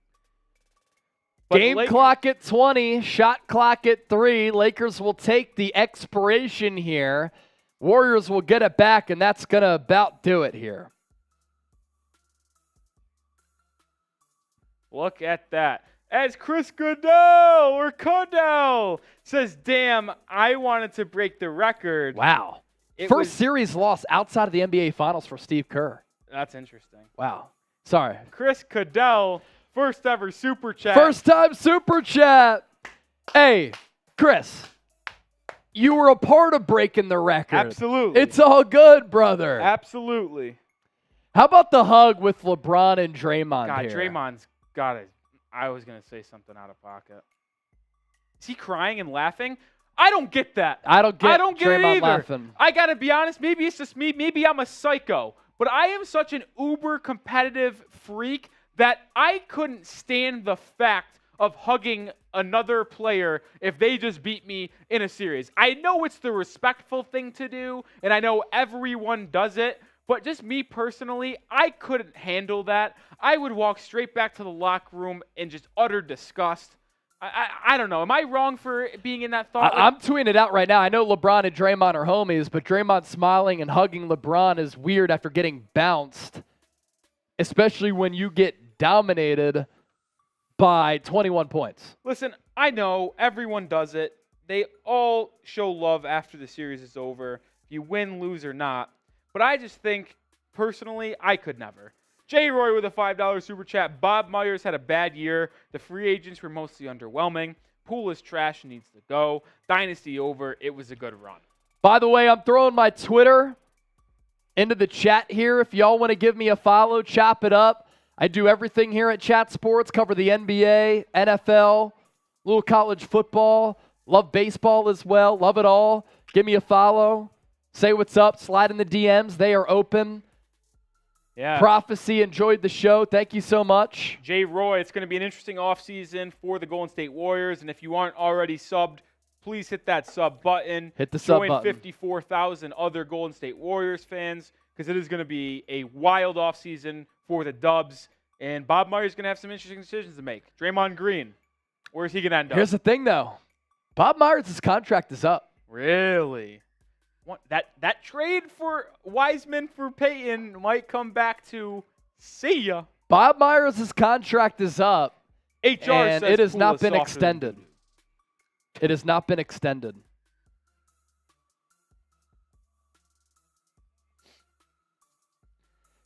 But Game clock at 20, shot clock at 3. Lakers will take the expiration here. Warriors will get it back, and that's going to about do it here. Look at that. As Chris Goodell says, damn, I wanted to break the record. Wow. First series loss outside of the NBA Finals for Steve Kerr. That's interesting. Wow. Sorry. Chris Goodell, first ever super chat. First time super chat. Hey, Chris, you were a part of breaking the record. Absolutely. It's all good, brother. Absolutely. How about the hug with LeBron and Draymond God, here? Draymond's got it. I was going to say something out of pocket. Is he crying and laughing? I don't get that. I don't get it Draymond either. laughing. I got to be honest. Maybe it's just me. Maybe I'm a psycho. But I am such an uber competitive freak that I couldn't stand the fact of hugging another player if they just beat me in a series. I know it's the respectful thing to do, and I know everyone does it, but just me personally, I couldn't handle that. I would walk straight back to the locker room in just utter disgust. I don't know. Am I wrong for being in that thought? I'm tweeting it out right now. I know LeBron and Draymond are homies, but Draymond smiling and hugging LeBron is weird after getting bounced, especially when you get dominated by 21 points. Listen, I know everyone does it. They all show love after the series is over, if you win, lose, or not. But I just think, personally, I could never. J. Roy with a $5 super chat. Bob Myers had a bad year. The free agents were mostly underwhelming. Poole is trash and needs to go. Dynasty over. It was a good run. By the way, I'm throwing my Twitter into the chat here. If y'all want to give me a follow, chop it up. I do everything here at Chat Sports. Cover the NBA, NFL, little college football. Love baseball as well. Love it all. Give me a follow. Say what's up. Slide in the DMs. They are open. Yeah. Prophecy enjoyed the show. Thank you so much. Jay Roy, it's going to be an interesting offseason for the Golden State Warriors. And if you aren't already subbed, please hit that sub button. Hit the sub button. button. Join 54,000 other Golden State Warriors fans because it is going to be a wild offseason for the Dubs. And Bob Myers is going to have some interesting decisions to make. Draymond Green, where's he going to end up? Here's the thing, though. Bob Myers' contract is up. Really? That trade for Wiseman for Payton might come back to see ya. Bob Myers' contract is up, HR and says it has Poole not is been softer extended. than It has not been extended.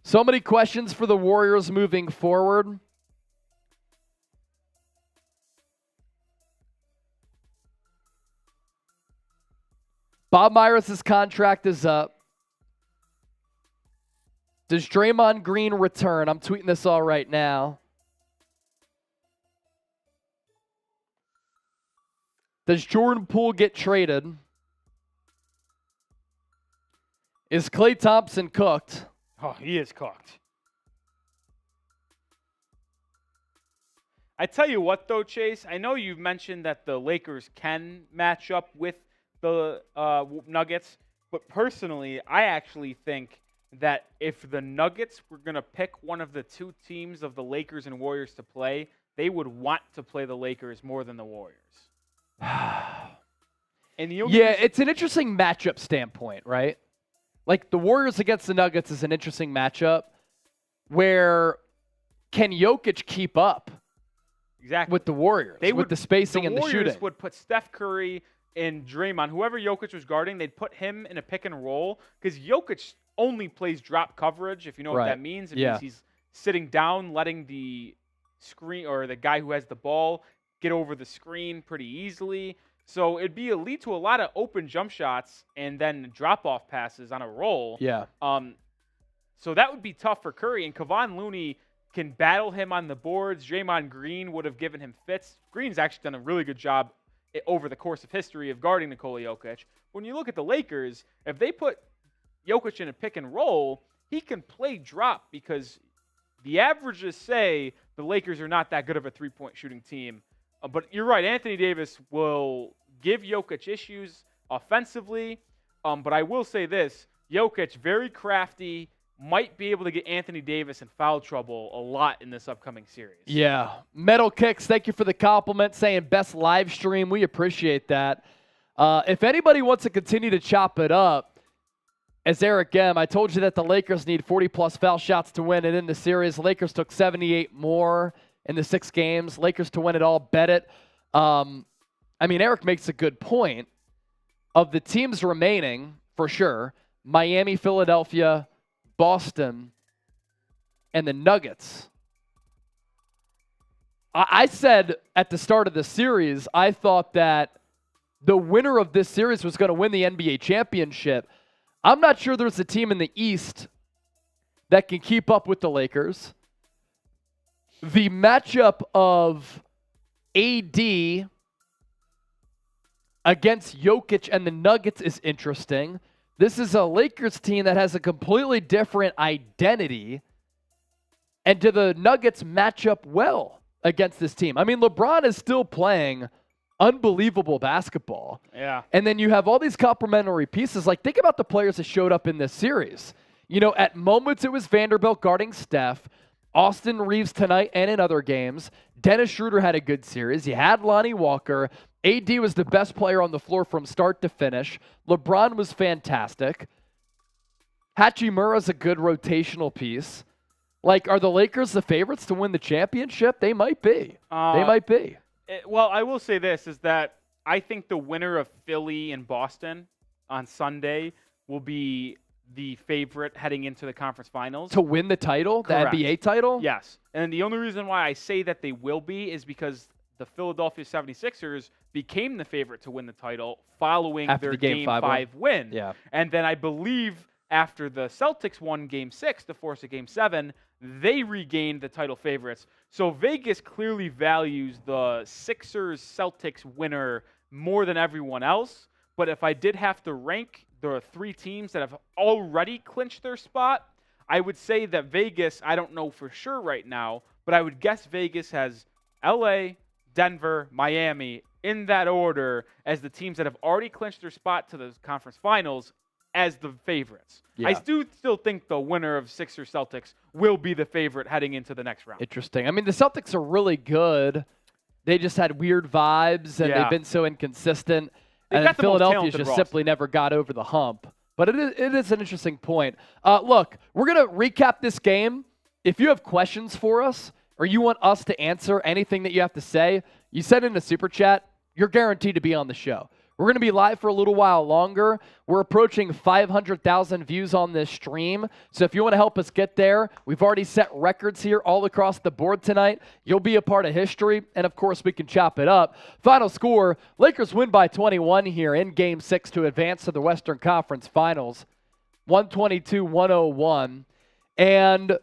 So many questions for the Warriors moving forward. Bob Myers' contract is up. Does Draymond Green return? I'm tweeting this all right now. Does Jordan Poole get traded? Is Klay Thompson cooked? Oh, he is cooked. I tell you what, though, Chase, I know you've mentioned that the Lakers can match up with the Nuggets, but personally, I actually think that if the Nuggets were going to pick one of the two teams of the Lakers and Warriors to play, they would want to play the Lakers more than the Warriors. And it's an interesting matchup standpoint, right? Like the Warriors against the Nuggets is an interesting matchup where can Jokic keep up with the Warriors, with the spacing and the shooting? The Warriors would put Steph Curry and Draymond, whoever Jokic was guarding, they'd put him in a pick and roll because Jokic only plays drop coverage, if you know what that means. It means he's sitting down, letting the screen or the guy who has the ball get over the screen pretty easily. So it'd be a lead to a lot of open jump shots and then drop-off passes on a roll. Yeah. So that would be tough for Curry. And Kevon Looney can battle him on the boards. Draymond Green would have given him fits. Green's actually done a really good job over the course of history of guarding Nikola Jokic. When you look at the Lakers, if they put Jokic in a pick and roll, he can play drop because the averages say the Lakers are not that good of a three-point shooting team. But you're right, Anthony Davis will give Jokic issues offensively. But I will say this, Jokic, very crafty, might be able to get Anthony Davis in foul trouble a lot in this upcoming series. Yeah. Metal Kicks, thank you for the compliment, saying best live stream. We appreciate that. If anybody wants to continue to chop it up, as Eric M., I told you that the Lakers need 40-plus foul shots to win, and in the series, Lakers took 78 more in the 6 games. Lakers to win it all, bet it. Eric makes a good point. Of the teams remaining, for sure, Miami, Philadelphia, Boston, and the Nuggets. I said at the start of the series, I thought that the winner of this series was going to win the NBA championship. I'm not sure there's a team in the East that can keep up with the Lakers. The matchup of AD against Jokic and the Nuggets is interesting. This is a Lakers team that has a completely different identity. And do the Nuggets match up well against this team? I mean, LeBron is still playing unbelievable basketball. Yeah. And then you have all these complementary pieces. Like, think about the players that showed up in this series. You know, at moments it was Vanderbilt guarding Steph. Austin Reeves tonight and in other games. Dennis Schroeder had a good series. You had Lonnie Walker. AD was the best player on the floor from start to finish. LeBron was fantastic. Hachimura's a good rotational piece. Like, are the Lakers the favorites to win the championship? They might be. They might be. Well, I will say this, is that I think the winner of Philly and Boston on Sunday will be the favorite heading into the conference finals. To win the title? Correct. The NBA title? Yes. And the only reason why I say that they will be is because the Philadelphia 76ers became the favorite to win the title following after their the Game 5 win. Yeah. And then I believe after the Celtics won Game 6 to force a Game 7, they regained the title favorites. So Vegas clearly values the Sixers-Celtics winner more than everyone else. But if I did have to rank the 3 teams that have already clinched their spot, I would say that Vegas, I don't know for sure right now, but I would guess Vegas has LA, Denver, Miami in that order as the teams that have already clinched their spot to the conference finals as the favorites. Yeah. I do still think the winner of Sixers Celtics will be the favorite heading into the next round. Interesting. I mean, the Celtics are really good. They just had weird vibes, and they've been so inconsistent. And then Philadelphia just simply never got over the hump. But it is an interesting point. Look, we're going to recap this game. If you have questions for us or you want us to answer anything that you have to say, you send in a super chat, you're guaranteed to be on the show. We're going to be live for a little while longer. We're approaching 500,000 views on this stream. So if you want to help us get there, we've already set records here all across the board tonight. You'll be a part of history. And of course, we can chop it up. Final score, Lakers win by 21 here in Game 6 to advance to the Western Conference Finals. 122-101. And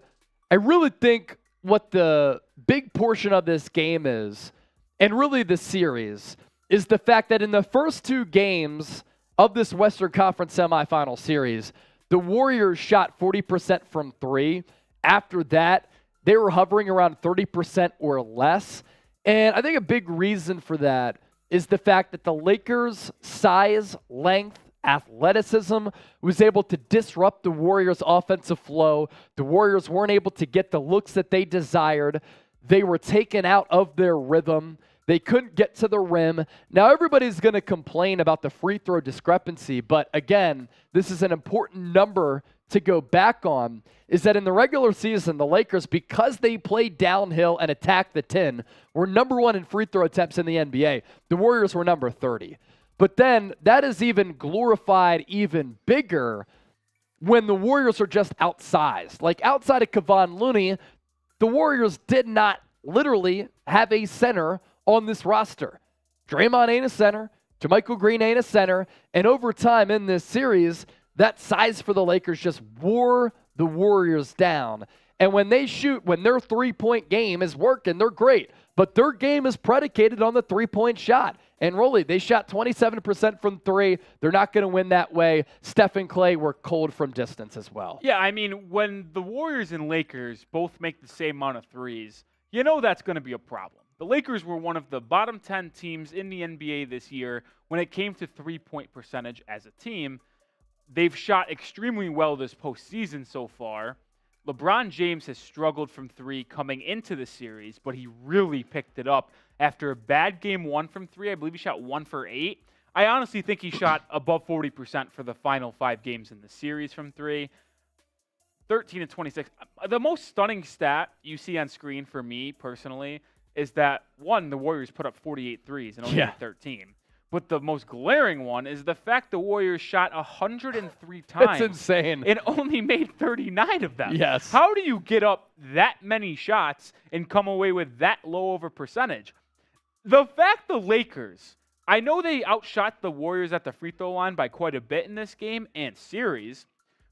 I really think what the big portion of this game is, and really the series, is the fact that in the first 2 games of this Western Conference Semifinal series, the Warriors shot 40% from 3. After that, they were hovering around 30% or less. And I think a big reason for that is the fact that the Lakers' size, length, athleticism was able to disrupt the Warriors' offensive flow. The Warriors weren't able to get the looks that they desired. They were taken out of their rhythm. They couldn't get to the rim. Now everybody's going to complain about the free throw discrepancy, but again, this is an important number to go back on, is that in the regular season, the Lakers, because they played downhill and attacked the 10, were number 1 in free throw attempts in the NBA. The Warriors were number 30. But then that is even glorified even bigger when the Warriors are just outsized. Like outside of Kevon Looney, the Warriors did not literally have a center on this roster. Draymond ain't a center. JaMychal Green ain't a center. And over time in this series, that size for the Lakers just wore the Warriors down. And when they shoot, when their three-point game is working, they're great. But their game is predicated on the three-point shot. And really, they shot 27% from 3. They're not going to win that way. Steph and Klay were cold from distance as well. Yeah, I mean, when the Warriors and Lakers both make the same amount of threes, you know that's going to be a problem. The Lakers were one of the bottom 10 teams in the NBA this year when it came to three-point percentage as a team. They've shot extremely well this postseason so far. LeBron James has struggled from 3 coming into the series, but he really picked it up after a bad game 1 from 3. I believe he shot 1 for 8. I honestly think he shot above 40% for the final 5 games in the series from 3. 13 and 26. The most stunning stat you see on screen for me personally is that, 1, the Warriors put up 48 threes and only made 13. But the most glaring one is the fact the Warriors shot 103 times. That's insane. And only made 39 of them. Yes. How do you get up that many shots and come away with that low of a percentage? The fact the Lakers, I know they outshot the Warriors at the free throw line by quite a bit in this game and series,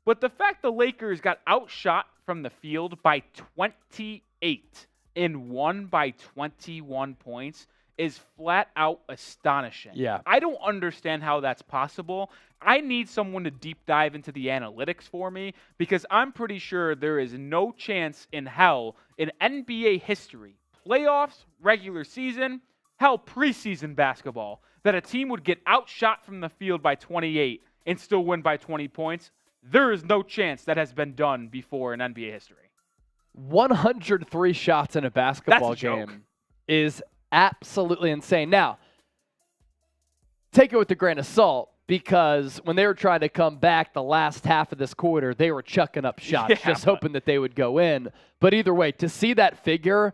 but the fact the Lakers got outshot from the field by 28 and won by 21 points is flat out astonishing. Yeah. I don't understand how that's possible. I need someone to deep dive into the analytics for me because I'm pretty sure there is no chance in hell in NBA history, playoffs, regular season, hell, preseason basketball, that a team would get outshot from the field by 28 and still win by 20 points. There is no chance that has been done before in NBA history. 103 shots in a basketball game is absolutely insane. Now, take it with a grain of salt because when they were trying to come back the last half of this quarter, they were chucking up shots, just hoping that they would go in. But either way, to see that figure,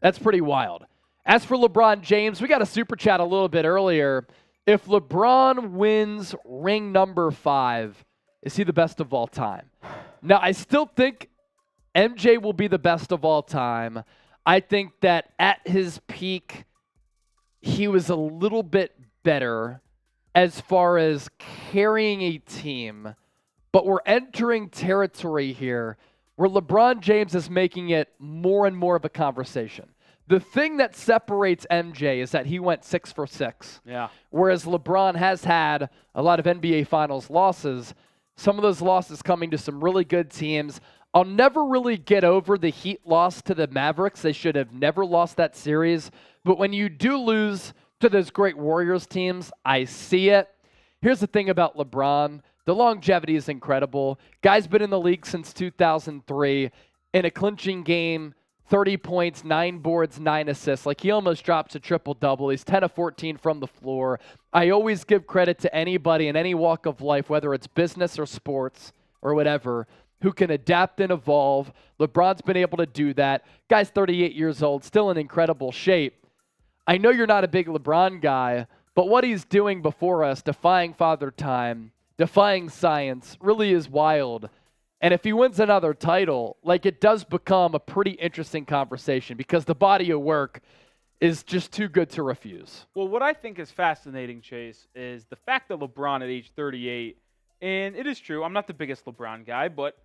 that's pretty wild. As for LeBron James, we got a super chat a little bit earlier. If LeBron wins ring number 5, is he the best of all time? Now, I still think MJ will be the best of all time. I think that at his peak, he was a little bit better as far as carrying a team. But we're entering territory here where LeBron James is making it more and more of a conversation. The thing that separates MJ is that he went 6 for 6. Yeah. Whereas LeBron has had a lot of NBA Finals losses. Some of those losses coming to some really good teams. I'll never really get over the Heat loss to the Mavericks. They should have never lost that series. But when you do lose to those great Warriors teams, I see it. Here's the thing about LeBron. The longevity is incredible. Guy's been in the league since 2003. In a clinching game, 30 points, 9 boards, 9 assists. Like, he almost drops a triple-double. He's 10 of 14 from the floor. I always give credit to anybody in any walk of life, whether it's business or sports or whatever, who can adapt and evolve. LeBron's been able to do that. Guy's 38 years old, still in incredible shape. I know you're not a big LeBron guy, But what he's doing before us, defying Father Time, defying science, really is wild. And if he wins another title, like, it does become a pretty interesting conversation because the body of work is just too good to refuse. Well, what I think is fascinating, Chase, is the fact that LeBron at age 38, and it is true, I'm not the biggest LeBron guy, but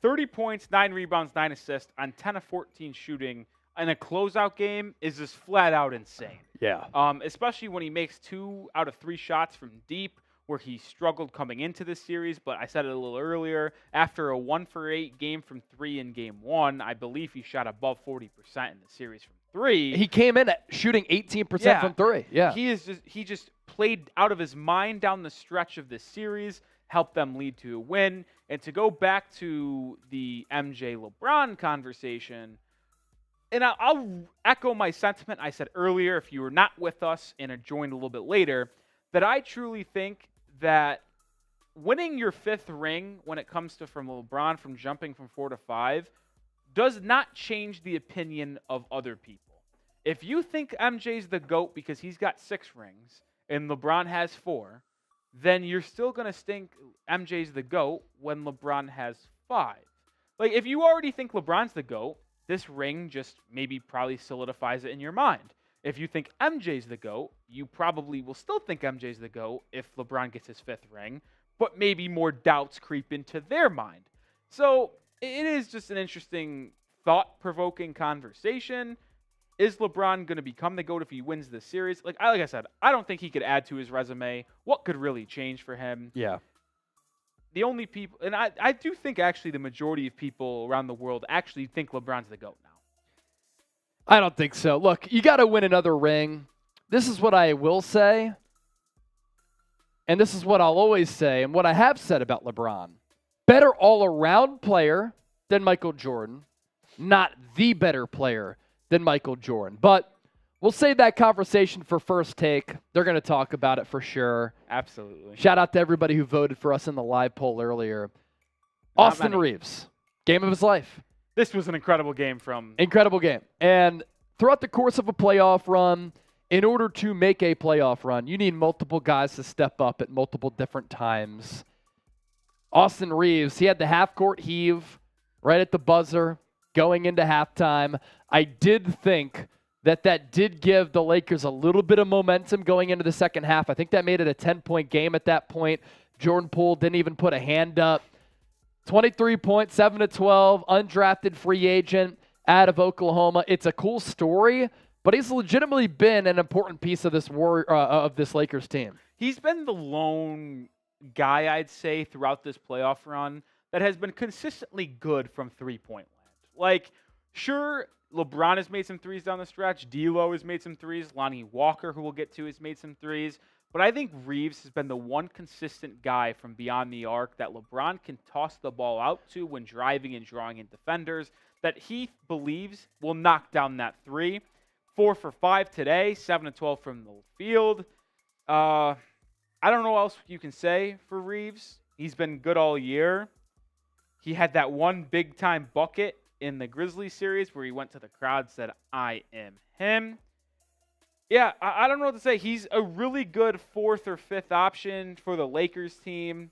30 points, 9 rebounds, 9 assists on 10 of 14 shooting in a closeout game is just flat out insane. Yeah. Especially when he makes 2 out of 3 shots from deep, where he struggled coming into this series. But I said it a little earlier, after a 1-for-8 game from 3 in Game 1, I believe he shot above 40% in the series from 3. He came in at shooting 18% from 3. Yeah. He just played out of his mind down the stretch of this series, helped them lead to a win. And to go back to the MJ LeBron conversation, and I'll echo my sentiment I said earlier, if you were not with us and had joined a little bit later, that I truly think that winning your 5th ring when it comes to from LeBron, from jumping from 4 to 5, does not change the opinion of other people. If you think MJ's the GOAT because he's got 6 rings and LeBron has 4, then you're still going to think MJ's the GOAT when LeBron has 5. Like, if you already think LeBron's the GOAT, this ring just probably solidifies it in your mind. If you think MJ's the GOAT, you probably will still think MJ's the GOAT if LeBron gets his 5th ring, but maybe more doubts creep into their mind. So it is just an interesting, thought-provoking conversation. Is LeBron going to become the GOAT if he wins this series? Like I said, I don't think he could add to his resume. What could really change for him? Yeah. The only people, and I do think actually the majority of people around the world actually think LeBron's the GOAT now. I don't think so. Look, you got to win another ring. This is what I will say, and this is what I'll always say, and what I have said about LeBron. Better all-around player than Michael Jordan, not the better player than Michael Jordan. But we'll save that conversation for First Take. They're going to talk about it for sure. Absolutely. Shout out to everybody who voted for us in the live poll earlier. Austin Reeves, game of his life. This was an incredible game from... Incredible game. And throughout the course of a playoff run, in order to make a playoff run, you need multiple guys to step up at multiple different times. Austin Reeves, he had the half-court heave right at the buzzer going into halftime. I did think that did give the Lakers a little bit of momentum going into the second half. I think that made it a 10-point game at that point. Jordan Poole didn't even put a hand up. 23 points, 7-12, undrafted free agent out of Oklahoma. It's a cool story, but he's legitimately been an important piece of this Lakers team. He's been the lone guy, I'd say, throughout this playoff run that has been consistently good from three-point land. Like, sure, LeBron has made some threes down the stretch. D'Lo has made some threes. Lonnie Walker, who we'll get to, has made some threes. But I think Reeves has been the one consistent guy from beyond the arc that LeBron can toss the ball out to when driving and drawing in defenders that he believes will knock down that three. 4 for 5 today, 7-12 from the field. I don't know what else you can say for Reeves. He's been good all year. He had that one big-time bucket in the Grizzlies series where he went to the crowd and said, "I am him." Yeah, I don't know what to say. He's a really good 4th or 5th option for the Lakers team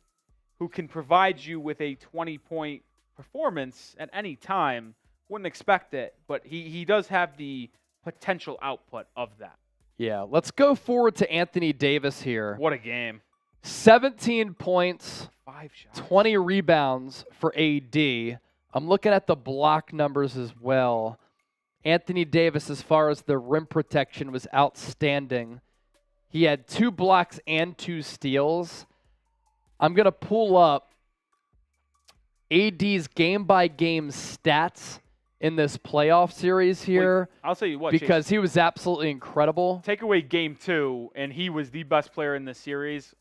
who can provide you with a 20-point performance at any time. Wouldn't expect it, but he does have the potential output of that. Yeah, let's go forward to Anthony Davis here. What a game. 17 points, 5 shots. 20 rebounds for AD. I'm looking at the block numbers as well. Anthony Davis, as far as the rim protection, was outstanding. He had 2 blocks and 2 steals. I'm going to pull up AD's game-by-game stats in this playoff series here. Wait, I'll tell you what, because Chase, he was absolutely incredible. take away game 2, and he was the best player in the series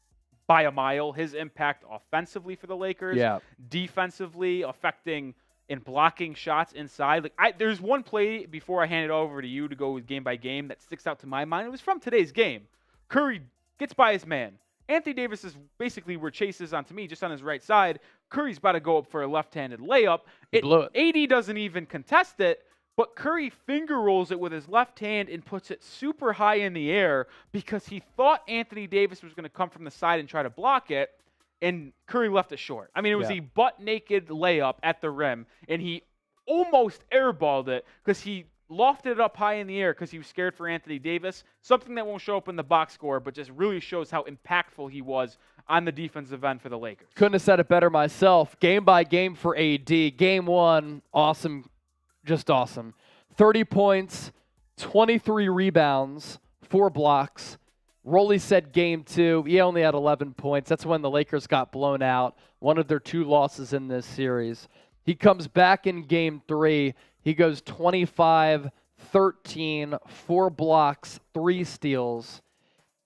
by a mile. His impact offensively for the Lakers, defensively, affecting and blocking shots inside. There's one play before I hand it over to you to go with game by game that sticks out to my mind. It was from today's game. Curry gets by his man. Anthony Davis is basically where Chase is on to me, just on his right side. Curry's about to go up for a left-handed layup. Blew it. AD doesn't even contest it. but Curry finger rolls it with his left hand and puts it super high in the air because he thought Anthony Davis was going to come from the side and try to block it, and Curry left it short. I mean, it was a butt-naked layup at the rim, and he almost airballed it because he lofted it up high in the air because he was scared for Anthony Davis, something that won't show up in the box score, but just really shows how impactful he was on the defensive end for the Lakers. Couldn't have said it better myself. Game by game for AD. Game 1, awesome, just awesome. 30 points, 23 rebounds, 4 blocks. Rolly said game 2, he only had 11 points. That's when the Lakers got blown out, one of their 2 losses in this series. He comes back in game 3. He goes 25, 13, 4 blocks, 3 steals.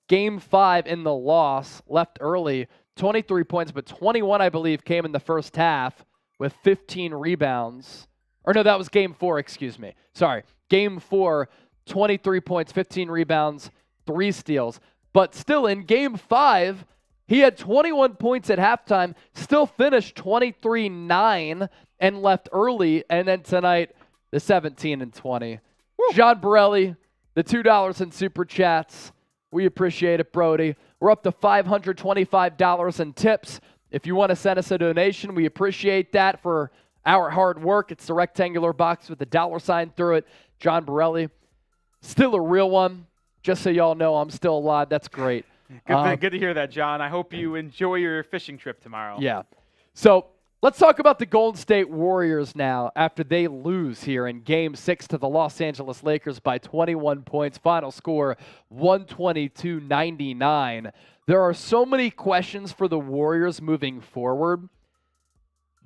Game 5 in the loss, left early, 23 points, but 21, I believe, came in the first half with 15 rebounds. Or no, that was game 4, excuse me. Sorry. Game 4, 23 points, 15 rebounds, 3 steals. But still, in game 5, he had 21 points at halftime, still finished 23-9 and left early. And then tonight, the 17 and 20. Woo. John Borelli, the $2 in Super Chats. We appreciate it, Brody. We're up to $525 in tips. If you want to send us a donation, we appreciate that for our hard work. It's the rectangular box with the $sign through it. John Borelli, still a real one. Just so y'all know, I'm still alive. That's great. Good to hear that, John. I hope you enjoy your fishing trip tomorrow. Yeah. So let's talk about the Golden State Warriors now after they lose here in Game 6 to the Los Angeles Lakers by 21 points. Final score, 122-99. There are so many questions for the Warriors moving forward.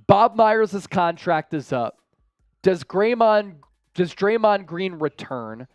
Bob Myers' contract is up. Does Draymond Green return?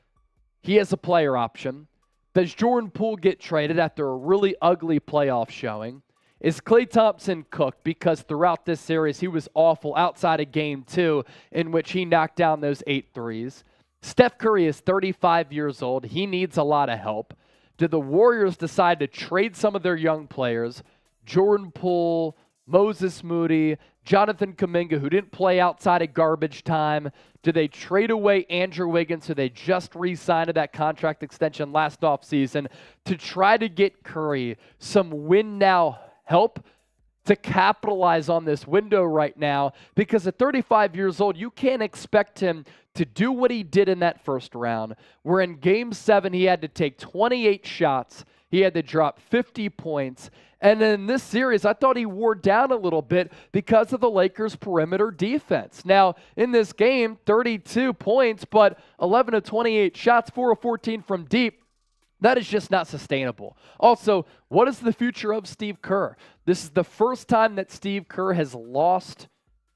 He has a player option. Does Jordan Poole get traded after a really ugly playoff showing? Is Klay Thompson cooked? Because throughout this series, he was awful outside of Game 2, in which he knocked down those 8 threes. Steph Curry is 35 years old. He needs a lot of help. Did the Warriors decide to trade some of their young players? Jordan Poole, Moses Moody, Jonathan Kuminga, who didn't play outside of garbage time. Do they trade away Andrew Wiggins, who they just re-signed to that contract extension last offseason, to try to get Curry some win-now help to capitalize on this window right now? Because at 35 years old, you can't expect him to do what he did in that first round, where in Game 7 he had to take 28 shots, he had to drop 50 points, and in this series, I thought he wore down a little bit because of the Lakers' perimeter defense. Now, in this game, 32 points, but 11 of 28 shots, 4 of 14 from deep. That is just not sustainable. Also, what is the future of Steve Kerr? This is the first time that Steve Kerr has lost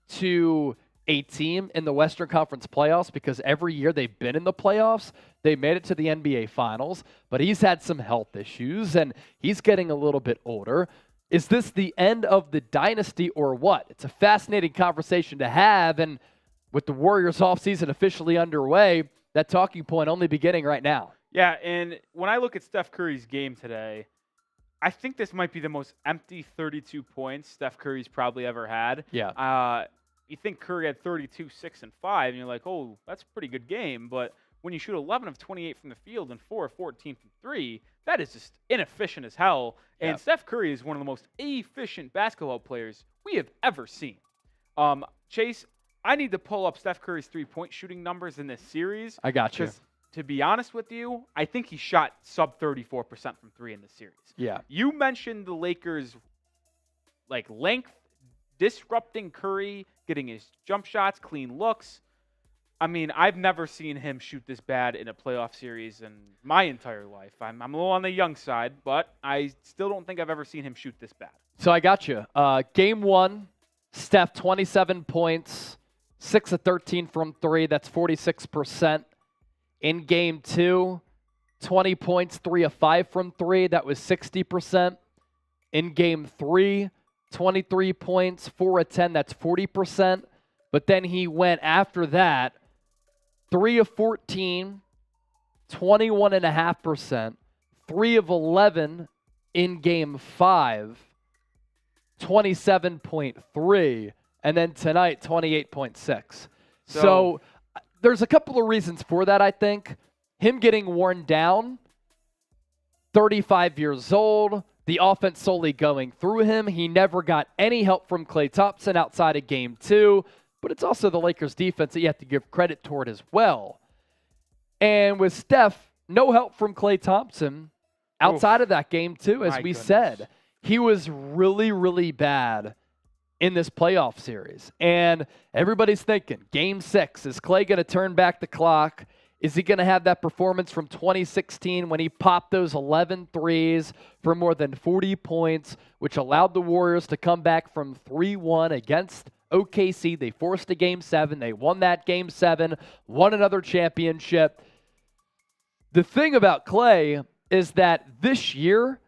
to a team in the Western Conference playoffs, because every year they've been in the playoffs, they made it to the NBA Finals, but he's had some health issues, and he's getting a little bit older. Is this the end of the dynasty or what? It's a fascinating conversation to have, and with the Warriors offseason officially underway, that talking point only beginning right now. Yeah, and when I look at Steph Curry's game today, I think this might be the most empty 32 points Steph Curry's probably ever had. Yeah. You think Curry had 32, 6, and 5, and you're like, oh, that's a pretty good game. But when you shoot 11 of 28 from the field and 4 of 14 from 3, that is just inefficient as hell. And Yep. Steph Curry is one of the most efficient basketball players we have ever seen. Chase, I need to pull up Steph Curry's three-point shooting numbers in this series. I got you. Because to be honest with you, I think he shot sub 34% from 3 in this series. Yeah. You mentioned the Lakers' length, disrupting Curry, getting his jump shots, clean looks. I mean, I've never seen him shoot this bad in a playoff series in my entire life. I'm a little on the young side, but I still don't think I've ever seen him shoot this bad. So I got you. Game 1, Steph, 27 points, 6 of 13 from 3. That's 46%. In Game 2, 20 points, 3 of 5 from 3. That was 60%. In Game 3, 23 points, 4 of 10. That's 40%. But then he went after that, 3 of 14, 21.5%. 3 of 11 in Game 5, 27.3. And then tonight, 28.6. So there's a couple of reasons for that, I think. Him getting worn down, 35 years old, the offense solely going through him. He never got any help from Klay Thompson outside of Game 2, but it's also the Lakers' defense that you have to give credit toward as well. And with Steph, no help from Klay Thompson outside of that Game 2, as we said. He was really, really bad in this playoff series. And everybody's thinking, Game 6, is Klay going to turn back the clock? Is he going to have that performance from 2016 when he popped those 11 threes for more than 40 points, which allowed the Warriors to come back from 3-1 against OKC? They forced a Game 7. They won that Game 7, won another championship. The thing about Klay is that this year,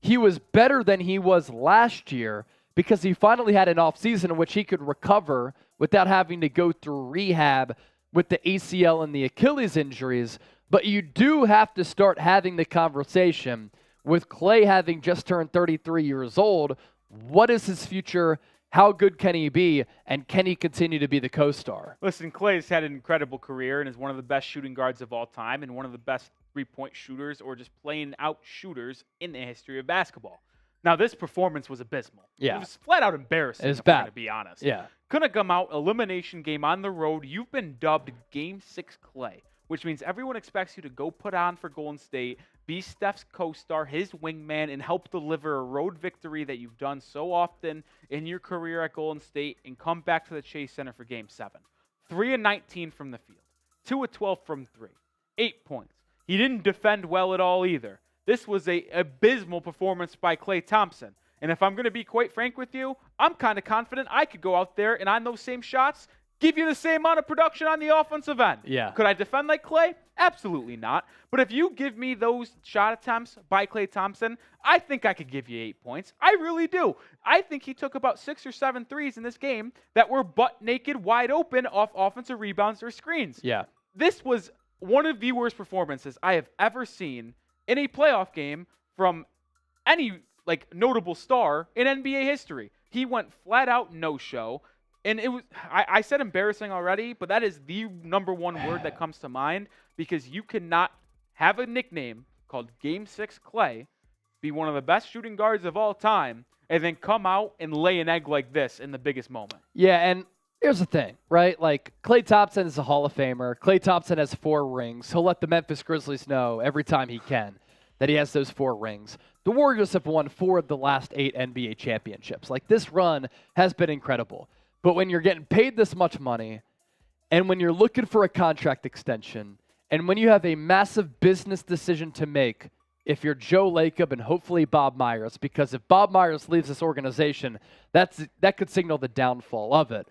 he was better than he was last year because he finally had an offseason in which he could recover without having to go through rehab with the ACL and the Achilles injuries. But you do have to start having the conversation with Klay having just turned 33 years old. What is his future? How good can he be? And can he continue to be the co-star? Listen, Klay's had an incredible career and is one of the best shooting guards of all time and one of the best three-point shooters or just plain out shooters in the history of basketball. Now, this performance was abysmal. Yeah. It was flat out embarrassing, It was if we're bad. going to be honest. Yeah. Couldn't come out, elimination game on the road. You've been dubbed Game 6 Klay, which means everyone expects you to go put on for Golden State, be Steph's co-star, his wingman, and help deliver a road victory that you've done so often in your career at Golden State and come back to the Chase Center for Game 7. 3 of 19 from the field, 2 of 12 from 3, 8 points. He didn't defend well at all either. This was an abysmal performance by Klay Thompson. And if I'm going to be quite frank with you, I'm kind of confident I could go out there and on those same shots, give you the same amount of production on the offensive end. Yeah. Could I defend like Klay? Absolutely not. But if you give me those shot attempts by Klay Thompson, I think I could give you 8 points. I really do. I think he took about 6 or 7 threes in this game that were butt naked, wide open off offensive rebounds or screens. Yeah. This was one of the worst performances I have ever seen in a playoff game from any notable star in NBA history. He went flat out no-show. And it was, I said embarrassing already, but that is the number one word that comes to mind because you cannot have a nickname called Game 6 Klay, be one of the best shooting guards of all time, and then come out and lay an egg like this in the biggest moment. Yeah, and here's the thing, right? Klay Thompson is a Hall of Famer. Klay Thompson has 4 rings. He'll let the Memphis Grizzlies know every time he can that he has those 4 rings. The Warriors have won 4 of the last 8 NBA championships. This run has been incredible. But when you're getting paid this much money, and when you're looking for a contract extension, and when you have a massive business decision to make, if you're Joe Lacob and hopefully Bob Myers, because if Bob Myers leaves this organization, that could signal the downfall of it.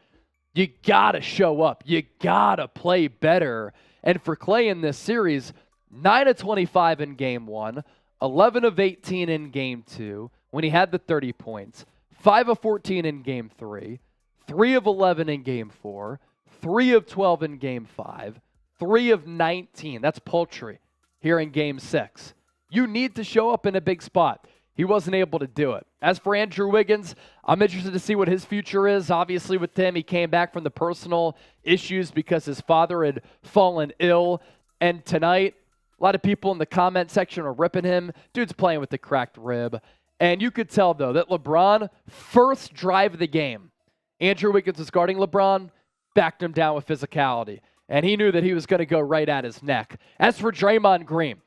You got to show up. You got to play better. And for Klay in this series, 9 of 25 in Game 1, 11 of 18 in Game 2, when he had the 30 points, 5 of 14 in Game 3, 3 of 11 in Game 4, 3 of 12 in Game 5, 3 of 19. That's paltry here in Game 6. You need to show up in a big spot. He wasn't able to do it. As for Andrew Wiggins, I'm interested to see what his future is. Obviously with him, he came back from the personal issues because his father had fallen ill. And tonight, a lot of people in the comment section are ripping him. Dude's playing with a cracked rib. And you could tell, though, that LeBron, first drive of the game, Andrew Wiggins was guarding LeBron, backed him down with physicality. And he knew that he was going to go right at his neck. As for Draymond Green,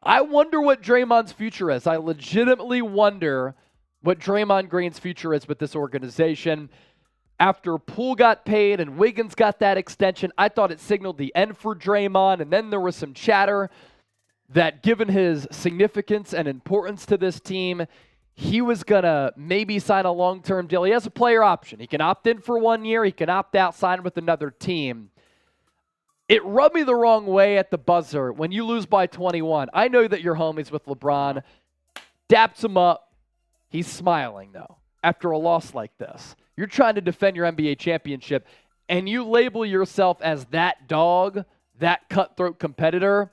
I wonder what Draymond's future is. I legitimately wonder what Draymond Green's future is with this organization. After Poole got paid and Wiggins got that extension, I thought it signaled the end for Draymond. And then there was some chatter that given his significance and importance to this team, he was going to maybe sign a long-term deal. He has a player option. He can opt in for 1 year. He can opt out, sign with another team. It rubbed me the wrong way at the buzzer when you lose by 21. I know that you're homies with LeBron. Daps him up. He's smiling, though, after a loss like this. You're trying to defend your NBA championship, and you label yourself as that dog, that cutthroat competitor.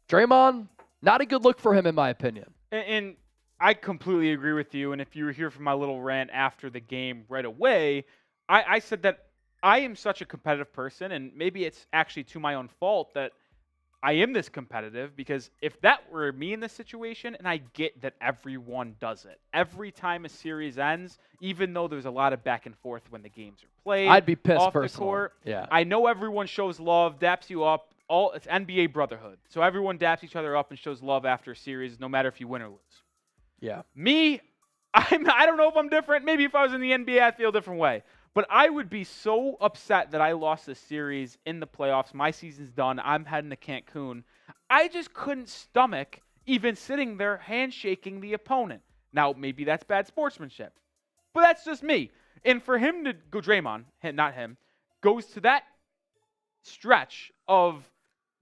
Draymond, not a good look for him, in my opinion. And I completely agree with you. And if you were here for my little rant after the game right away, I said that I am such a competitive person, and maybe it's actually to my own fault that I am this competitive, because if that were me in this situation, and I get that everyone does it, every time a series ends, even though there's a lot of back and forth when the games are played, I'd be pissed off the personally. court, Yeah. I know everyone shows love, daps you up. It's NBA brotherhood, so everyone daps each other up and shows love after a series, no matter if you win or lose. Yeah. Me, I don't know if I'm different. Maybe if I was in the NBA, I'd feel a different way. But I would be so upset that I lost this series in the playoffs. My season's done. I'm heading to Cancun. I just couldn't stomach even sitting there handshaking the opponent. Now, maybe that's bad sportsmanship, but that's just me. And for him to go, Draymond, not him, goes to that stretch of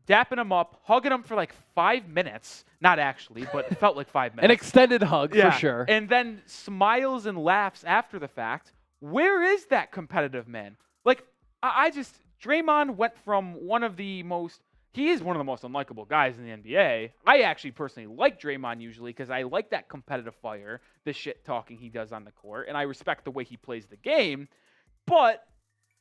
dapping him up, hugging him for like 5 minutes. Not actually, but it felt like 5 minutes. An extended hug, Yeah. for sure. And then smiles and laughs after the fact. Where is that competitive man? Like, Draymond went from he is one of the most unlikable guys in the NBA. I actually personally like Draymond usually because I like that competitive fire, the shit talking he does on the court, and I respect the way he plays the game. But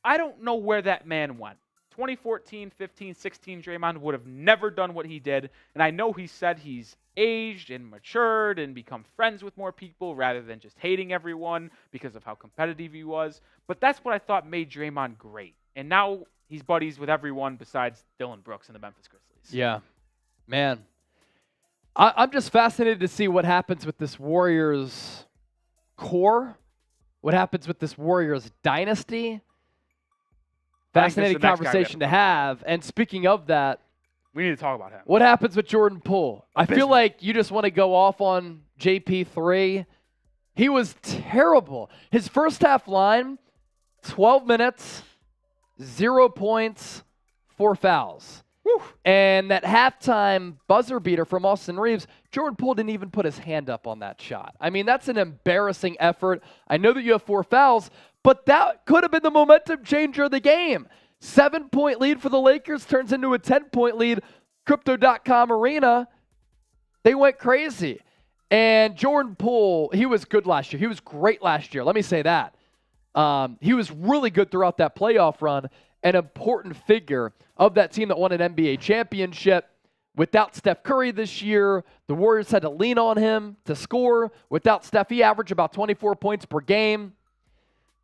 I don't know where that man went. 2014, 15, 16, Draymond would have never done what he did. And I know he said he's aged and matured and become friends with more people rather than just hating everyone because of how competitive he was. But that's what I thought made Draymond great. And now he's buddies with everyone besides Dillon Brooks and the Memphis Grizzlies. Yeah. Man. I'm just fascinated to see what happens with this Warriors core, what happens with this Warriors dynasty. Fascinating conversation to have. And speaking of that, we need to talk about him. What happens with Jordan Poole? I feel like you just want to go off on JP3. He was terrible. His first half line, 12 minutes, 0 points, 4 fouls. Whew. And that halftime buzzer beater from Austin Reeves, Jordan Poole didn't even put his hand up on that shot. I mean, that's an embarrassing effort. I know that you have 4 fouls, but that could have been the momentum changer of the game. 7-point lead for the Lakers turns into a 10-point lead. Crypto.com arena, they went crazy. And Jordan Poole, he was good last year. He was great last year. Let me say that. He was really good throughout that playoff run, an important figure of that team that won an NBA championship. Without Steph Curry this year, the Warriors had to lean on him to score. Without Steph, he averaged about 24 points per game.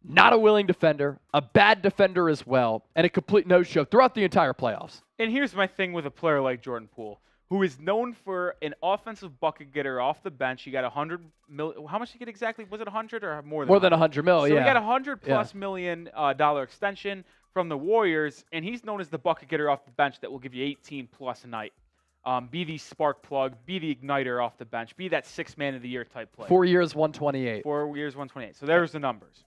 Not a willing defender, a bad defender as well, and a complete no-show throughout the entire playoffs. And here's my thing with a player like Jordan Poole, who is known for an offensive bucket getter off the bench. He got $100 million. How much did he get exactly? Was it 100 or more than? More than $100 million. So yeah. he got $100+ million dollar extension from the Warriors, and he's known as the bucket getter off the bench that will give you 18 plus a night. Be the spark plug, be the igniter off the bench, be that 6th man of the year type player. 4 years, 128. 4 years, 128. So there's the numbers.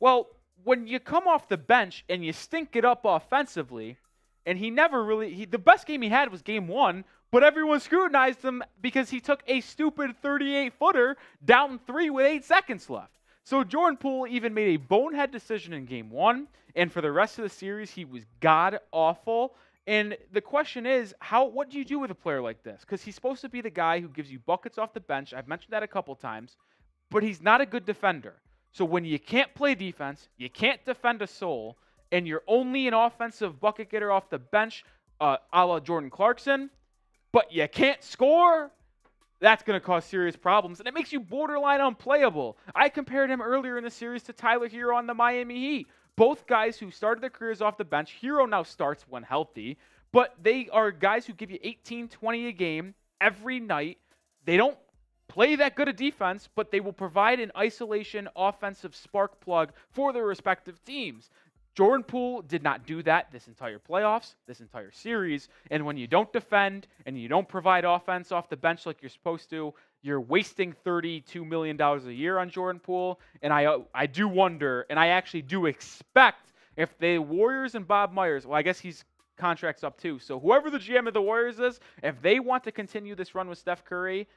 Well, when you come off the bench and you stink it up offensively, and he never really, the best game he had was game 1, but everyone scrutinized him because he took a stupid 38-footer down 3 with 8 seconds left. So Jordan Poole even made a bonehead decision in game 1, and for the rest of the series, he was god-awful. And the question is, what do you do with a player like this? Because he's supposed to be the guy who gives you buckets off the bench. I've mentioned that a couple times, but he's not a good defender. So when you can't play defense, you can't defend a soul, and you're only an offensive bucket getter off the bench, a la Jordan Clarkson, but you can't score, that's going to cause serious problems, and it makes you borderline unplayable. I compared him earlier in the series to Tyler Hero on the Miami Heat. Both guys who started their careers off the bench. Hero now starts when healthy, but they are guys who give you 18, 20 a game every night. They don't play that good a defense, but they will provide an isolation offensive spark plug for their respective teams. Jordan Poole did not do that this entire playoffs, this entire series, and when you don't defend and you don't provide offense off the bench like you're supposed to, you're wasting $32 million a year on Jordan Poole, and I do wonder, and I actually do expect if the Warriors and Bob Myers, well, I guess he's contract's up too, so whoever the GM of the Warriors is, if they want to continue this run with Steph Curry,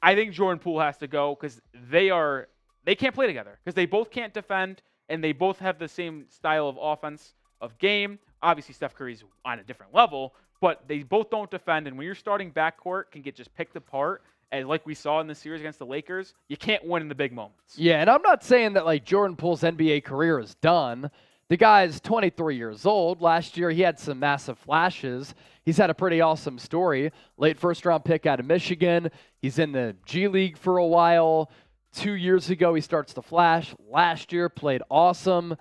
I think Jordan Poole has to go because they can't play together because they both can't defend and they both have the same style of offense of game. Obviously, Steph Curry's on a different level, but they both don't defend. And when your starting backcourt can get just picked apart, as like we saw in the series against the Lakers, you can't win in the big moments. Yeah, and I'm not saying that like Jordan Poole's NBA career is done. The guy's 23 years old. Last year, he had some massive flashes. He's had a pretty awesome story. Late first-round pick out of Michigan. He's in the G League for a while. 2 years ago, he starts to flash. Last year, played awesome.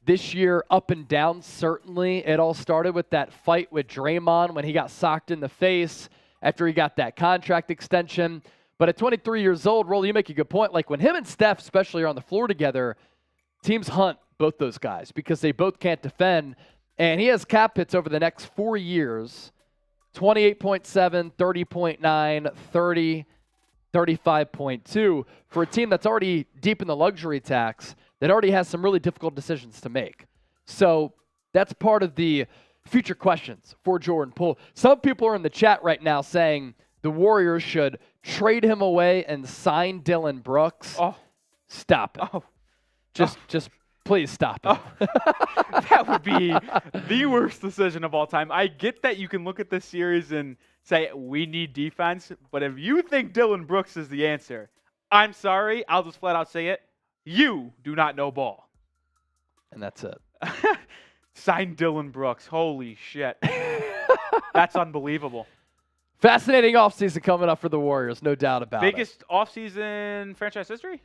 This year, up and down, certainly. It all started with that fight with Draymond when he got socked in the face after he got that contract extension. But at 23 years old, Rolly, you make a good point. Like when him and Steph especially are on the floor together, teams hunt both those guys because they both can't defend. And he has cap hits over the next 4 years, 28.7, 30.9, 30, 35.2 for a team that's already deep in the luxury tax, that already has some really difficult decisions to make. So that's part of the future questions for Jordan Poole. Some people are in the chat right now saying the Warriors should trade him away and sign Dylan Brooks. Oh. Stop it. Oh. Just please stop it. Oh. That would be the worst decision of all time. I get that you can look at this series and say, we need defense, but if you think Dylan Brooks is the answer, I'm sorry, I'll just flat out say it. You do not know ball. And that's it. Sign Dylan Brooks. Holy shit. That's unbelievable. Fascinating offseason coming up for the Warriors, no doubt about it. Biggest offseason franchise history?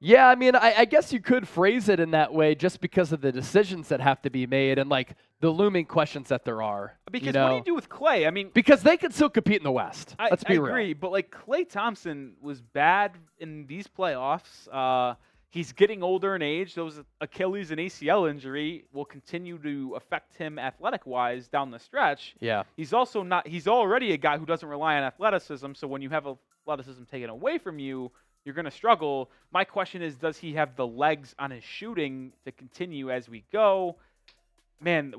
Yeah, I mean, I guess you could phrase it in that way just because of the decisions that have to be made and, like, the looming questions that there are. Because what do you do with Klay? I mean, because they could still compete in the West. Let's be real. I agree, but, like, Klay Thompson was bad in these playoffs. He's getting older in age. Those Achilles and ACL injury will continue to affect him athletic-wise down the stretch. Yeah. He's also not – he's already a guy who doesn't rely on athleticism, so when you have athleticism taken away from you, you're going to struggle. My question is, does he have the legs on his shooting to continue as we go? Man,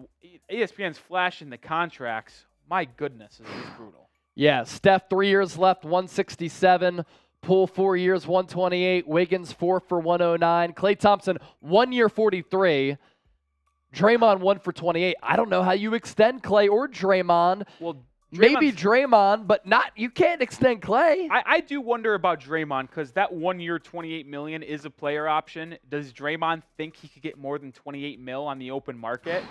ESPN's flashing the contracts. My goodness, is this brutal. Yeah, Steph, 3 years left, 167. Poole, 4 years, 128. Wiggins, 4 for 109. Klay Thompson, 1 year, 43. Draymond, 1 for 28. I don't know how you extend Klay or Draymond. Well, maybe Draymond, but not. You can't extend Klay. I do wonder about Draymond because that 1 year, $28 million is a player option. Does Draymond think he could get more than $28 million on the open market?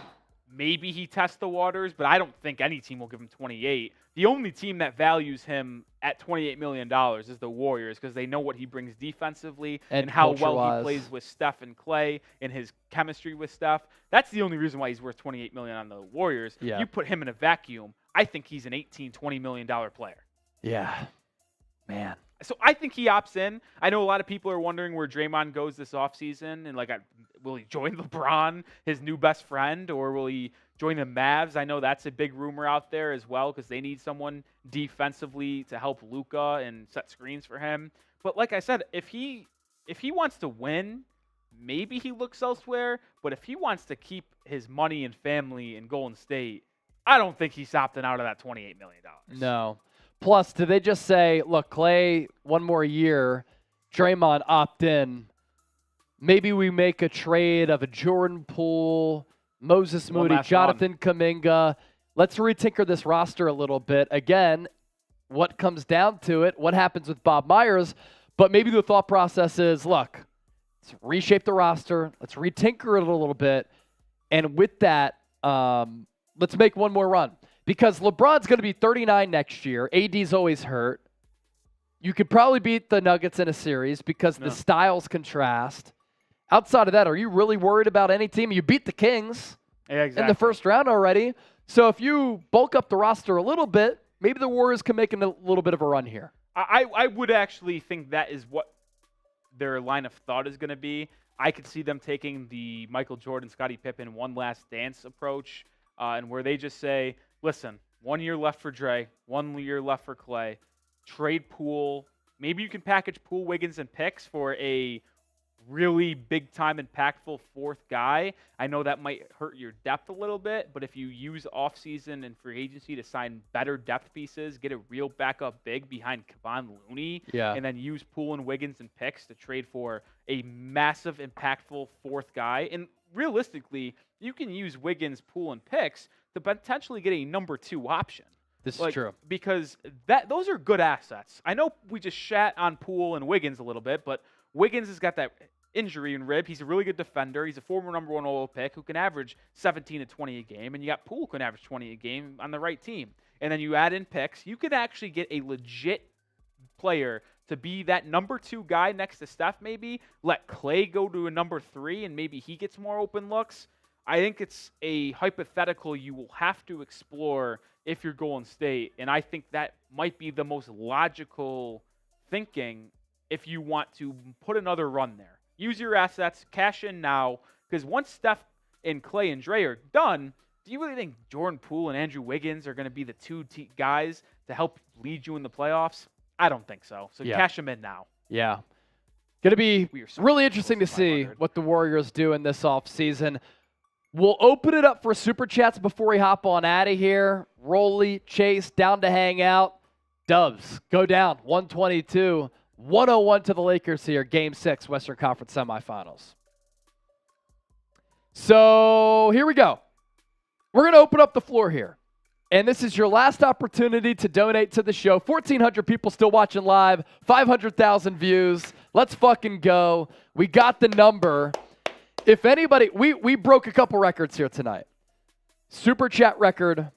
Maybe he tests the waters, but I don't think any team will give him 28. The only team that values him at $28 million is the Warriors because they know what he brings defensively and how well he plays with Steph and Klay and his chemistry with Steph. That's the only reason why he's worth $28 million on the Warriors. Yeah. You put him in a vacuum, I think he's an $18, $20 million player. Yeah, man. So I think he opts in. I know a lot of people are wondering where Draymond goes this offseason and, like, will he join LeBron, his new best friend, or will he join the Mavs? I know that's a big rumor out there as well because they need someone defensively to help Luka and set screens for him. But like I said, if he wants to win, maybe he looks elsewhere. But if he wants to keep his money and family in Golden State, I don't think he's opting out of that $28 million. No. Plus, do they just say, look, Klay, 1 more year, Draymond opt in. Maybe we make a trade of a Jordan Poole, Moses Moody, Jonathan Kuminga. Let's retinker this roster a little bit. Again, what comes down to it, what happens with Bob Myers, but maybe the thought process is, look, let's reshape the roster, let's retinker it a little bit, and with that, let's make one more run. Because LeBron's going to be 39 next year. AD's always hurt. You could probably beat the Nuggets in a series because the styles contrast. Outside of that, are you really worried about any team? You beat the Kings in the first round already. So if you bulk up the roster a little bit, maybe the Warriors can make a little bit of a run here. I would actually think that is what their line of thought is going to be. I could see them taking the Michael Jordan, Scottie Pippen, one last dance approach, and where they just say, listen, 1 year left for Dre, 1 year left for Klay, trade Poole. Maybe you can package Poole, Wiggins, and picks for a really big-time, impactful fourth guy. I know that might hurt your depth a little bit, but if you use offseason and free agency to sign better depth pieces, get a real backup big behind Kevon Looney, and then use Poole and Wiggins and picks to trade for a massive, impactful fourth guy. And realistically, you can use Wiggins, Poole, and picks to potentially get a number 2 option. This is true. Because those are good assets. I know we just shat on Poole and Wiggins a little bit, but Wiggins has got that injury and rib. He's a really good defender. He's a former number 1 overall pick who can average 17 to 20 a game, and you got Poole who can average 20 a game on the right team. And then you add in picks, you could actually get a legit player to be that number 2 guy next to Steph maybe. Let Klay go to a number 3, and maybe he gets more open looks. I think it's a hypothetical you will have to explore if you're Golden State, and I think that might be the most logical thinking if you want to put another run there. Use your assets, cash in now, because once Steph and Klay and Dre are done, do you really think Jordan Poole and Andrew Wiggins are going to be the 2 guys to help lead you in the playoffs? I don't think so. So cash them in now. Yeah. Going to be really interesting to see what the Warriors do in this offseason. We'll open it up for Super Chats before we hop on out of here. Rolly, Chase, down to hang out. Dubs go down 122-101 to the Lakers here. Game 6, Western Conference Semifinals. So here we go. We're going to open up the floor here. And this is your last opportunity to donate to the show. 1,400 people still watching live. 500,000 views. Let's fucking go. We got the number. If anybody, we broke a couple records here tonight. Super chat record,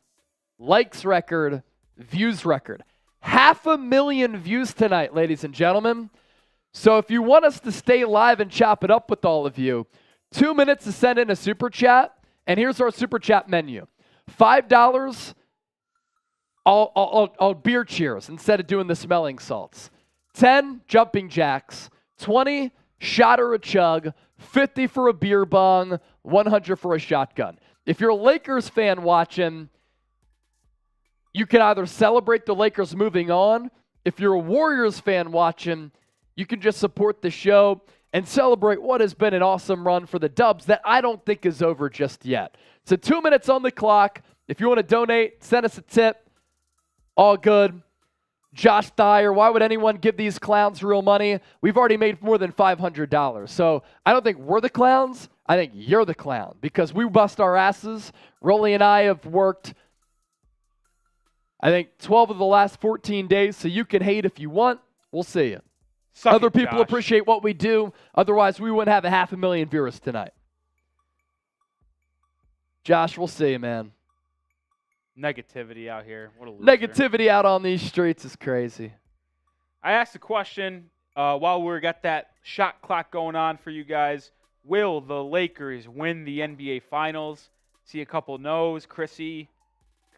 likes record, views record. 500,000 views tonight, ladies and gentlemen. So if you want us to stay live and chop it up with all of you, 2 minutes to send in a super chat. And here's our super chat menu. $5, all beer cheers instead of doing the smelling salts. 10, jumping jacks. 20, shot or a chug. 50 for a beer bong. 100 for a shotgun. If you're a Lakers fan watching, you can either celebrate the Lakers moving on. If you're a Warriors fan watching, you can just support the show and celebrate what has been an awesome run for the Dubs that I don't think is over just yet. So 2 minutes on the clock. If you want to donate, send us a tip. All good. Josh Dyer, why would anyone give these clowns real money? We've already made more than $500. So I don't think we're the clowns. I think you're the clown because we bust our asses. Rolly and I have worked, I think, 12 of the last 14 days, so you can hate if you want. We'll see you. Other people appreciate what we do. Otherwise, we wouldn't have 500,000 viewers tonight. Josh, we'll see you, man. Negativity out here. What a loser. Negativity out on these streets is crazy. I asked a question while we got that shot clock going on for you guys. Will the Lakers win the NBA Finals? See a couple no's. Chrissy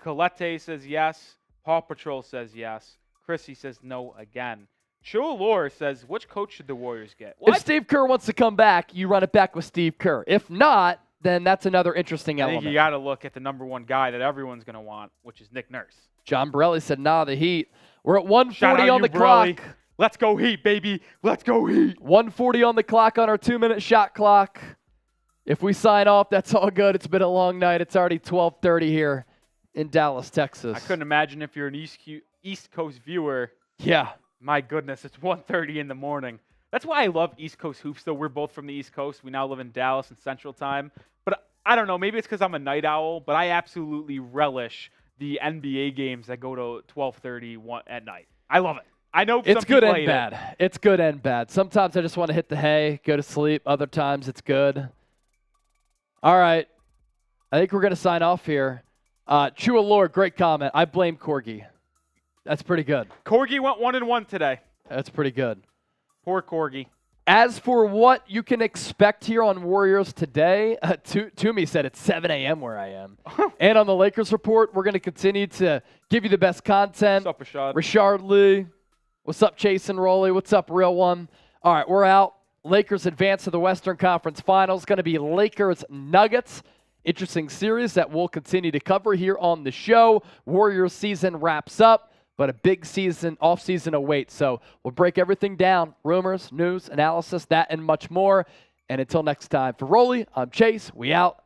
Colette says yes. Paw Patrol says yes. Chrissy says no again. Chulor says, which coach should the Warriors get? What? If Steve Kerr wants to come back, you run it back with Steve Kerr. If not, then that's another interesting element. I think you got to look at the number 1 guy that everyone's going to want, which is Nick Nurse. John Borelli said, nah, the Heat. We're at 140 on the clock. Let's go Heat, baby. Let's go Heat. 140 on the clock on our 2-minute shot clock. If we sign off, that's all good. It's been a long night. It's already 12:30 here in Dallas, Texas. I couldn't imagine if you're an East Coast viewer. Yeah. My goodness, it's 1:30 in the morning. That's why I love East Coast hoops, though. We're both from the East Coast. We now live in Dallas in Central Time. But I don't know. Maybe it's because I'm a night owl, but I absolutely relish the NBA games that go to 12:30 at night. I love it. I know it's good and bad. It's good and bad. Sometimes I just want to hit the hay, go to sleep. Other times it's good. All right. I think we're going to sign off here. Chua Lord, great comment. I blame Corgi. That's pretty good. Corgi went 1-1 today. That's pretty good. Poor Corgi. As for what you can expect here on Warriors today, Toomey said it's 7 a.m. where I am. And on the Lakers Report, we're going to continue to give you the best content. What's up, Rashad? Rashard Lee. What's up, Chase and Rolly? What's up, Real One? All right, we're out. Lakers advance to the Western Conference Finals. Going to be Lakers Nuggets. Interesting series that we'll continue to cover here on the show. Warriors season wraps up, but a big season, off-season awaits. So we'll break everything down. Rumors, news, analysis, that and much more. And until next time, for Rolly, I'm Chase. We out.